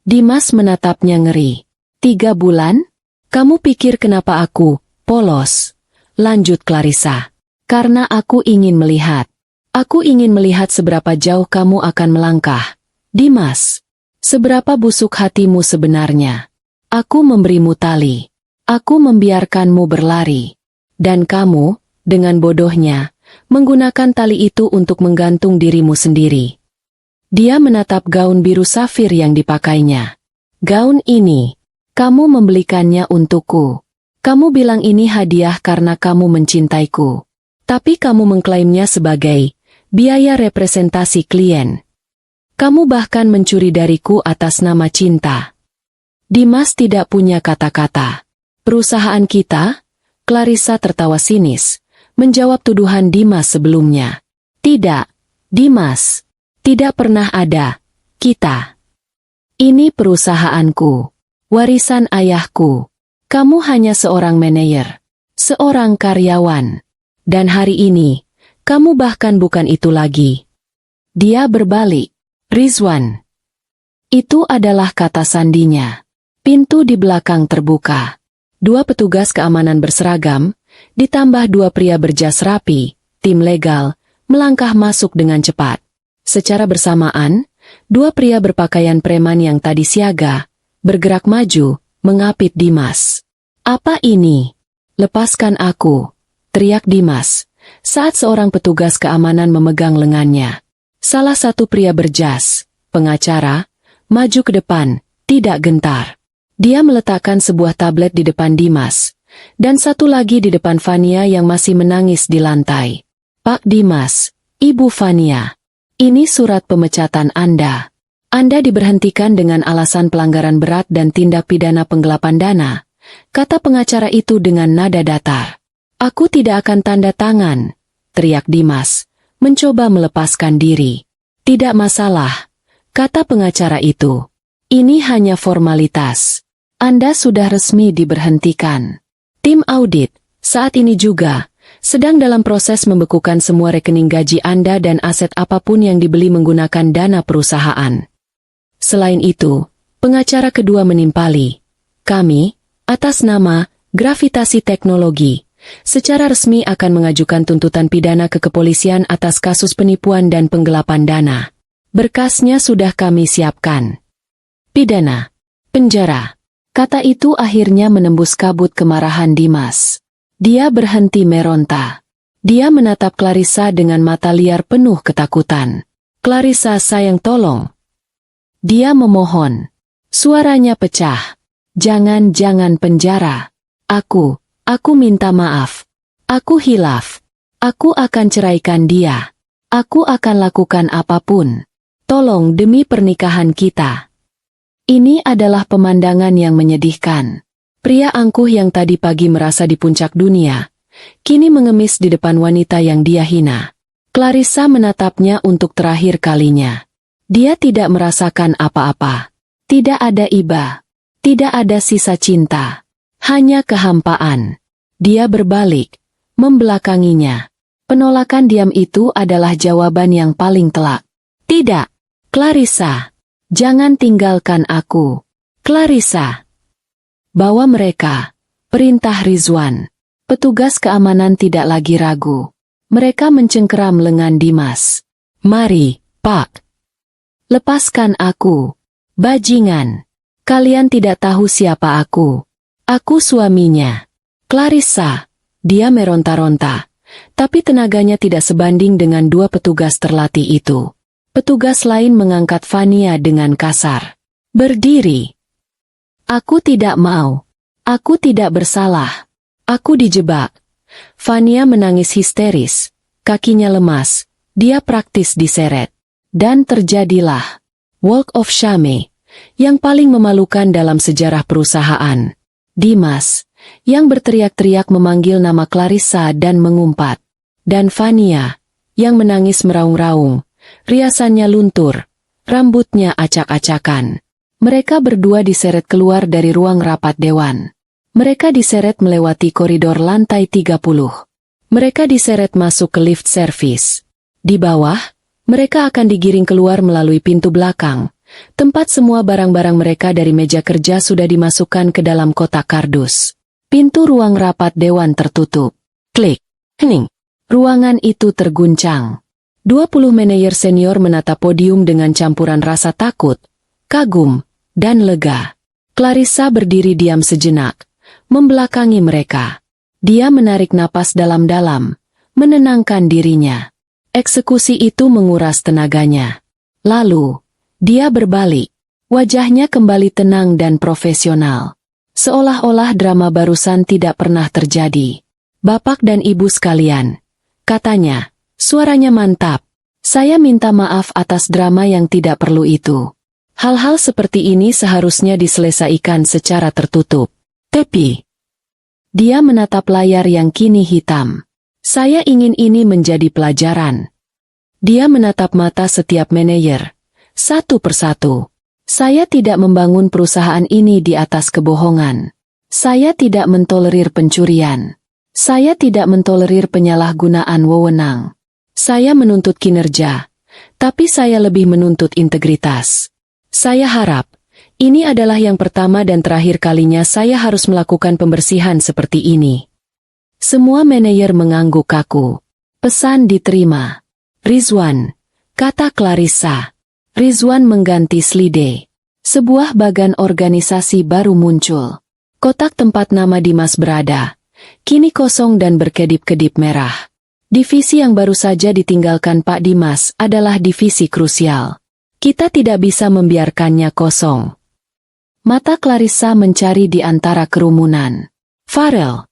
Dimas menatapnya ngeri. 3 bulan? Kamu pikir kenapa aku polos? Lanjut Clarissa. Karena aku ingin melihat. Aku ingin melihat seberapa jauh kamu akan melangkah. Dimas. Seberapa busuk hatimu sebenarnya. Aku memberimu tali. Aku membiarkanmu berlari. Dan kamu, dengan bodohnya, menggunakan tali itu untuk menggantung dirimu sendiri. Dia menatap gaun biru safir yang dipakainya. Gaun ini, kamu membelikannya untukku. Kamu bilang ini hadiah karena kamu mencintaiku. Tapi kamu mengklaimnya sebagai biaya representasi klien. Kamu bahkan mencuri dariku atas nama cinta. Dimas tidak punya kata-kata. Perusahaan kita? Clarissa tertawa sinis, menjawab tuduhan Dimas sebelumnya. Tidak, Dimas. Tidak pernah ada. Kita. Ini perusahaanku. Warisan ayahku. Kamu hanya seorang manajer. Seorang karyawan. Dan hari ini, kamu bahkan bukan itu lagi. Dia berbalik. Rizwan. Itu adalah kata sandinya. Pintu di belakang terbuka. 2 petugas keamanan berseragam, ditambah 2 pria berjas rapi, tim legal, melangkah masuk dengan cepat. Secara bersamaan, 2 pria berpakaian preman yang tadi siaga, bergerak maju, mengapit Dimas. Apa ini? Lepaskan aku, teriak Dimas, saat seorang petugas keamanan memegang lengannya. Salah satu pria berjas, pengacara, maju ke depan, tidak gentar. Dia meletakkan sebuah tablet di depan Dimas, dan satu lagi di depan Fania yang masih menangis di lantai. Pak Dimas, Ibu Fania. Ini surat pemecatan Anda. Anda diberhentikan dengan alasan pelanggaran berat dan tindak pidana penggelapan dana, kata pengacara itu dengan nada datar. Aku tidak akan tanda tangan, teriak Dimas, mencoba melepaskan diri. Tidak masalah, kata pengacara itu. Ini hanya formalitas. Anda sudah resmi diberhentikan. Tim audit, saat ini juga, sedang dalam proses membekukan semua rekening gaji Anda dan aset apapun yang dibeli menggunakan dana perusahaan. Selain itu, pengacara kedua menimpali, kami, atas nama Gravitasi Teknologi, secara resmi akan mengajukan tuntutan pidana ke kepolisian atas kasus penipuan dan penggelapan dana. Berkasnya sudah kami siapkan. Pidana, penjara. Kata itu akhirnya menembus kabut kemarahan Dimas. Dia berhenti meronta. Dia menatap Clarissa dengan mata liar penuh ketakutan. Clarissa, sayang, tolong. Dia memohon. Suaranya pecah. Jangan penjara. Aku minta maaf. Aku hilaf. Aku akan ceraikan dia. Aku akan lakukan apapun. Tolong demi pernikahan kita. Ini adalah pemandangan yang menyedihkan. Pria angkuh yang tadi pagi merasa di puncak dunia, kini mengemis di depan wanita yang dia hina. Clarissa menatapnya untuk terakhir kalinya. Dia tidak merasakan apa-apa. Tidak ada iba. Tidak ada sisa cinta. Hanya kehampaan. Dia berbalik, membelakanginya. Penolakan diam itu adalah jawaban yang paling telak. Tidak, Clarissa. Jangan tinggalkan aku. Clarissa. Bawa mereka. Perintah Rizwan. Petugas keamanan tidak lagi ragu. Mereka mencengkeram lengan Dimas. Mari, Pak. Lepaskan aku. Bajingan. Kalian tidak tahu siapa aku. Aku suaminya. Clarissa. Dia meronta-ronta. Tapi tenaganya tidak sebanding dengan 2 petugas terlatih itu. Petugas lain mengangkat Fania dengan kasar. Berdiri. Aku tidak mau. Aku tidak bersalah. Aku dijebak. Fania menangis histeris. Kakinya lemas. Dia praktis diseret. Dan terjadilah walk of shame yang paling memalukan dalam sejarah perusahaan. Dimas, yang berteriak-teriak memanggil nama Clarissa dan mengumpat. Dan Fania, yang menangis meraung-raung. Riasannya luntur. Rambutnya acak-acakan. Mereka berdua diseret keluar dari ruang rapat dewan. Mereka diseret melewati koridor lantai 30. Mereka diseret masuk ke lift service. Di bawah, mereka akan digiring keluar melalui pintu belakang, tempat semua barang-barang mereka dari meja kerja sudah dimasukkan ke dalam kotak kardus. Pintu ruang rapat dewan tertutup. Klik. Hening. Ruangan itu terguncang. 20 manajer senior menatap podium dengan campuran rasa takut, kagum, dan lega. Clarissa berdiri diam sejenak, membelakangi mereka. Dia menarik napas dalam-dalam, menenangkan dirinya. Eksekusi itu menguras tenaganya. Lalu, dia berbalik. Wajahnya kembali tenang dan profesional. Seolah-olah drama barusan tidak pernah terjadi. Bapak dan ibu sekalian, katanya, suaranya mantap. Saya minta maaf atas drama yang tidak perlu itu. Hal-hal seperti ini seharusnya diselesaikan secara tertutup. Tapi, dia menatap layar yang kini hitam. Saya ingin ini menjadi pelajaran. Dia menatap mata setiap manajer, satu persatu. Saya tidak membangun perusahaan ini di atas kebohongan. Saya tidak mentolerir pencurian. Saya tidak mentolerir penyalahgunaan wewenang. Saya menuntut kinerja, tapi saya lebih menuntut integritas. Saya harap, ini adalah yang pertama dan terakhir kalinya saya harus melakukan pembersihan seperti ini. Semua manajer mengangguk kaku. Pesan diterima. Rizwan, kata Clarissa. Rizwan mengganti Slide. Sebuah bagan organisasi baru muncul. Kotak tempat nama Dimas berada, kini kosong dan berkedip-kedip merah. Divisi yang baru saja ditinggalkan Pak Dimas adalah divisi krusial. Kita tidak bisa membiarkannya kosong. Mata Clarissa mencari di antara kerumunan. Farel,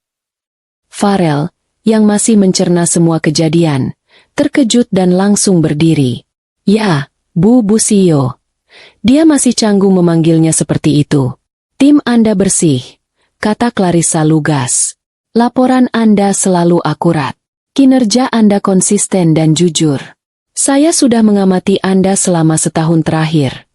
yang masih mencerna semua kejadian, terkejut dan langsung berdiri. Ya, Bu CEO. Dia masih canggung memanggilnya seperti itu. Tim Anda bersih, kata Clarissa lugas. Laporan Anda selalu akurat. Kinerja Anda konsisten dan jujur. Saya sudah mengamati Anda selama setahun terakhir.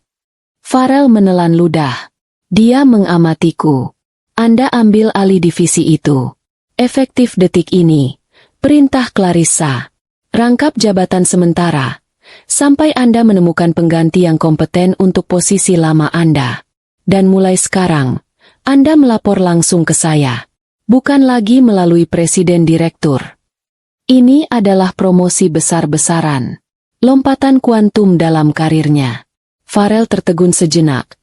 Farel menelan ludah. Dia mengamatiku. Anda ambil alih divisi itu. Efektif detik ini. Perintah Clarissa. Rangkap jabatan sementara. Sampai Anda menemukan pengganti yang kompeten untuk posisi lama Anda. Dan mulai sekarang, Anda melapor langsung ke saya. Bukan lagi melalui presiden direktur. Ini adalah promosi besar-besaran. Lompatan kuantum dalam karirnya. Farel tertegun sejenak,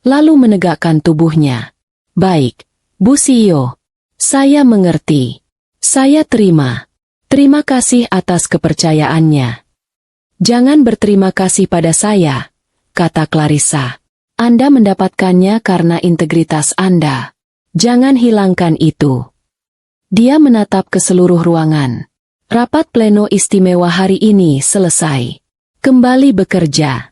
lalu menegakkan tubuhnya. Baik, Bu CEO. Saya mengerti. Saya terima. Terima kasih atas kepercayaannya. Jangan berterima kasih pada saya, kata Clarissa. Anda mendapatkannya karena integritas Anda. Jangan hilangkan itu. Dia menatap ke seluruh ruangan. Rapat pleno istimewa hari ini selesai. Kembali bekerja.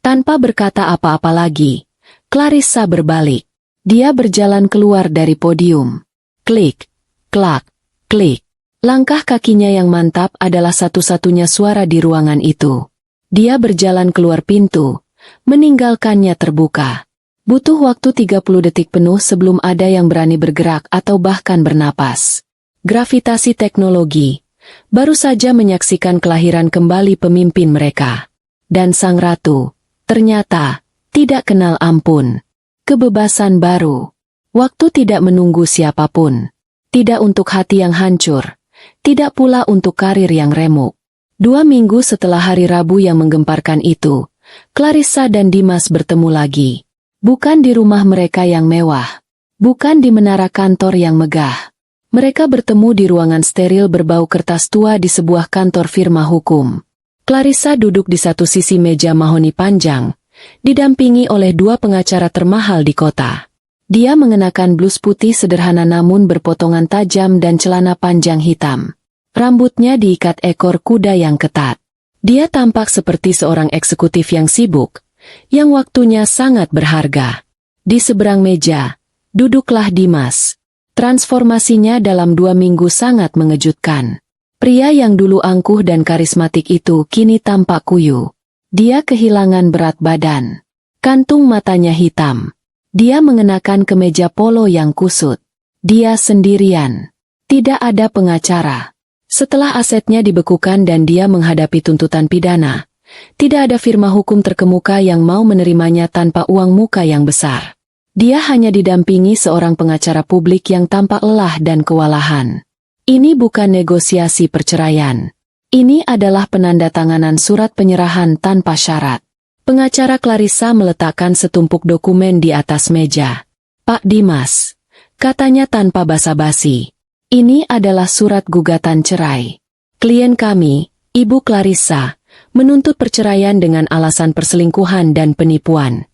Tanpa berkata apa-apa lagi, Clarissa berbalik. Dia berjalan keluar dari podium. Klik, klak, klik. Langkah kakinya yang mantap adalah satu-satunya suara di ruangan itu. Dia berjalan keluar pintu, meninggalkannya terbuka. Butuh waktu 30 detik penuh sebelum ada yang berani bergerak atau bahkan bernapas. Gravitasi teknologi baru saja menyaksikan kelahiran kembali pemimpin mereka. Dan sang ratu, ternyata, tidak kenal ampun. Kebebasan baru. Waktu tidak menunggu siapapun. Tidak untuk hati yang hancur. Tidak pula untuk karir yang remuk. 2 minggu setelah hari Rabu yang menggemparkan itu, Clarissa dan Dimas bertemu lagi. Bukan di rumah mereka yang mewah. Bukan di menara kantor yang megah. Mereka bertemu di ruangan steril berbau kertas tua di sebuah kantor firma hukum. Clarissa duduk di satu sisi meja mahoni panjang, didampingi oleh 2 pengacara termahal di kota. Dia mengenakan blus putih sederhana namun berpotongan tajam dan celana panjang hitam. Rambutnya diikat ekor kuda yang ketat. Dia tampak seperti seorang eksekutif yang sibuk, yang waktunya sangat berharga. Di seberang meja, duduklah Dimas. Transformasinya dalam 2 minggu sangat mengejutkan. Pria yang dulu angkuh dan karismatik itu kini tampak kuyu. Dia kehilangan berat badan. Kantung matanya hitam. Dia mengenakan kemeja polo yang kusut. Dia sendirian. Tidak ada pengacara. Setelah asetnya dibekukan dan dia menghadapi tuntutan pidana, tidak ada firma hukum terkemuka yang mau menerimanya tanpa uang muka yang besar. Dia hanya didampingi seorang pengacara publik yang tampak lelah dan kewalahan. Ini bukan negosiasi perceraian. Ini adalah penandatanganan surat penyerahan tanpa syarat. Pengacara Clarissa meletakkan setumpuk dokumen di atas meja. "Pak Dimas," katanya tanpa basa-basi, "ini adalah surat gugatan cerai. Klien kami, Ibu Clarissa, menuntut perceraian dengan alasan perselingkuhan dan penipuan."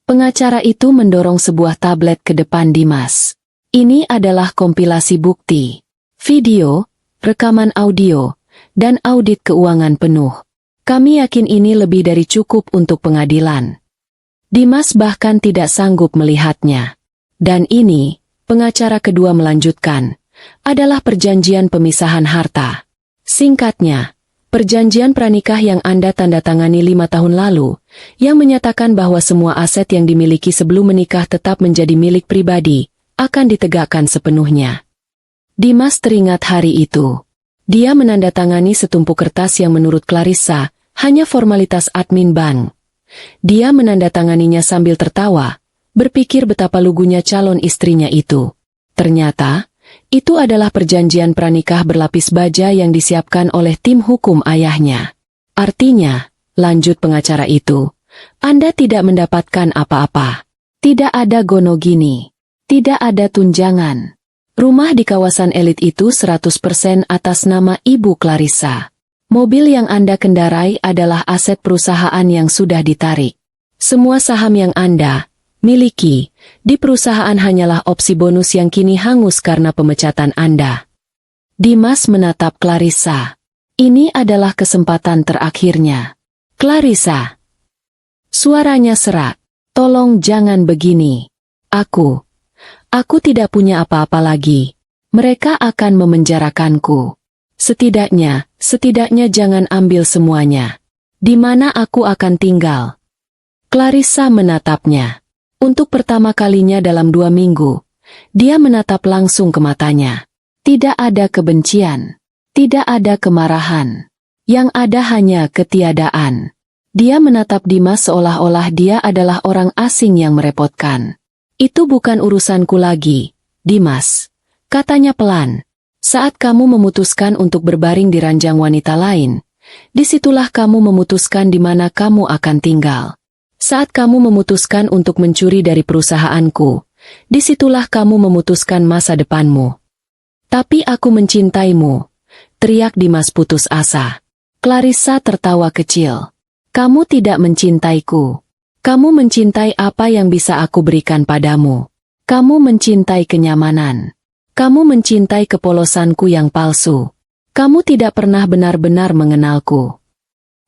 Pengacara itu mendorong sebuah tablet ke depan Dimas. "Ini adalah kompilasi bukti, video, rekaman audio, dan audit keuangan penuh. Kami yakin ini lebih dari cukup untuk pengadilan." Dimas bahkan tidak sanggup melihatnya. "Dan ini," pengacara kedua melanjutkan, "adalah perjanjian pemisahan harta. Singkatnya, perjanjian pranikah yang Anda tandatangani 5 tahun lalu, yang menyatakan bahwa semua aset yang dimiliki sebelum menikah tetap menjadi milik pribadi, akan ditegakkan sepenuhnya." Dimas teringat hari itu. Dia menandatangani setumpuk kertas yang menurut Clarissa hanya formalitas admin bank. Dia menandatanganinya sambil tertawa, berpikir betapa lugunya calon istrinya itu. Ternyata, itu adalah perjanjian pranikah berlapis baja yang disiapkan oleh tim hukum ayahnya. "Artinya," lanjut pengacara itu, "Anda tidak mendapatkan apa-apa. Tidak ada gonogini. Tidak ada tunjangan. Rumah di kawasan elit itu 100% atas nama Ibu Clarissa. Mobil yang Anda kendarai adalah aset perusahaan yang sudah ditarik. Semua saham yang Anda miliki di perusahaan hanyalah opsi bonus yang kini hangus karena pemecatan Anda." Dimas menatap Clarissa. Ini adalah kesempatan terakhirnya. "Clarissa." Suaranya serak. "Tolong jangan begini. Aku tidak punya apa-apa lagi. Mereka akan memenjarakanku. Setidaknya jangan ambil semuanya. Di mana aku akan tinggal?" Clarissa menatapnya. Untuk pertama kalinya dalam 2 minggu, dia menatap langsung ke matanya. Tidak ada kebencian. Tidak ada kemarahan. Yang ada hanya ketiadaan. Dia menatap Dimas seolah-olah dia adalah orang asing yang merepotkan. "Itu bukan urusanku lagi, Dimas," katanya pelan. "Saat kamu memutuskan untuk berbaring di ranjang wanita lain, disitulah kamu memutuskan di mana kamu akan tinggal. Saat kamu memutuskan untuk mencuri dari perusahaanku, disitulah kamu memutuskan masa depanmu." "Tapi aku mencintaimu," teriak Dimas putus asa. Clarissa tertawa kecil. "Kamu tidak mencintaiku. Kamu mencintai apa yang bisa aku berikan padamu. Kamu mencintai kenyamanan. Kamu mencintai kepolosanku yang palsu. Kamu tidak pernah benar-benar mengenalku."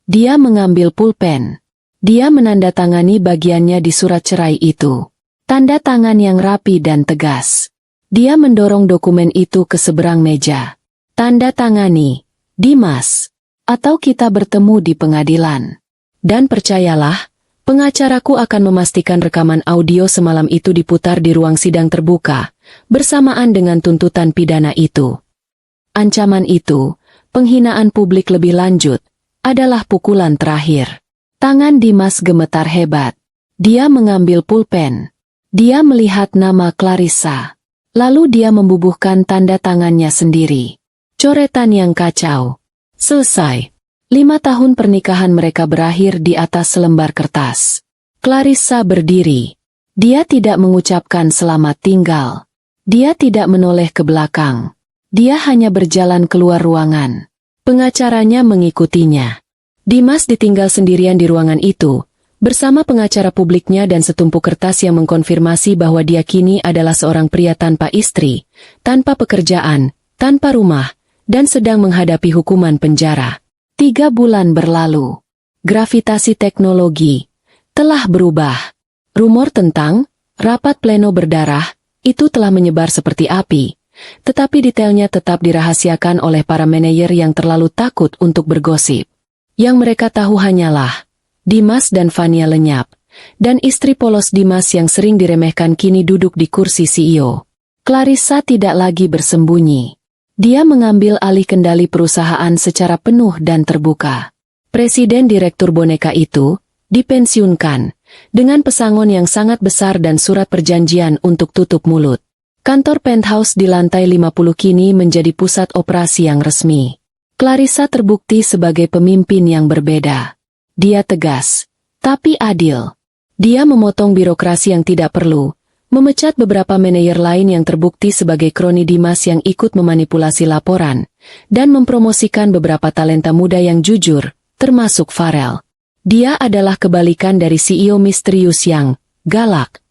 Dia mengambil pulpen. Dia menandatangani bagiannya di surat cerai itu. Tanda tangan yang rapi dan tegas. Dia mendorong dokumen itu ke seberang meja. "Tanda tangani, Dimas, atau kita bertemu di pengadilan. Dan percayalah, pengacaraku akan memastikan rekaman audio semalam itu diputar di ruang sidang terbuka, bersamaan dengan tuntutan pidana itu." Ancaman itu, penghinaan publik lebih lanjut, adalah pukulan terakhir. Tangan Dimas gemetar hebat. Dia mengambil pulpen. Dia melihat nama Clarissa. Lalu dia membubuhkan tanda tangannya sendiri. Coretan yang kacau. Selesai. 5 tahun pernikahan mereka berakhir di atas selembar kertas. Clarissa berdiri. Dia tidak mengucapkan selamat tinggal. Dia tidak menoleh ke belakang. Dia hanya berjalan keluar ruangan. Pengacaranya mengikutinya. Dimas ditinggal sendirian di ruangan itu, bersama pengacara publiknya dan setumpuk kertas yang mengkonfirmasi bahwa dia kini adalah seorang pria tanpa istri, tanpa pekerjaan, tanpa rumah, dan sedang menghadapi hukuman penjara. 3 bulan berlalu. Gravitasi teknologi telah berubah. Rumor tentang rapat pleno berdarah itu telah menyebar seperti api, tetapi detailnya tetap dirahasiakan oleh para manajer yang terlalu takut untuk bergosip. Yang mereka tahu hanyalah Dimas dan Vania lenyap, dan istri polos Dimas yang sering diremehkan kini duduk di kursi CEO. Clarissa tidak lagi bersembunyi. Dia mengambil alih kendali perusahaan secara penuh dan terbuka. Presiden Direktur Boneka itu dipensiunkan dengan pesangon yang sangat besar dan surat perjanjian untuk tutup mulut. Kantor penthouse di lantai 50 kini menjadi pusat operasi yang resmi. Clarissa terbukti sebagai pemimpin yang berbeda. Dia tegas, tapi adil. Dia memotong birokrasi yang tidak perlu, memecat beberapa manajer lain yang terbukti sebagai kroni Dimas yang ikut memanipulasi laporan, dan mempromosikan beberapa talenta muda yang jujur, termasuk Farel. Dia adalah kebalikan dari CEO misterius yang galak.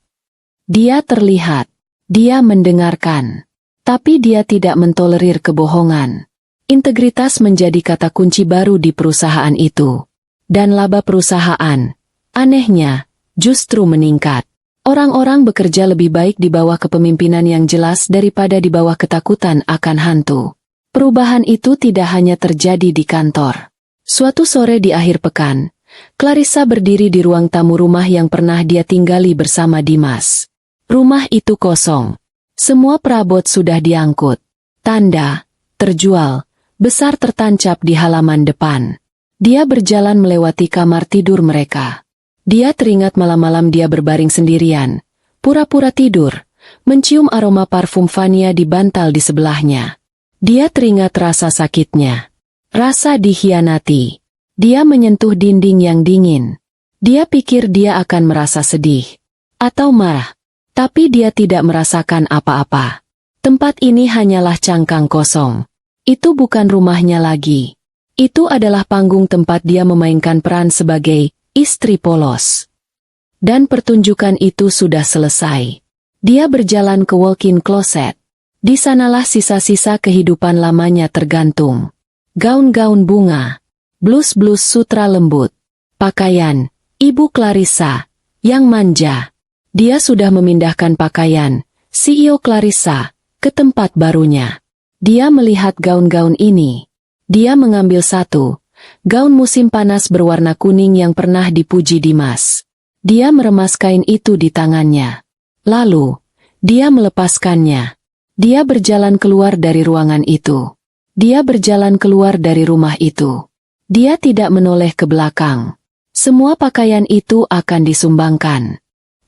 Dia terlihat, dia mendengarkan, tapi dia tidak mentolerir kebohongan. Integritas menjadi kata kunci baru di perusahaan itu. Dan laba perusahaan, anehnya, justru meningkat. Orang-orang bekerja lebih baik di bawah kepemimpinan yang jelas daripada di bawah ketakutan akan hantu. Perubahan itu tidak hanya terjadi di kantor. Suatu sore di akhir pekan, Clarissa berdiri di ruang tamu rumah yang pernah dia tinggali bersama Dimas. Rumah itu kosong. Semua perabot sudah diangkut. Tanda, terjual, besar tertancap di halaman depan. Dia berjalan melewati kamar tidur mereka. Dia teringat malam-malam dia berbaring sendirian, pura-pura tidur, mencium aroma parfum Vania di bantal di sebelahnya. Dia teringat rasa sakitnya. Rasa dikhianati. Dia menyentuh dinding yang dingin. Dia pikir dia akan merasa sedih. Atau marah. Tapi dia tidak merasakan apa-apa. Tempat ini hanyalah cangkang kosong. Itu bukan rumahnya lagi. Itu adalah panggung tempat dia memainkan peran sebagai istri polos. Dan pertunjukan itu sudah selesai. Dia berjalan ke walk-in closet. Di sanalah sisa-sisa kehidupan lamanya tergantung. Gaun-gaun bunga, blus-blus sutra lembut, pakaian, Ibu Clarissa, yang manja. Dia sudah memindahkan pakaian, CEO Clarissa, ke tempat barunya. Dia melihat gaun-gaun ini. Dia mengambil satu, gaun musim panas berwarna kuning yang pernah dipuji Dimas. Dia meremas kain itu di tangannya. Lalu, dia melepaskannya. Dia berjalan keluar dari ruangan itu. Dia berjalan keluar dari rumah itu. Dia tidak menoleh ke belakang. Semua pakaian itu akan disumbangkan.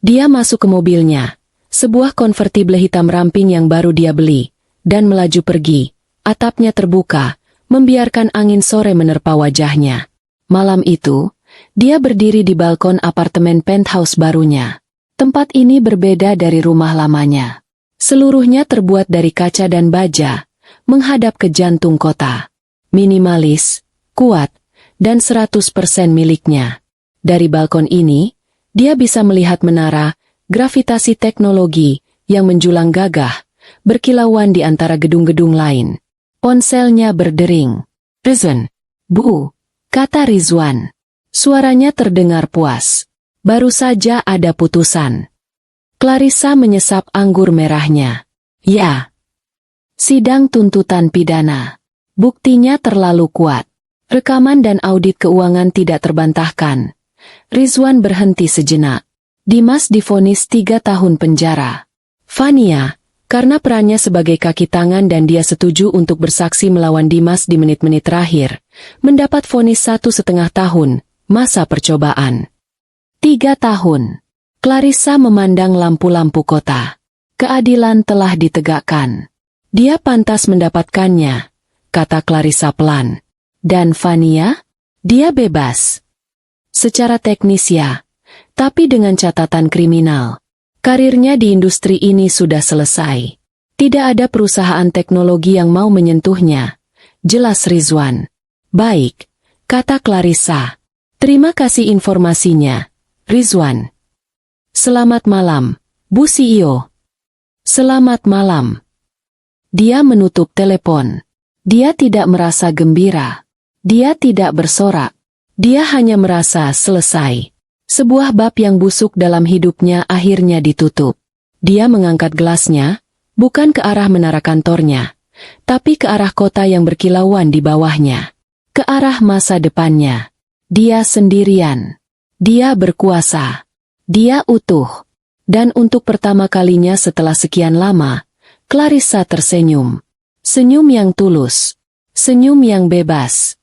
Dia masuk ke mobilnya, sebuah konvertible hitam ramping yang baru dia beli, dan melaju pergi. Atapnya terbuka, membiarkan angin sore menerpa wajahnya. Malam itu, dia berdiri di balkon apartemen penthouse barunya. Tempat ini berbeda dari rumah lamanya. Seluruhnya terbuat dari kaca dan baja, menghadap ke jantung kota. Minimalis, kuat, dan 100% miliknya. Dari balkon ini, dia bisa melihat menara, gravitasi teknologi, yang menjulang gagah, berkilauan di antara gedung-gedung lain. Ponselnya berdering. "Rizwan." "Bu," kata Rizwan. Suaranya terdengar puas. Baru saja ada putusan. Clarissa menyesap anggur merahnya. "Ya." Sidang tuntutan pidana. Buktinya terlalu kuat. Rekaman dan audit keuangan tidak terbantahkan. Rizwan berhenti sejenak. Dimas divonis 3 tahun penjara. Vania, karena perannya sebagai kaki tangan dan dia setuju untuk bersaksi melawan Dimas di menit-menit terakhir, mendapat vonis 1,5 tahun, masa percobaan. 3 tahun. Clarissa memandang lampu-lampu kota. Keadilan telah ditegakkan. Dia pantas mendapatkannya, kata Clarissa pelan. Dan Vania? Dia bebas. Secara teknis ya, tapi dengan catatan kriminal. Karirnya di industri ini sudah selesai. Tidak ada perusahaan teknologi yang mau menyentuhnya. Jelas Rizwan. "Baik," kata Clarissa. "Terima kasih informasinya, Rizwan." "Selamat malam, Bu CEO." "Selamat malam." Dia menutup telepon. Dia tidak merasa gembira. Dia tidak bersorak. Dia hanya merasa selesai. Sebuah bab yang busuk dalam hidupnya akhirnya ditutup. Dia mengangkat gelasnya, bukan ke arah menara kantornya, tapi ke arah kota yang berkilauan di bawahnya. Ke arah masa depannya. Dia sendirian. Dia berkuasa. Dia utuh. Dan untuk pertama kalinya setelah sekian lama, Clarissa tersenyum. Senyum yang tulus. Senyum yang bebas.